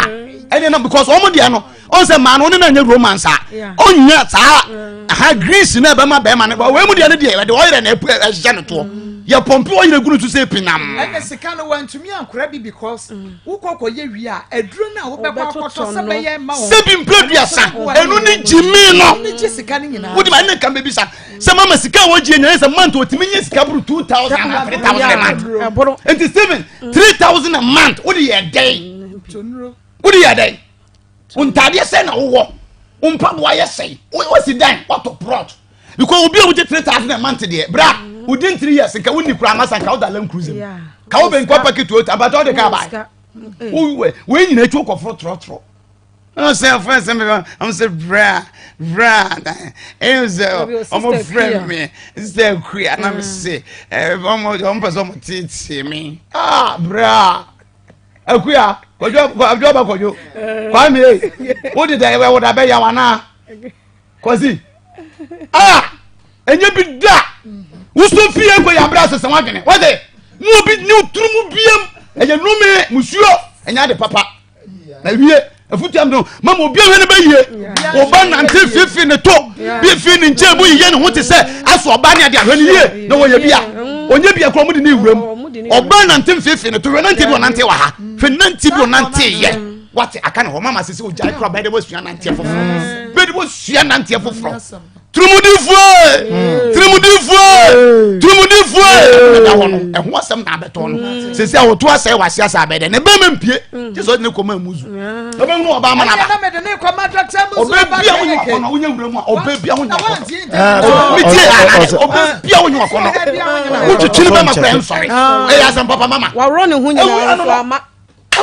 ene na because omo de no on say man no na nya romance a onya saa ha grease na be ma ne we mu de no de we oyire na ehye no to ye pompe oyire gunu to say pinam ene sika no want to me ankora bi because wo kokko ye wi a eduro na wo be kwa akoto se be ye ma wo se bi mpleduasa enu ni jimi no ni ji sika ni nyina wo di ma ne kan be bi sa se mama sika wo ji enya se month otimi nye sika buru 2000 and 3000 a month and 3000 a month wo di ye day wo di ye day untade se na wo umpabo aye sei wo si dan what to prot because obi wo di 3000 a month de bra within 3 years nka woni kura masa nka woda land cruiser ka wo ben kwa packet to about all the car buy we nyina twa ko tro I say friends I'm say bra I'm friend me say queer na me say I'm person titi me bra akuya kojo kwa me wo di da we woda be ya wana kozi enye bi da wuso fie ko ya bra sese wadene wade mu bi ni turumu biem enye nume musuo enya de papa na wie afutam no mama obi ahwe ne ba yie oba nante fifi ne to bi fi ni nche bu yie ne ho te se aso oba ne ade ahwe ne yie na wo ye bia onye bia kro mu de ne wuram oba nante fifi ne to we nante bi onante wa ha fe nante bi onante ye what aka ne ho mama sese ojai kro ba de bo sua nante foforo be de bo sua nante foforo Trumudifo da wono ehwo asem na beto no sese a woto asai wase asa abede ne be mempie je so ne koma muzu obe hu oba ma na ba me de ne koma doctor muzu obe bia wonye kono wonye wura mu obe bia wonye kono mitie obe bia wonye kono wutu chini be ma kwa sorry e asem papa mama wa ro ne hu nyina ama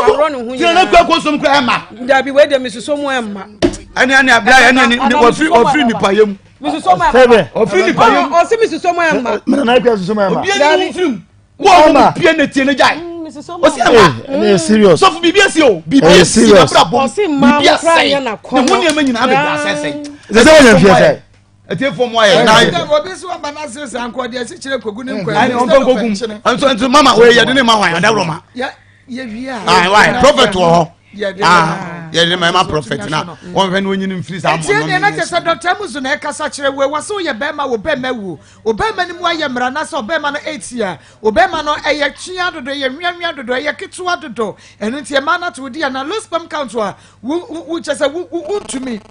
wa ro ne hu nyina na kwa ko som kwa ema da bi we de mesuso mu ema ani abla ani ofri ni payem Misuso ma ofri ni payem o si misuso ma ema me na kwa misuso ma ema obi ani ofri wo mo pie na tie ne jai o si ama e serious so bibia si o bibia si na bra bo bibia sai na ko ne huni ema nyina be bra sai ze wona fie sai ete fo mo aye na obi so aba na se anko de si kire kogu ne nkwa ani on kogu anso mama we ye de ne ma hwan da roma ye wi a why prophet wo ye de ma prophet na won fe no nyini mfiri sa mo no ne na tese doctor muzu na ekasa kire we waso ye be ma wo be ma wu obema ni mu aye mra na so obema no 8 year obema no eye twia dodo ye nwanwa dodo ye ketua dodo enu tie ma na to dia na low sperm count wa wu chese wu tumi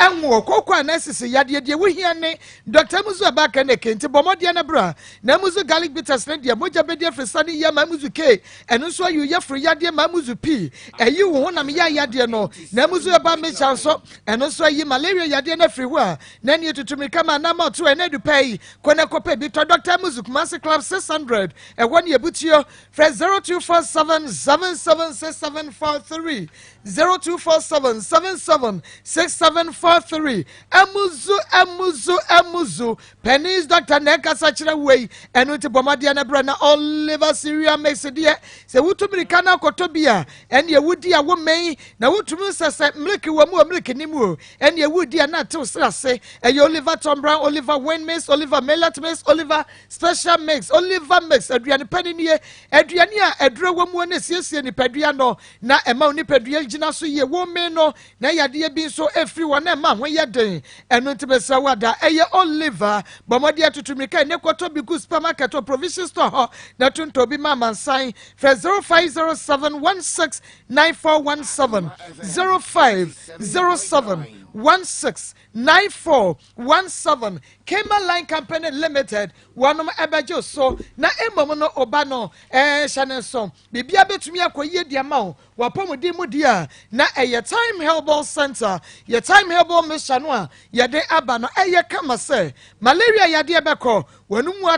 enwo kokwa na sisi yade de wo hia ne Dr. Muzu abaka na kenti bomode na bra na Muzu garlic bitters ne de moja be de frisani ya ma Muzu K eno so ayu ya fri yade ma Muzu P eyi wo ho na me ya yade no na Muzu aba me chanso eno so ayi malaria yade na fri ho a na ne tutumi kama na ma to ene du pay kone kope bi to Dr. Muzu Kumasi Club 600 e woni ebutio fresh 0247776743 0247776743 Amuzu Penny's Dr. Neka Sachira way and with Bomadia Brana Oliver Syria makes a dear say Wutumri Kana Kotobia and ye would dear woman now Wutumus said Milky Wamu Milky Nimu and ye would dear not to say and Oliver Tom Brown Oliver Wayne Mace Oliver Melat Mace Oliver Special Mix Oliver Mix Adrian Penny Adriania Adra Wamu Nessi Pedriano na Emma Pedria Gina so ye woman no na yade bi so everyone na ma ho ye den eno ntibesa wada eye Oliver bomode atutumika ne kwoto bi ku supermarket or provision store ho na tunto bi mama nsan for 0507169417 0507169417 Kema Line Company Limited wanom ebejo so na emom no oba no channel so bibia betumi akoye diama o wapomudi mudia na eye Time Herbal Center ye Time Herbal mission no a ye de aba no eye kama se malaria yade ebeko wanumu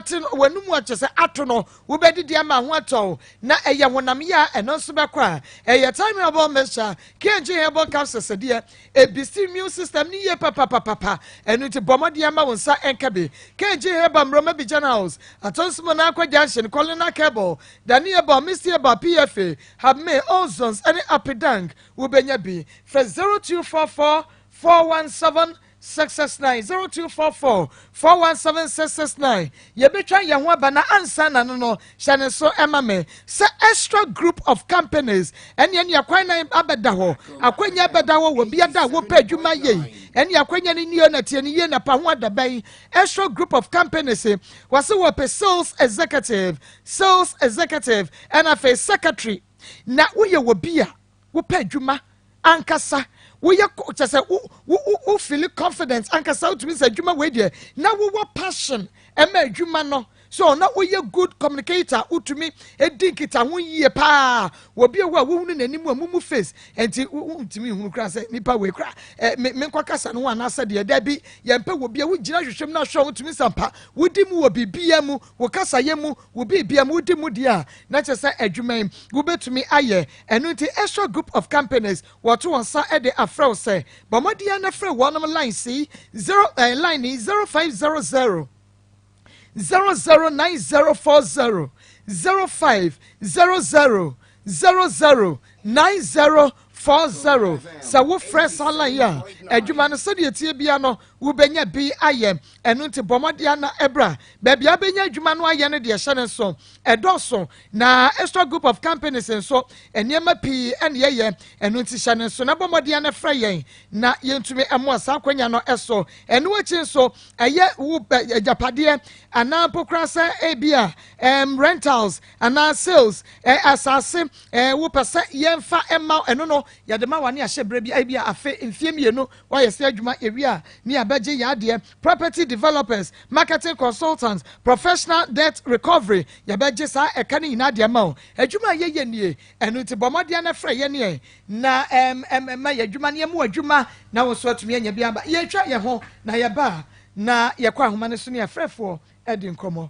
achese ato no wobedi diama ho ato na eye honam ya eno so bekwa eye Time Herbal mission kenje herbal capsules de ebisi immune system ni ye papa enu ti bomodi ama wonsa enkabe kenje herbal mroma bi house atonsmo na akwa junction colonel cable daniel ba mr ba pfa have me ozons any apidang wobenya bi for 0244 417 669 0244 417 669. You be trying your one bana answer no shane so emma me say extra group of companies and yen ya kwana abeda ho akwanya abeda ho wo bia da wo pa adwuma ye and ya kwanya ni nio na tie ni ye na pa ho adaban extra group of companies was wo pe sales executive and a face secretary na wo ye wo bia wo pa adwuma ankasa we just say who feel confident ankasa to me say adwuma we dey na wo passion e ma adwuma no so na we good communicator utumi edinkita ho yie pa wo bia wo hunu nanim amumu face enti utumi hunu kra say nipa we kra me nkokasa no ana say de da bi ye mpa wo bia wo gina hwehwem na hwe utumi sampa wodi mu wo bibia mu wo kasa ye mu wo bibia mu wodi mu dia na che say adwuma wo betumi aye enu nti extra group of companies what won sa e de afro say bomodia na frɛ one line C 0500 009040 0500 sa wo fresh online ya adwuma no so de tie bia no wo benya bi ayem enu nti bomodia na ebra baby abenya adwuma no aye no de hye ne so edoso na extra group of companies so enema pi ene ye enu nti hye ne so na bomodia na fra yen na yentumi emo asa kwanya no eso enu achi so eye wo japade ana pokrasa ebia rentals ana sales asase wo pese yemfa ema enu no yadema wane ahye brebi ebia afe mfiemienu wa yese adwuma ewia ni abeje yade property developers marketing consultants professional debt recovery yabeje sa ekane ina de ma adwuma yeye nie enu ti bomode na fra ye ne na ma adwuma ne mu adwuma na wo so atumi anya bia ba ye twa ye ho na ye ba na ye kwa ahoma ne so ne frefo edi nkomo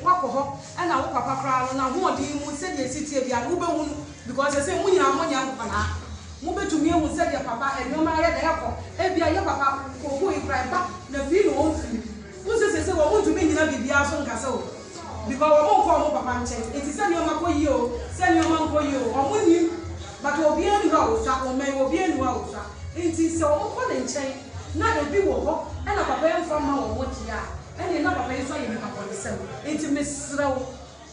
wakoho ana wo papa kra na ho odi mu se de sitie bia wo be hu because say mu nyina mo nya nkwana mu betumi hu se de papa enoma ye de yakọ ebia ye papa ko hu ikra ba na fi no on fi mu se wo mutumi nyina bibia so nkase o because wo ko mo papa nche eti se ni o mako yi o se ni o manko yi o o mu ni but obi enu ha o sa o me obi enu ha o sa enti se o ko ne nche na ebi wo ho ana papa en fa ma wo mo tia ene na papa yi so ye me papa de se enti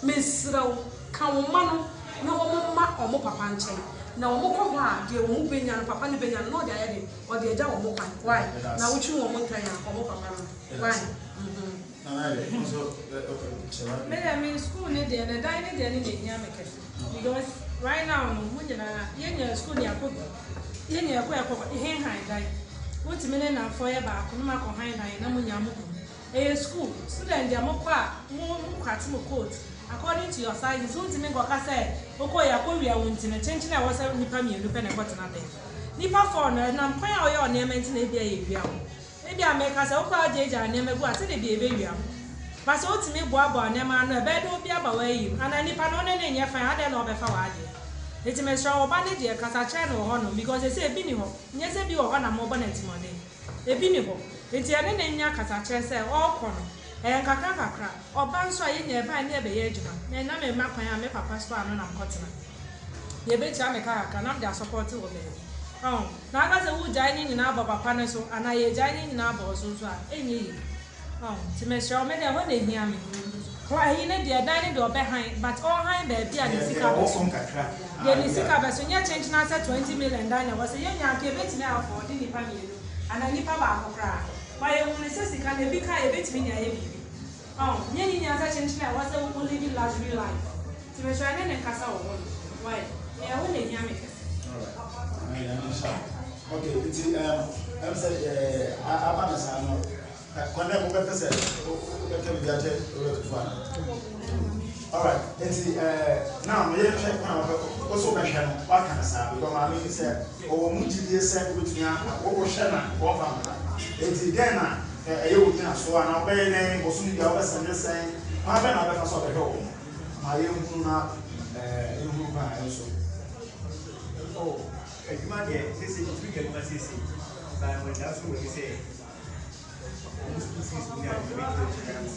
mesraw kan wo ma no na wo ma o mo papa nche na wo mo ko ha de wo benya no papa ne benya no de aye de o de eja wo mo kan why na wo twi wo mo ntan ya o mo papa no why me school ne de na dai ne de ne nya me ke because right now no mo nyina ye nya school ni akobi ye nya akọ ihe han dai wo ti me ne na fo ye ba ko no ma ko han dai na mo nya mo school student dia mo kwa mo kwati mo coat according to your size so ti me go ka say oko ya ko wia won ti na chenchi na wo say nipa mienu pe na kwata na de nipa for na na kwan ya o ya na ement na bia ye wia e bia me ka say oko ajeja na me gu ate de bia be wia pa so ti me boa na ma no e be do bia ba wa yi ana nipa no ne nya fan ade na obefa wa ade eti me sure oba ne de kasa che no ho no because e say ebi ni ho nye se bi ho na mo bona ti mo de ebi ni ho enti ane ne nya kasa che se o ko no kakra oba nso aye nya ba ne be ye adwuma na me makwan a me papa so ano na mkotena ye be tia me kaka na me support wo be na aga se wo jai ni nyina aba papa ne so ana ye jai ni nyina aba so so a enye yi ti me sure me de ho na hia me ko ayi ne de dan ne de obe han but all han be bia ne sika be so ye ne sika be so nya change na say 20 million dan na was ye nya ke be ti na afford ni pa mienu ana ni pa ba akokra why you want to say can be kai a bit mini aye bibi nyeni nya za change na was only live luxury life ti me try na kasa wo why me I want to hear me okay it's I'm say abana sa no kone mo be pese o be ke bi ate o to fa all right it's now me check na o so be hwe no wa kan sa because ma me say o mu jidie say o tia o wo hwe na wo fa eti den na eye wo tina so ana obey ne bosumi dia obesa ne sen ma be na be fa so be ho ma ye hu na hu ba so oh eduma de sese tu ke ma sese ba mo da so we say species we are make the chance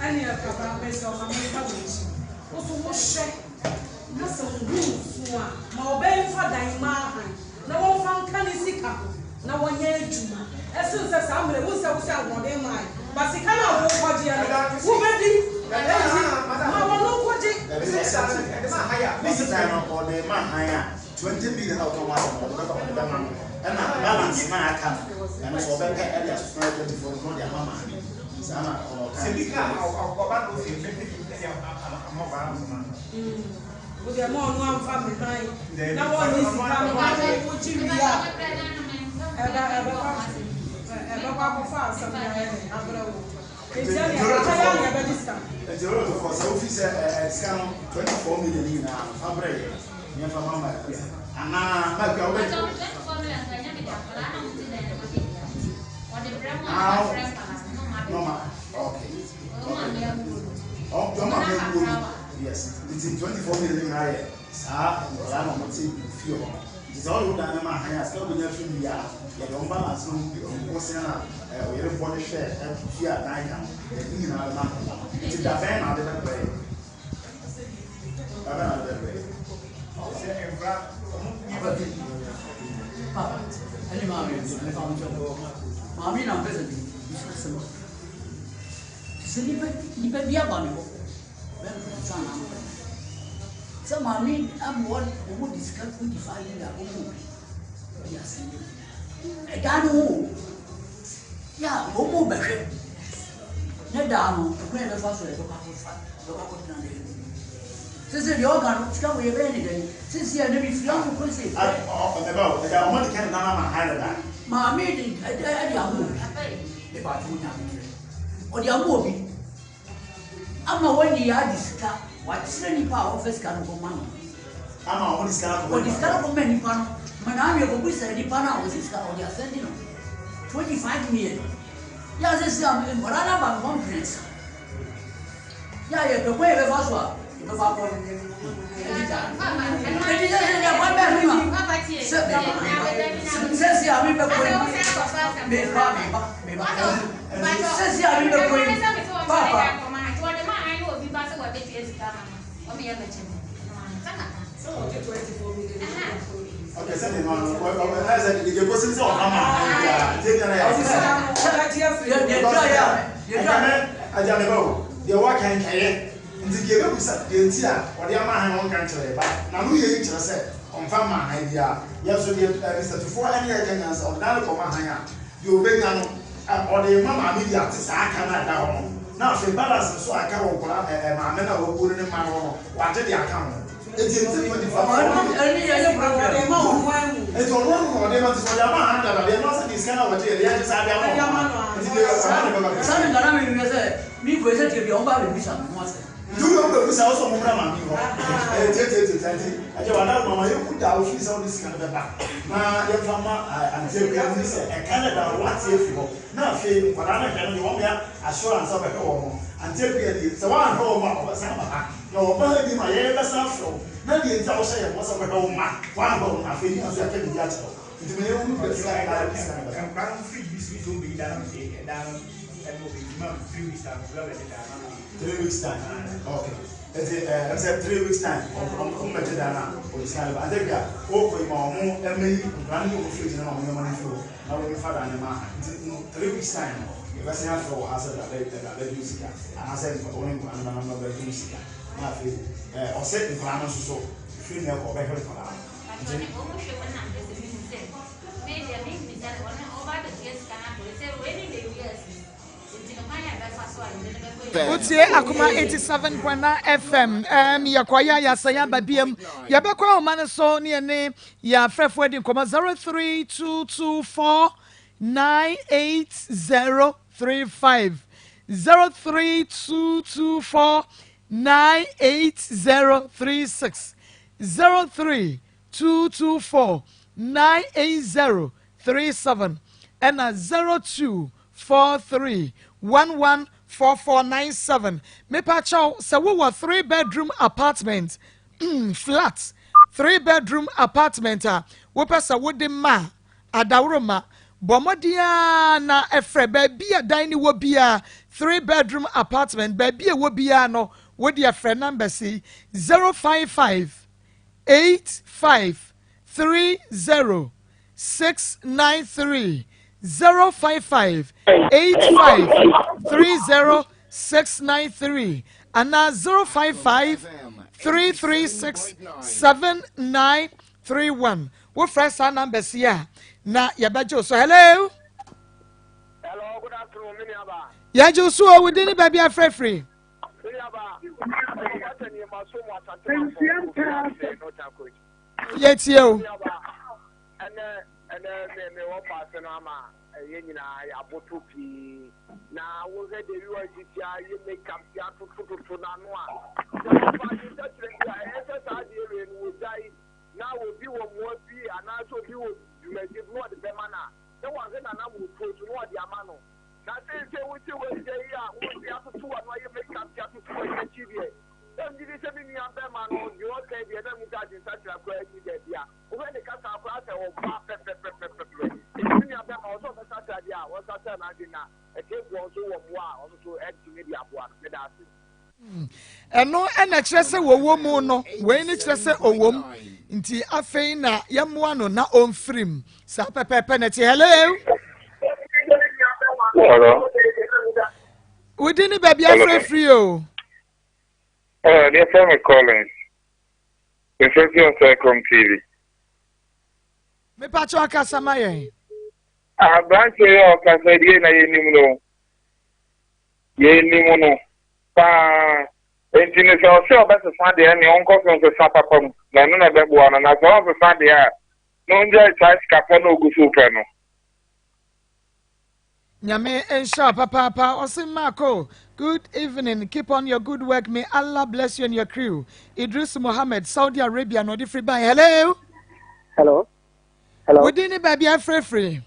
ani papa pesa o mama pa also mo share na so rules wa ma obey fa dan ma han na won fa nka ni sika na won ye adwuma esu se sa amre wo se agode mai ba sika na wo kwaje ya wo bedi ma won no kwaje ma haya sika na ode ma haya 20 million out of one and balance na aka and so be ka area so 24 no dia mama sana sika oba no fi amaba no wo dia mo no am fa me dan na won ni sika no wo chi ria eba kwa fa sa na abra wo ejani akaya ya be discount ejoro to for so office discount 24 million na abra ye fa mama ana ma ka wo yes, it's 24 million higher. Sir, I'm not saying few. It's all done. My higher still be there from the year. You don't balance on what's in a way of body share and fear dying. The thing out of it's a van out of that way. Out of that way. Papa, any mommy, I found your mommy, I'm present. You better be a bunny. So, mommy, I'm what would discuss with the fire in the home. Yes, I can't move. Yeah, go move back. Let down, when the first way to come. Since the organ, come with anything. Since you are never young to proceed. About the money can not Mammy, I if I told you. Or the movie. I'm not when you are this car. What's any power of this kind of money? I'm on this kind of what is kind of many pounds. Manami of which I depend on this car or the ascending 25 million. Yes, this is a Morana conference. Yeah, the way of us were. Okay, send on. I said, you go since all the work and carry. Nti ke be bisa de nti a ode ama han won kan kire ba na no ye kire se on fa ma han dia ye so de Mr. Tufo ani ya kan se on na ko ma han ya de obenya no ode ma ma mi dia te sa aka na da ho na fe balance so aka wo kora ma me na wo ko ni ma ho wa te de aka ho eti nti ko di fa ani ya ye problem ma wo ho amu eti on wo ode ma te so ya ma han da de no se diska na wo te ya te sa da ho eti de ba sa ni ngana mi se mi ko se ti bi on ba be bisa mo se you don't know this also mumra mami ho aje wana mama you put down fi so this kind of back na ye fama ante ko ni se e Canada what if ho na fe kwara na kan ni wo ya assurance of e wo mo ante ko ye se wa ho mo ba sa ba na wo ba bi ma ye ba sa fro na di nta wo se ye mo sa ba ho ma wa ho na fe ni aso ya ke bi ya cho nti me wo be sa ka this kind of back kan free this we so be down e down e mo be ma free we start global down 3 weeks time. Okay. I said 3 weeks time. I'm going to Dana or this kind of idea. Okay, my mom, Emily, brand new fridge, and I'm going to now we father and ma. 3 weeks time. If I say for I said that music, and I said for only one and I'm not very music. I feel or set in plan so free milk or better for now. Utie Akoma 87.9 FM. Yakwaya ya saya babiem. Ya bekwa omane so ne ya frefo edi nkoma 03224 98035 03224 98036 03224 98037 and 0243 114497. Me pacho se we were 3-bedroom apartment flat 3-bedroom apartment we pesa wo de ma adawroma bomodia na efre baby a dine wo bia 3-bedroom apartment baby wo bia no What your friend number see 055 85 30 693 055 85 30 693 and now 055 336 7931. What first our numbers here? Na yabajo. So hello. Hello, good afternoon, Miniaba. Ya Joshua, we didn't baby a free. Yes, you. And me one person ama yenina ya botupi na wo he de you ajitia you make am tia to na no a so ba you that ya esa sa de re no dai na wo bi wo mo bi ana so bi wo you may give no the be mana the one na na wo to no the amano na say we ti we dey ya wo bi ato to no you make am tia to ya chi die dem di se bi ni am be man no you okay be dem ga di sa tra ko e de dia wo be de ka sa ko ase wo ba pe ni am be ma so be sa tra dia wo sa tra na di na e ke go so wo mo a wo so e ti ni di abo a me da se eno ena kire se wo mu no we ni kire se owom nti afei na yemmoa no na omfrim sa pepepe na ti hello we didn't baby a free o dear family calling. It's on Cyclone TV. Me pacho akasama ye. Branch yo kasadi na ye nimuno. Pa entine so so ba se fa de ni onko so se fa papa mu. Na no na be bo na so so fa de a. No nje charge kafa no gusu pe no. Nyame ensha papa Osimako. Good evening. Keep on your good work. May Allah bless you and your crew. Idris Mohammed, Saudi Arabia, no different by. Hello. Hello. Hello. We didn't baby a free.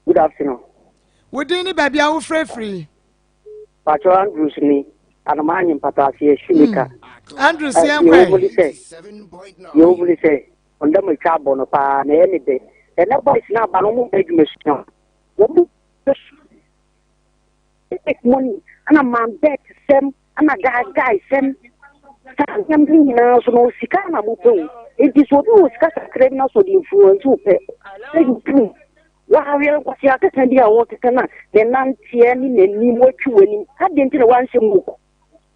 Good afternoon. We didn't baby a free. Pacho Andrews ni anamanya mpatasi shimika. Andrews yamwe. You will say on the chabo no pa na any day. And nobody is now banomu education. Take money and a man bet them and a guy them. I'm bringing out so no sikana mupo. It is what you discuss a criminal so the influence who pay. Wow, what you are saying here, what is the Nantian and Nemo chewing. I didn't know one shimo.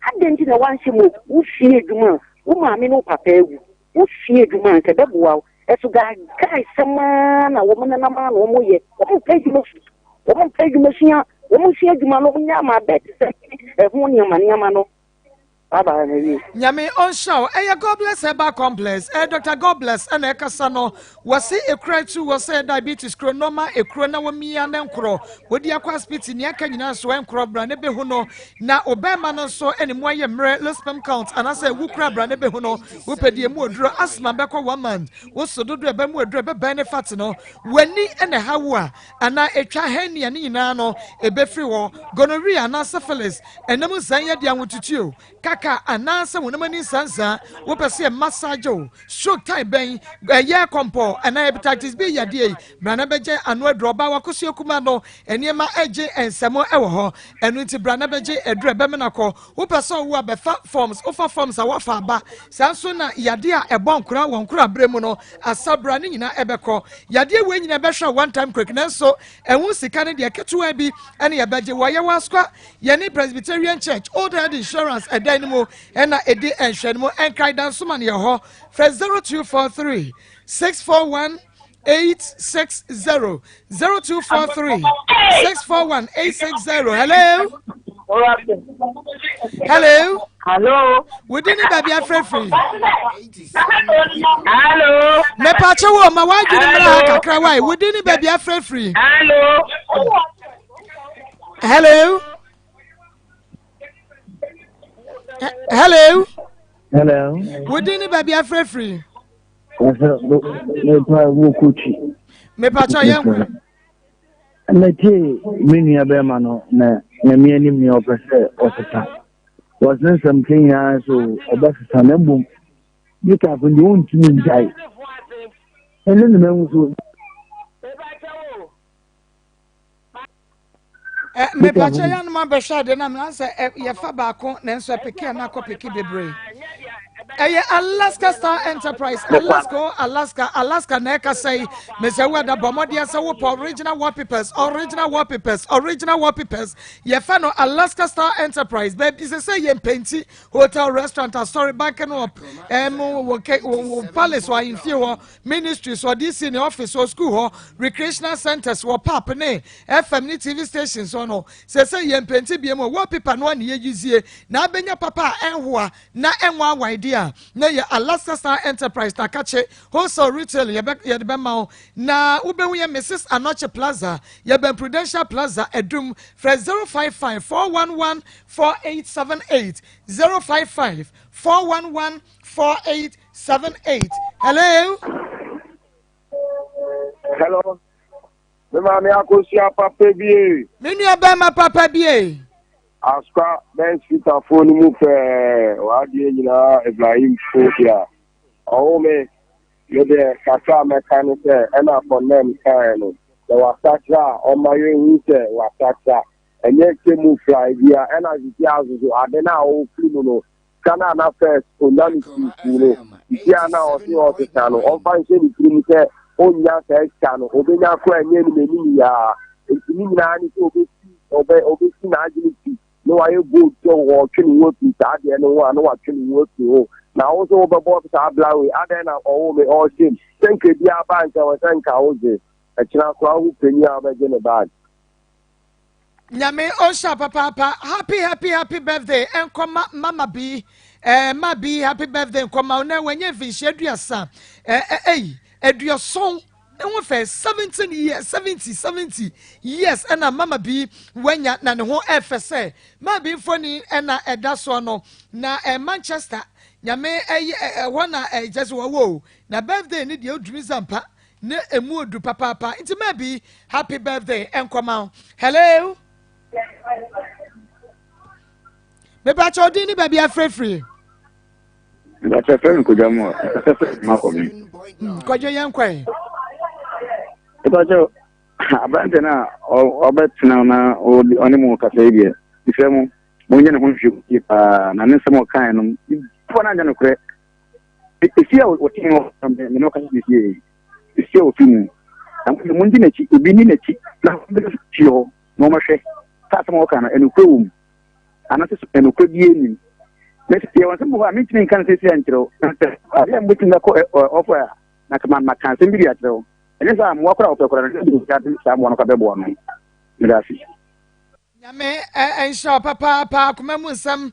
I didn't know one shimo. Who feared you, man? Who mammy no papa? Who feared you, man? Said, wow, as a guy, some man, a woman, and a man, or more yet. Won't pay you, machine. Won't see you, man, my bet. Everyone, your money, man. Nyame on show. God bless Eba complex. Dr. God bless and Ekasano. Was see a cry to was say diabetes chronoma a crona wami and encro. Would you acquire spit in Yakana so encro branebe huno. Na Obama no so any more yemre let's spam count and I say wukra branebe huno. Wupedi mudra asma beko 1 month. Was so do a bemu drebe benefatino. When ni and a hawa and I a chaheni and inano a befriwo gonorrhea and syphilis and no Zanya diamutu. Kaka anansa wonamani sansa wo pese massage stroke time ben ye kompo and hepatitis B yade brana beje anu adroba wakoso kuma no eniema eje ensemo ewo ho enu nti brana beje edrebe menako wo pese wo abefa forms offer forms a wafa ba sanso na yade a ebonkura wonkura bremu no asabra ni nyina ebeko yade we nyina behwa one time quick nanso enwu sika ne de ketuwa bi ene ye beje wo ye waskwa ye ni Presbyterian Church Old Head Insurance Animo and Edi and Shenmo and Kaidan Suman Yaho for 0243 641 860 0243 641 860. Hello. Hello. Hello. We didn't baby a free. Hello. Me pacho ma wa gini mra kakra wai. We didn't baby a free. Hello. Hello. Hello. Hello. Would any baby a free? Me pacha young. Meti mini abemano na me anim ne opese osesa. Was then something so obasa na bum. You can when you want to die. And then the man was Me pacha ya no ma be hwa de na me say ye fa ba ko na nso peke na ko peke bebre. Alaska Star Enterprise, Alaska Neka say, Mr. Wada Bomodia Sawo original wallpapers, original wallpapers. Yefano Alaska Star Enterprise, baby, say yen painty, hotel, restaurant, a story back and up, palace or in few ministries or this in the office or school or recreational centers or papane, FM TV stations or no. Say yen painty be more wallpaper no one ye use na benya papa enwa na enwa idea. Na ye Alaska Star Enterprise takache wholesale retail ye be ma na ube ye Mrs. Anoche Plaza ye be Prudential Plaza Edum fresh 055-411-4878 055-411-4878. Hello. Hello. Maa Akos papa bie. Menu abema papa bie. Aska ben sita phone mu fe wadi nyina Ibrahim Fobia o me ye de kaka mechanic na for them kan no the wasatra o mayo hu se wasatra enye kemu fly bia na ji azuzu adena o funu no kana na first onami funu bia na o si o te no o fan se ni funu se o nya se no obenya ko enye ni meni ya ni na ni so obi na agility no I go to watching what is that and one watching what you now also about Sablawi Adena or me all shame. Thank you, dear bank. I was thank you. A china crowd penny again about Nyame Osha papa happy birthday and come mama B ma B happy birthday and come out now when you fish eduasa eduya song. And we first 17 years, 70 years, and a mama be when ya na ne ho FSA. Ma be funny and a that's one na Manchester. Nyame one just wo na birthday ni the dream zampa ne emu du papa. It may be happy birthday and come out. Hello. Me ba chodini baby free. That's a friend could jam Malcolm. Kojo yankwe. Because abante na obetina na onimu kasebie ifemu monye ne honhwe kipa na ne nsemo kan no fo na anya no kre ifia otino me no kan ifia ifia ofimu na munji na chi obi ni na chi na tio no mahwe ta samo kan enu kwum anase enu kwabie ni na tie wanse mo ami tin kan sesi ankyero ya mbutinga ko offer na kama makanse mbiri akyero Elisa mwakura opekura na samu wano kabebo wano. Mirasi. Nyame ensha papa kumemu nsam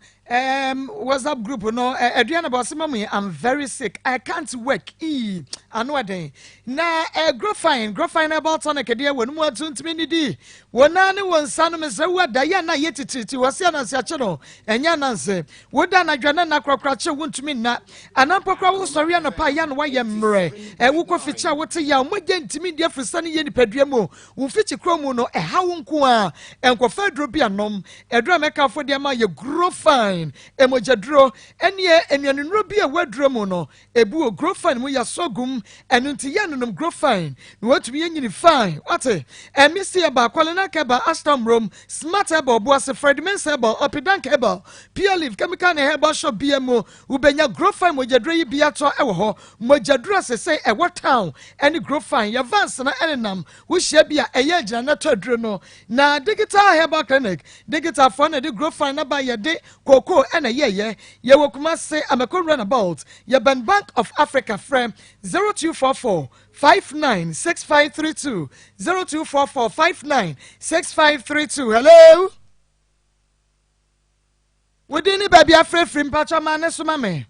WhatsApp group no Adriana Bosima I'm very sick. I can't work. Anu den. Na grofine about on kedia wonu mu atuntimi ni di. Wona ne wonsa no mese wada ya na yetititi wase na siache no enya nanse. Woda na dwana na krokrache wontumi na. Anampokra wo sori no pa ya no waye mre. Wukọ ficha wote ya mogye ntimi di afrisa ne ye nipadua mu. Wo fichi kromu no hawo nko a enkofa dro anom edro meka fo de ma ye grow fine emojadro enie enuanunro bi a wadro mu no ebu grow fine mu ya sogum enunti ya nunum grow fine no watumi yenyini fine wate emisi eba kwalena keba astam room smart eba obo ase fredmens eba opidank eba pure leaf chemical na heba shop biemo ubenya grow fine mojadro yi bia to ewo ho mojadro asese ewo town eni grow fine ya vance na enenam wo hia bia eye gina na todro no na digital heba digital phone de grow fine na ba ye de koko na ye wokuma say ameko runabout ye Bank of Africa frame 0244 596532 0244 596532. Hello. Wodini baby afre free mpacha mane suma me.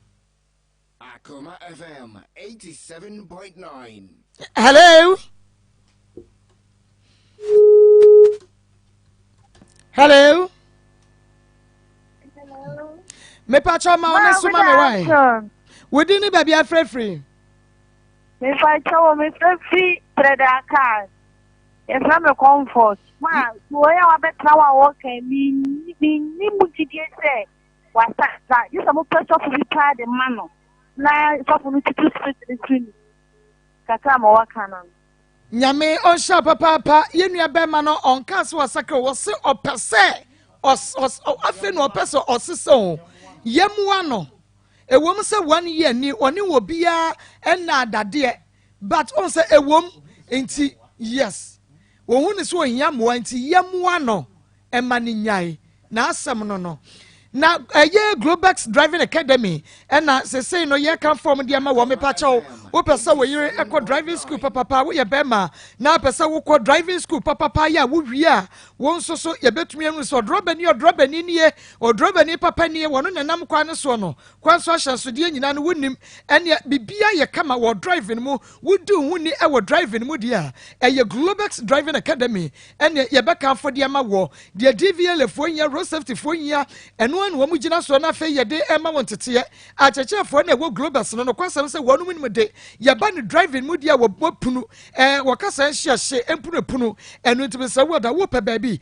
Akoma FM 87.9. Hello. Hello. Me pacha ma one suma me why. Wodini baby afre free. Me pacha me free trader card. If I'm a comfort. Ma, so ya wa betra wa work mi mutidie say. Wa sa you some pressure for be proud the man. Na so for me to street the screen. Kata ma wa kana. nyame onsha papa yenua bema no onka so wasakra wose opese afe no opese osese yemwa no ewom se 1 year ni oni wo bia na adade but on se ewom enti yes wo ni so ohia moa enti yemwa no ema ni nyai na asem no na Globex Driving Academy na say no ye kan form dia ma wo me pa chaw wo pesa wo yire ekọ driving school papa wo ye bema na pesa wo kọ driving school papa ya wo wi a wo nso so ye betumi enu so drobani nie odrobani papa nie wo no nanam kwa ne so no kwa so hyanso de nyina no wonim ene bibia ye kama wo driving mu wodu huni e wo driving mu dia ye Globex Driving Academy ene ye be kan fo dia ma wo de DVL fo nya road safety fo nya eno no mu gina so na fe ye de ema won tete a chechefo na wo Globus no kwasam se wonu mu de ye ba ni driving mu dia wo punu wo kasa hye empunu eno ntime se wo da wo pe baby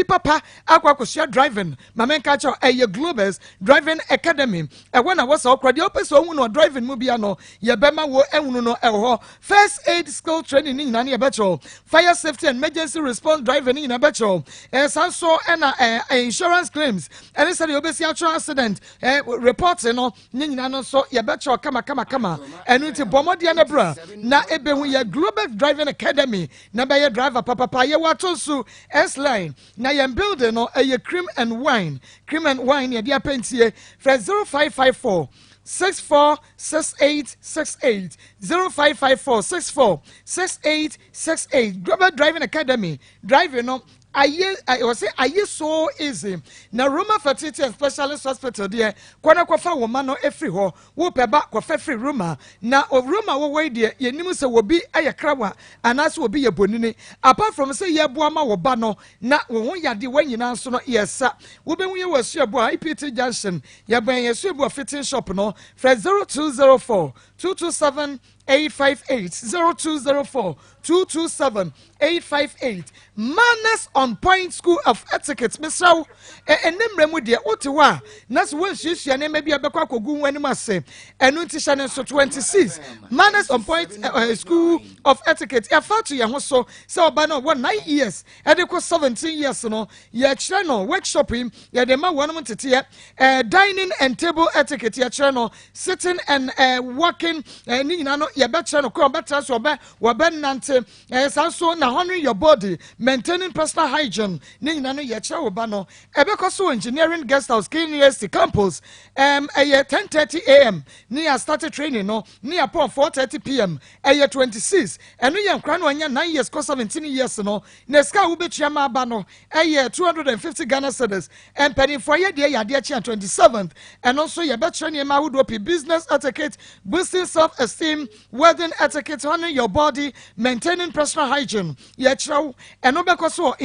papa akwakosia driving mamenka cha ye Globus Driving Academy wona wo se okra de opese ohun no driving mu bia no ye be ma wo ehunu no ho first aid skill training ni na ye be cho fire safety and emergency response driving ni na be cho sanso na insurance claims and said you be actual accident reporting no nyina no so ye betcho kama enu nti bomodi na bra na ebehu ye Global Driving Academy na be ye driver papa ye watonsu S line na ye building no ye cream and wine ye dia pentie for 0554 646868 0554 646868 Global Driving Academy driving no I was say so easy. Na Roma Fertility and Specialist Hospital there. Kwana kwafa woman no every ho. Wo peba kwafa free Roma. Na of Roma wo way there. Ye nimu se wo bi ayakrawa. Anas wo bi ye bonini. Apart from say ye boama wo ba no. Na wo yade wan nyina so no yesa. Wo be ye wo su abo IPT Junction. Ye ban ye su abo fitting shop no. Fra 0204 227 858 0204 227 858 Manners on Point School of Etiquette Mr. Enemre mu de otiwa na so wonhihia na maybe abekwa kogu wani mase enu ntisha ne so 26 Manners on Point School of Etiquette e fa to ye ho so se oba no 9 years e de ko 17 years no ye kire no workshop him ye de ma wonum tete dining and table etiquette ye kire no sitting and walking ni nyina no ye be kire no ko better so oba nante sanso na honoring your body maintaining personal hygiene ni nyina no ye kire oba no Ebekoso Engineering Guest House University Campus 10:30 a.m. Near started training no near upon 4:30 p.m. 26 and we am crown 9 years cost 17 years no neska ube chiama ba no 250 Ghana cedis and penny for ye dia 27th and also ye bet training ma would be business etiquette boosting self-esteem wedding etiquette honoring your body maintaining personal hygiene ye chro and obekoso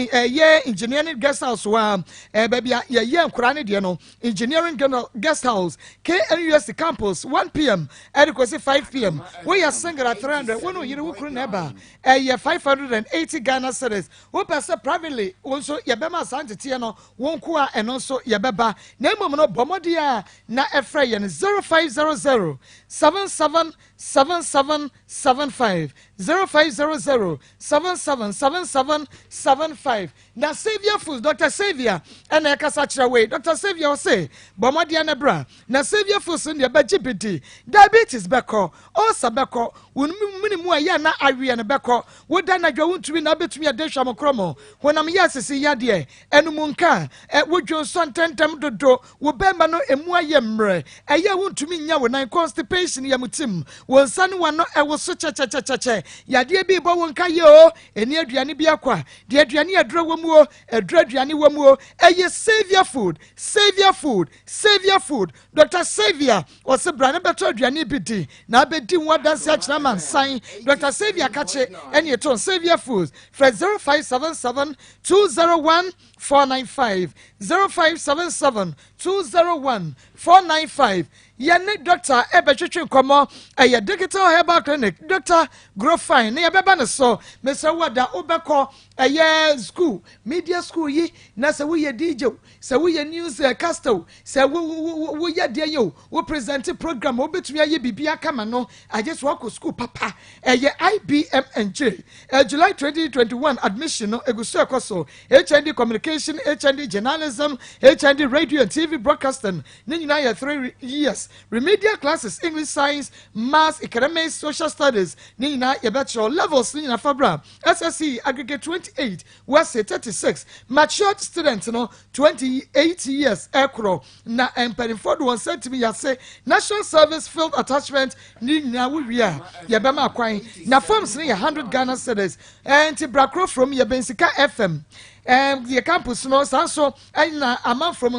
Engineering Guest House baby ye nkurane de no Engineering Guest House KNUST Campus 1 p.m. adequacy 5 p.m. we are single at 300 when you wukru neba 580 Ghana cedis we pesa privately also ye bema sante tie no wonku a eno so ye beba na emom no bomodia na efra ye 0500 777775 0500 777775 na Savior Foods Dr. Savior and ekasa chirawe Dr. Savior say bomodia na bra na Savior Foods in the BGPT diabetes beko ulcer beko unmuni mu ya na awie na beko woda na dwa wontumi na betumi adehwa mokromo wonam yasisi yade enum nka wodwo so ntentem dodo wo bemba no emu aye mre eye wontumi nya wonan constipation ya mutim wonsane wano ewo so chechecheche yade bi bo wonka ye o eni aduane bi akwa de aduane adro womuo aduane womuo eye Savior Food Dr. Savior was a brand better aduane bi di na bedi wadanse achina mansan Dr. Savior kache eni ton Savior Foods for 0577 201 495 0577 201-495 yɛne Dr. Ebetwetwe nkɔmmɔ ɛyɛ digital herbal clinic Dr. Grofine ne yɛbɛba ne so Mr. Wada wobɛkɔ ɛyɛ school media school yi na sɛ woyɛ DJ sɛ woyɛ news caster sɛ woyɛ deɛ yɛ wo present program wobɛtumi ayɛ bibia kama no agye so wakɔ school papa ɛyɛ IBMNJ July 2021 admission no egusu ekoso HND communication HND journalism HND radio and TV broadcasting ne nyina yɛ 3 years remedial classes English science maths economics social studies ne nyina yɛ bachelor levels ne nyina fabra SSC aggregate 28 was 36 matured students no 28 years ekro na empanifo do one sent me yase national service field attachment ne nyina we wia yɛ bɛma akwan na forms ne 100 Ghana cedis and brakro from Yabensika FM the campus no so na ama from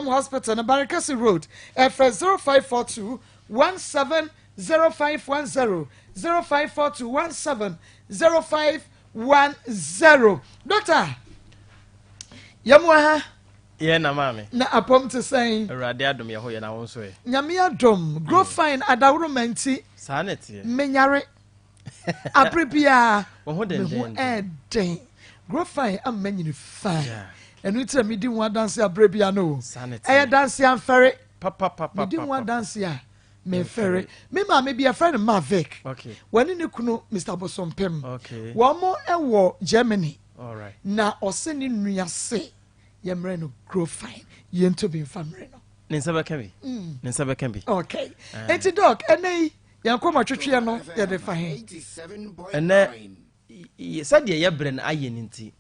hospital na Barakasi Road F 0542 170510 0542 170510 Doctor Yamwa yeah na mami na apom to say Awurade adom ye ho ye na won so e Nyame adom Grofine adawro manti sanete menyare Aprepia, wo den Grofine am manyini fa. And we tell me didn't want dance Aprepia no. I dance am ferry. Papa. Me didn't want dance ya. Me ferry. Me ma be a friend of Mavic. Okay. When in kuno Mr. Bosom Pem. Okay. One more war Germany. All right. Na oseni nuya say yemre no Grofine. Yento be family no. Ninsaba can be. Okay. Enti dog ene Akoma twetwe no ye de fa he ene said ye bren aye nti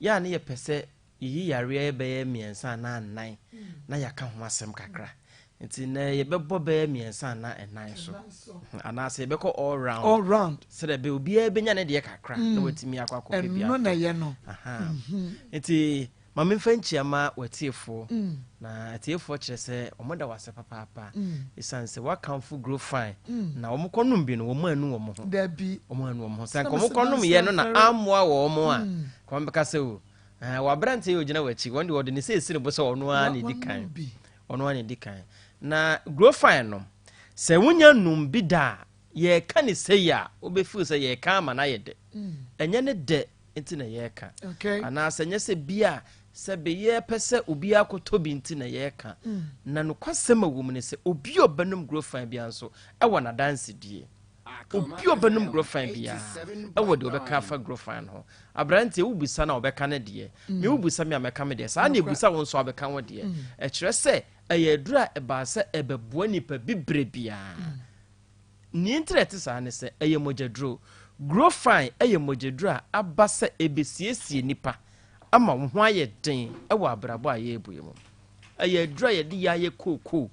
ya ne ye pese yi yare be ye miensa na anan na ya ka ho asem kakra nti na ye bebo be miensa na enan so ana se be ko all round so de be obi e benya ne de kakra na watimi akwa bia no na ye no aha nti mama fanchiama watiefo na atiefo kire se omoda wase papa isanse wakamfu grow fine na omokonum bi no omanu omo ho da bi omanu omo san komokonum ye no na amwa wo omo a kombeka se o wa brante yo gina wachi wonde wode ne se esire bo se ono a ne dikan na grow fine no se wonya num bi da ye ka ne se ya obefu se ye ka ama na ye de enye ne de enti na ye ka ana se nye se bia se be ye pese obi akotobi nti na ye ka na no kwasema wom ne se obi obanum grow fine bia nso e wona dance die obi obanum grow fine bia e wode obeka fa grow fine ho abrante ubisa na obeka ne de me ubisa me ameka me de sa na ebusa won so obeka wo de e kire se eyedura e ba se ebeboa nipa bibre bia ni internet sa ne se eyemojadro grow fine eyemojadro aba se ebesiesie nipa ama ho aye den e wa abrabo aye ebuye mu eyedura ye de yaye kokoo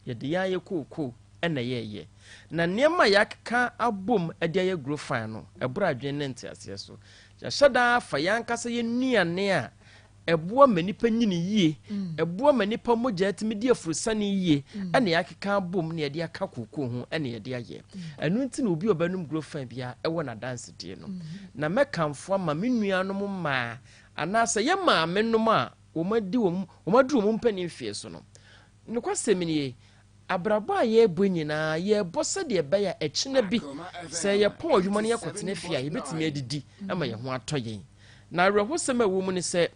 ye de yaye kokoo ena ye na niema yakka abom ade aye grow fine no ebura adwen ne ntiase so ya shada fa yankasa ye nuane a eboa manipa nyini yie eboa manipa mogya atimi di afurusane yie ene yakka abom ne ade aka kokoo ho ene ye de aye enu nti na obi obanum grow fine bia ewo na dance die no na mekamfo ama menuanom ma anasa ye ma mennom a omadu mu mpani mfie so no no kwasemini abrabo aye bonyina ye bose de be ya ekina bi se ye pon adwuma ne yakotene fia ye betimi adidi ama ye ho atoyen na rehosem a wo mu ne se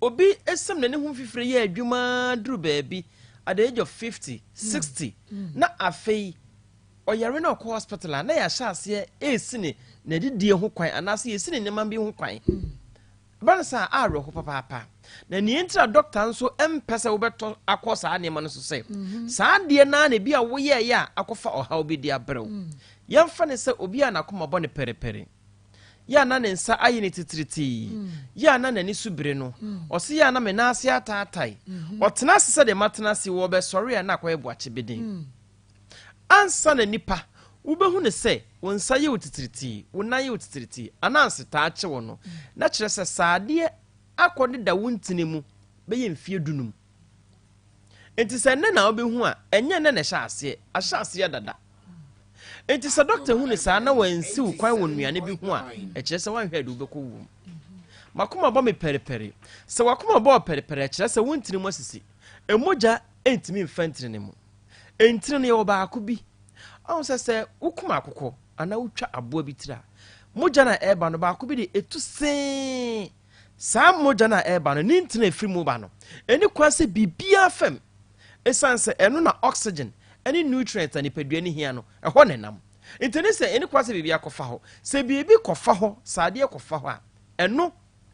obi esem ne ho fifire ye adwuma duru baabi at the age of 50 60 na afei oyare na ko hospital na ya hyase esine na didie ho kwan anase esine ne man bi ho kwan bansa aro ho papa na ni entra doctor nso empese wo beto akosa ane ma no so se saa de na na bia wo ye ya akofa oha obi dia brew yemfa ne se obi ana koma bɔ ne perepere ya na ne nsa ayi ne titiriti ya na nani subire no ɔse ya na me na ase ataatai ɔtena se de matena se wo be sɔre na akwa ebu ache bedin ansa na nipa ubehu ne se won saye utitiriti wonaye utitiriti ananse taache wo no na kire se saade akode da wontine mu beye mfie dunum enti se ne na obehu a enye ne ne hyase dada enti se doctor hu ne sa na wansi kwan wo nuane bi hu a kire se wanhwe de ubekɔ wo makoma bɔ me periperi sɛ wakoma bɔ periperi kyerɛ sɛ wontiri mu asisi emoja entimi mfantiri ne mu entiri ne yɛ baako bi ɔn sɛ wokuma akokɔ ana wotwa aboa bi tira moja na eba no baako bi de etu sen saa moja na eba no ne ntena efiri mu ba no eni kwase bibia fam esan sɛ ɛno na oxygen any nutrients ani padua ne hia no ɛhɔ ne nam ntene sɛ eni kwase bibia kɔfa hɔ sɛ bibi kɔfa hɔ saade kɔfa hɔ a ɛno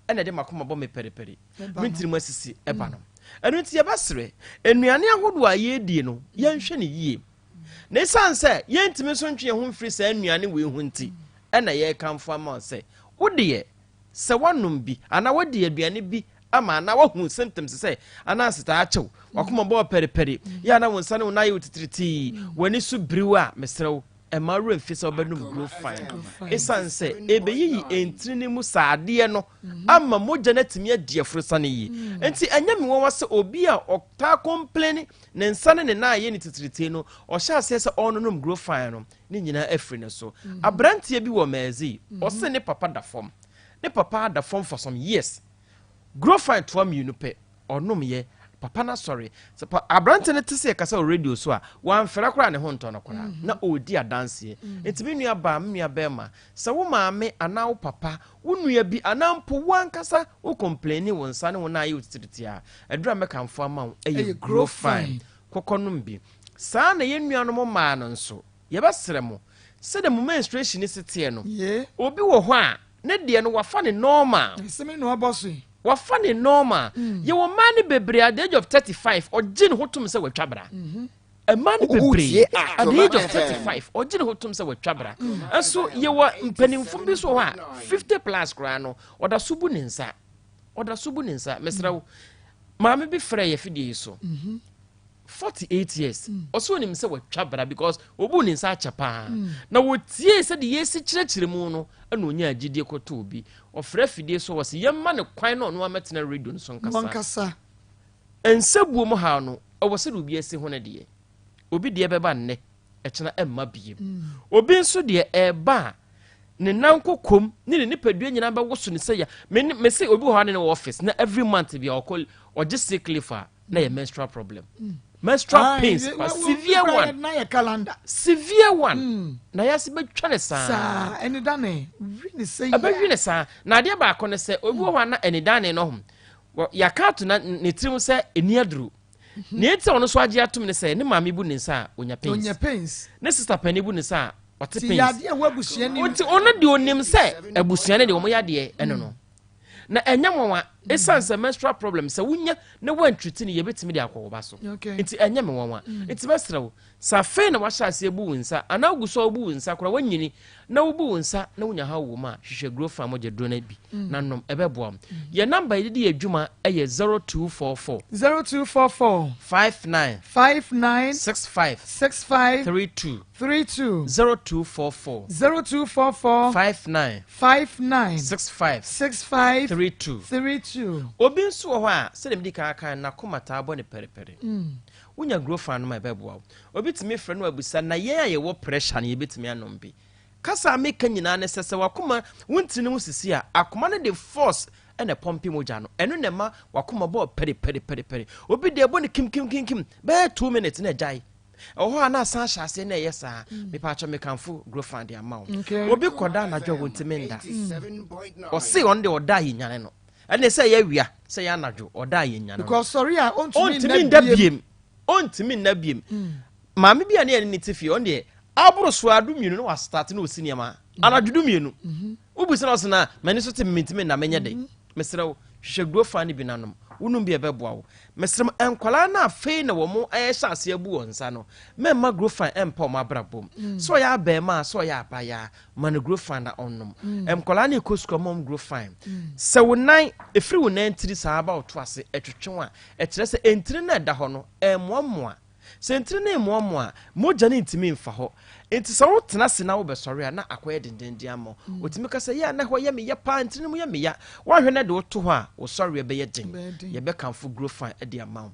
ɛna de makoma bɔ me periperi mentiri mu asisi eba no ɛno nti yɛbɛsrɛ enuane ahodo a yɛdie no yɛnhwɛ ne yie na esan sɛ yɛntimi so ntwe ho mfiri sɛ enuane we ho nti ɛna yɛkamfo ama sɛ wodeyɛ sɛ wanom bi ana wodi aduane bi ama na wahu symptoms sɛ ana sita akyɛw wakoma bɔ periperi ya na wonsa ne wona yɛ utitiriti wani so biriwa mesrew ɛma wura mfi sɛ wobɛnom grow fine esan sɛ ebeyiyi entiri ne mu saade no ama mogya na timi adie forosa ne yi enti ɛnya me wɔn sɛ obi a ɔta complain ne nsa ne na yɛ ne titiriti no ɔhyɛ ase sɛ ɔnonom grow fine no ne nyina afiri ne so abrantie bi wɔ mazi ɔse ne papa da fam ne papa da fam for some years grow fine to am you pɛ ɔnom yɛ papa na sorry so abrante ne tese kasa radio so a wan fera kora ne ho ntɔ no kora na odi adanse entimi nua ba mmea bema sɛ wo maame ana wo papa wo nua bi anampo wan kasa wo complaini won sa ne wona ayi utitiriti a adura mekamfo ama wo eye grow fine kokonom bi saa na ye nua no mo maa no nso ye bɛsrɛ mo sɛ de menstruation ne setie no obi wo hɔ a ne de no wafa ne normal semi no aboso wafa ne normal ye wo man ne bebre at the age of 35 ogye ne hotum sɛ watwabra a man bebre at the age of 35 ogye ne hotum sɛ watwabra enso ye wo mpanimfo bi so hɔ a 50 plus kra no oda subu ne nsa mesrawo maame bi frɛ ye fidie so 48 years also nim sɛ watwabra because obu ne nsa achapa na wotie sɛ de yesi kyerɛkyerɛ mu no ana onya agidie kɔtɔ obi ɔfrɛ fidie so wɔse yɛma ne kwan no ɔno ametena radio no so nkasa ensebuo mu ha no ɔwɔ sɛ obi asi ho ne de obi de bɛba nne ɛkyena emma biem obi nso de ɛba ne nanko kom ne nipadua nyina bɛwoso ne sɛ ya me say obi ho ne office na every month bi ɔkɔ ɔgye sick leave na yɛ menstrual problem menstrual pains but severe one na yɛ calendar severe one na yɛse bɛtwa ne saa ɛne dane wi ne sɛ abɛwi ne saa na adeɛ baako ne sɛ obi ho na ɛne dane no ho yɛka to na ne tirim sɛ eni aduru ne eti ɔno so agye atom ne sɛ ne maame bu ne nsa onya pains ne sister pani bu ne nsa ɔte pains ti yadeɛ wabusua ni ɔno de onim sɛ abusua ne de ɔmo yadeɛ ɛno no na enya mwa essence menstrual problem sɛ wunya na wantwiti ne yebetimi de akɔba so nti enya me wanwa nti mesrew sa fe na wahya ase ebu wunsa ana oguso obu wunsa kora wanyini na obu wunsa na wunya ha wo ma hwehwe grow farm ogye do na bi na nom ebeboam ye number yidi de adwuma eye 0244 59 65 32 0244 59 65 32 obi nso ho a sɛ dem di kan na komata abɔ ne periperi wonya grow fan no ma bɛboa obi timi frɛ no abusa na yɛn a yɛwɔ pressure na yɛbetimi anom bi kasa meka nyina ne sɛ wakoma wontini no sisi a akoma ne de force ɛna pompi moja no ɛno ne ma wakoma bɔ periperi obi de ɛbɔ ne kim bɛɛ 2 minutes na jai ɛhɔ a na san hyase na ɛyɛ saa mepa atwa mekamfo grow fan de ama wo obi kɔda na dwo wontimi nda ɔse on de ɔda yinyane no ɛne sɛ yɛ wia sɛ yɛ anadwo ɔda yinyane because sorry a ontimi nda biem maame bi a ne yɛ ne tifie on de aboro so adu mienu no was start na osi niama anadwo du mienu ubusi na ɔsena mani so te mentimi na menye de mesrew hwehwe grow fan bi nanom wonum bi ebeboa wo mesrem enkwala na afei na wo mo ɛhyɛ ase abu wonsa no memma grow fan empa o mabrabom so ya abema so ya abaya man grow fan na onnom enkwala na ekosko mom grow fan se wo nan efiri wo nan tiri saa ba oto ase etwetwe a ekyere se entiri na da ho no emmoamoa se entiri na emmoamoa moja ne ntimi mfa ho enti sɛ wo tena se na wo bɛsɔre a na akoyɛ dendendi ama otimi ka sɛ yɛ na hɔ yɛ me yɛ pa ntiri no mu yɛ me ya wahwɛ na de wo to hɔ a wo sɔre bɛyɛ den yɛ bɛkamfo grow fan de ama wo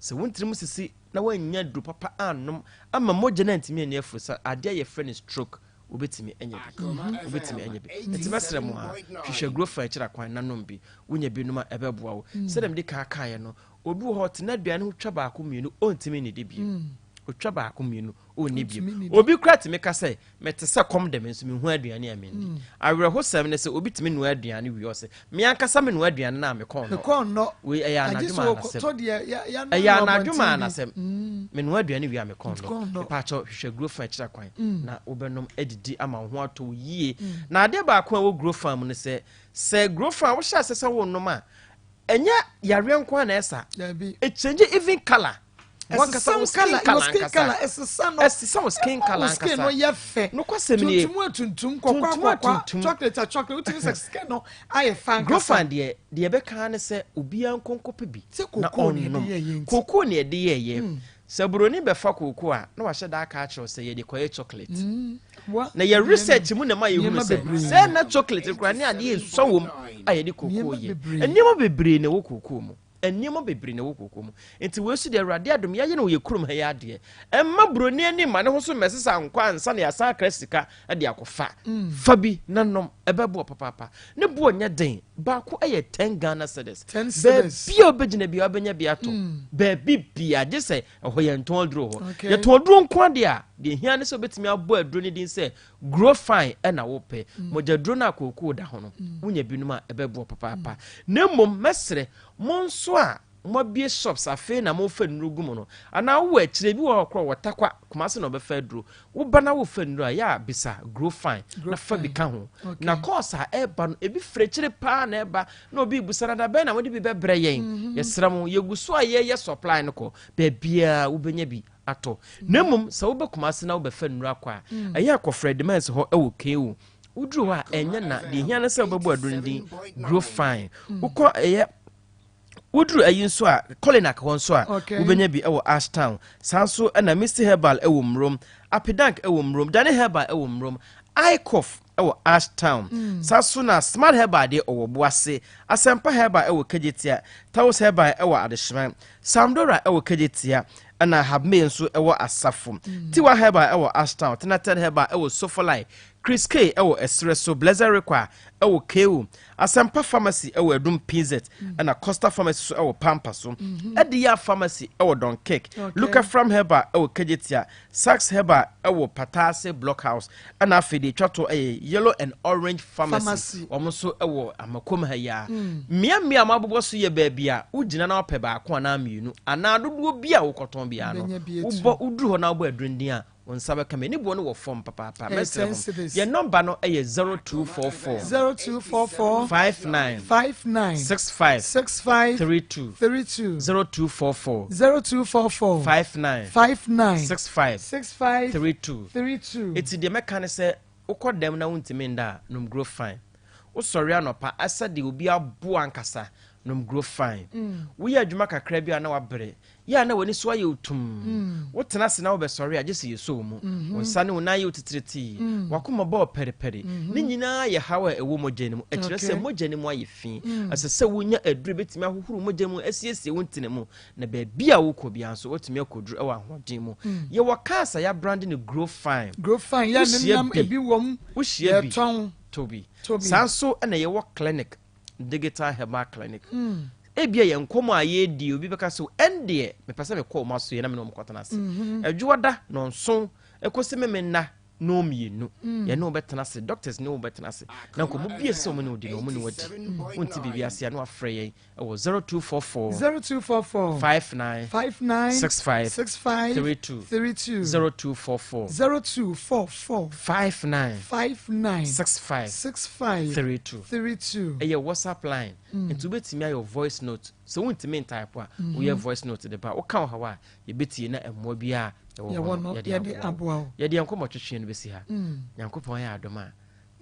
sɛ wo ntiri mu sisi na wanya duru papa anom ama mogya na ntimi ani afu sɛ adeɛ yɛ frɛ ne stroke wobɛtumi anya bi wobɛtumi anya bi nti mɛsrɛ mu a hwehwɛ grofine kyerɛ kwan nanom bi wonya bi noma ɛbɛboa wo sɛdɛm de kaakaeɛ no obi wɔ hɔ tena aduane ho twa baako mmienu ɔntumi ne de bio otwa baako mmienu ɔnni bio obi kora tumi ka sɛ mete sɛ kɔm dɛm nso mehu aduane a mendi awerɛhosɛm ne sɛ obi tumi noa aduane wie ɔsɛ meankasa me noa aduane no a mekɔnnɔ ɛyɛ anadwoma anasɛm menoa aduane wie a mekɔnnɔ mepaakyɛ hwehwɛ grofan kyerɛ kwan na wobɛnom adidi ama wo ho atɔ wo yie na adeɛ baako a wɔ grofan mu no sɛ grofan wohyɛ asɛ sɛ wonnom a ɛnyɛ yareɛ nko a na ɛsa ɛkyɛngye even color Some color, skin color, skin color. Skin no ye fe. No kwasem tuntum, chocolate. Uti skin no aye fan. Grofan de be kan se obia nkonkope bi. Na onnom. Koko ne de ye. Sabroni be fa koko a na wahye da aka akire se ye de koye chocolate. Na ye research mu na ma ye hu se na chocolate kura ne ade ye so wom aye de koko ye. Enimo bebre ne wo koko mu. Enimo bebre ne wo koko mu enti we su de awrade adom ya ye na wo kurum ha ya de emma broni ani ma ne ho so mesesa nkwa ansa na ya sa krasika de akofa fa bi nanom ebebo papa ne bo nya den ba ko eye 10 Ghana cedis be obegina bi obenya bi ato be bibia je se ho ye nton dro ho ye to dro nko de a de hia ne so betimi abo adro ne din se grow fine e na wo pe moja dro na akoko da ho no unya binum a ebebo papa ne mom mesre monso a mobie shops afi na mo fa nrugu mu no ana wo akire bi wo kro wotakwa kumase na obefa duro wo bana wo fa nru a ya bisa grow fine na fa bi ka ho na course a eba no ebi frechire pa na eba na obi busara da be na wo de bi bebre yen yesra mo yeguso a ye supply no ko ba bia wo benya bi ato nemum sa wo be kumase na wo befa nru akwa eya akofre demands ho ewo kewu udru a enya na de hia na se obebu aduro ndin grow fine ukọ eya Udru ayinso a Colinac wonso a ubenya bi ewo Ashtown sanso na Mr Herbal ewo mrom Apidank ewo mrom Dani Herbal ewo mrom Ikof ewo Ashtown sanso na Smart Herbal de owo Boase Asempa Herbal ewo Kejetia Taos Herbal ewo Adeshman Samdora ewo Kejetia ana Habme nso ewo Asafo Tiwa Herbal ewo Ashtown Tenated Herbal ewo Sofolai Chris K ewo Espresso Blazer Requa ewo Kewu Asempa Pharmacy ewo Edum PZ and a Costa Pharmacy ewo Pampa so Edia Pharmacy ewo Don Cake Luca from Heba ewo Kejetia Sax Heba ewo Patase Blockhouse and afide twato Yellow and Orange Pharmacy omoso ewo Amakoma haya mia mabobo so ye baabia ugina na opeba ko na mienu ana dodo bia wo koton bia no wo udru ho na wo adrundin a Onsabe kame ni bo no wo form papa mesem your number no eye 0244 59 65 32 0244 59 65 32 eti de meka ne se ukodem na wuntimi nda num grow fine wo sori anopa asa de obi abo ankasa num grow fine wo ya adwuma kakra bia na wabre ya na woni so aye otum wo tena se na wo be sori agese yeso mu wonsa ne wona ye otitireti wakoma ba perepere ni nyina ye hawa ewo mojenim a kire se mojenim aye fi asese wonya adure betimi ahohuru mojemu asiesie wontene mu na ba bia wo ko bia so otimi akoduru ewa hodin mu ye wakasa ya brand ne grow fine ya nenam ebi wom wo hia bi tobi sanso na ye wo clinic digital herbal clinic ebia ye nkomo aye di obi beka so ende me pese me call maso ye na me no mkotana se adwoda no nso ekose memena no mienu ye no betena se doctors no betena se na nkomo bia se omo ne odi no omo ne wadi wonti bibia ase na afre ye ewo 0244 59 65 32 0244 59 65 32 eye WhatsApp line into betimi your voice note so wonti type a we have voice note de ba wo kan hawa ye beti na emmo bia ye de aboa ye de yankomo twetwe no besi ha yankopon ya adoma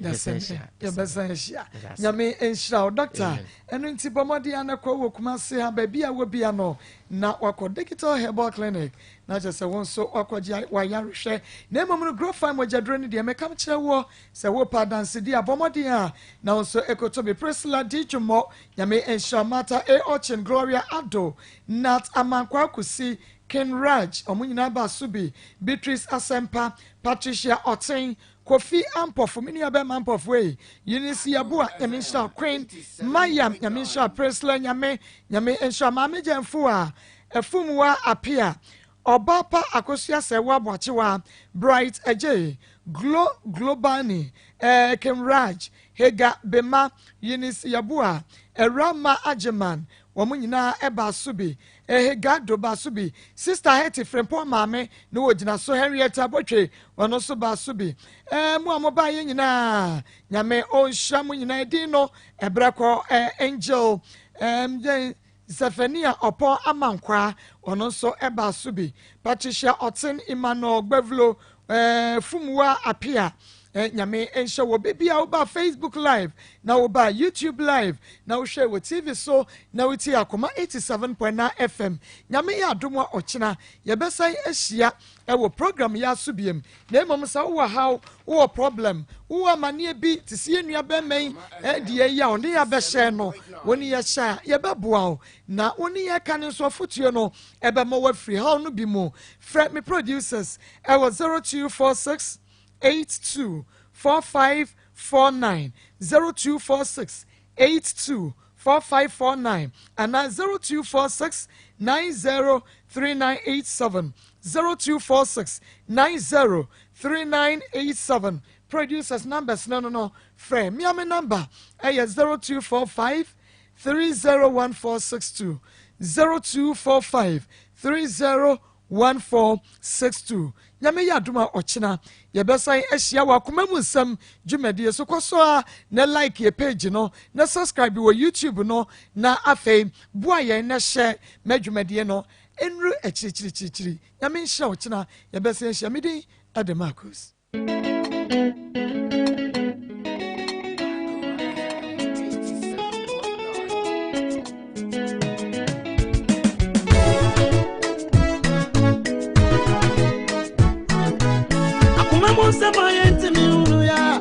Yabesanshia. Nyame enshira doctor. Enu nti bomodi anakwa wo kumase ha ba bia wo bia no na wako digital herbal clinic. Na just won so wakwaji wa yarehwe. Na emom no grow fine mojadro ni de meka kire wo se wo pa dance di abomodi a na so ekotobe presla di chumo nyame enshira mata ochin Gloria Ado Nat Amankwa Kusi Ken Raj omunyina ba subi Beatrice Asempa Patricia Otin Kofi Ampof, mini abem Ampof way. Unisi Abua, Yamisha Queen, Mayam, Yamisha Presla, Yame, and Shamami Jamfua, a Fumwa appear. Obapa Akosia Sewa Bwachiwa, Bright Ajay, Globani, Kemraj, Hega Bema, Unisi Abua, Rama Ajeman, Wamunina Eba Subi, Hega Doba Subi, Sister Hetty Frempo Mame, no Jina so Henrietta Boche, Wanoso Basubi, Muamoba Yina, Yame O Shamunina Dino, Ebrako Angel, Zephania Opo Amankwa, Wanoso Eba Subi, Patricia Otten Emmanuel Bevlo, Fumwa Apia. Nyame ensha wo bibia wo ba Facebook live na wo ba YouTube live na wo share wo TV so na wo ti Akoma 87.9 FM nyame ya adomwa ochina ye besan ahia e wo program ya asubiem na emom sa wo how wo problem wo amane bi tisi enua bemen de ya on ya be share no woni ya sha ye beboa na woni ya kan so fotuo no e be mo wa free how no bi mo fret me producers e was 0246 824549 0246 824549 and 0246 903987 0246 903987 producers numbers no frame me number 0245 301462 0245 301462 nyame ya aduma ochina ye besan ahia wa komamu nsam dwumadie so koso a na like ye page no na subscribe wo YouTube no na afei bua ye na share madwumadie no enru achirichirichiri nyame nhia ochina ye besan ahia medi Maa Akos. Sama yenti mi unuya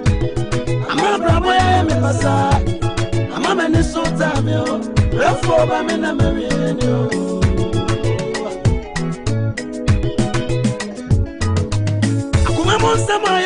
ama brabo ya me pasa ama me ni sota mi o refo ba me na me ni o akuma mon sama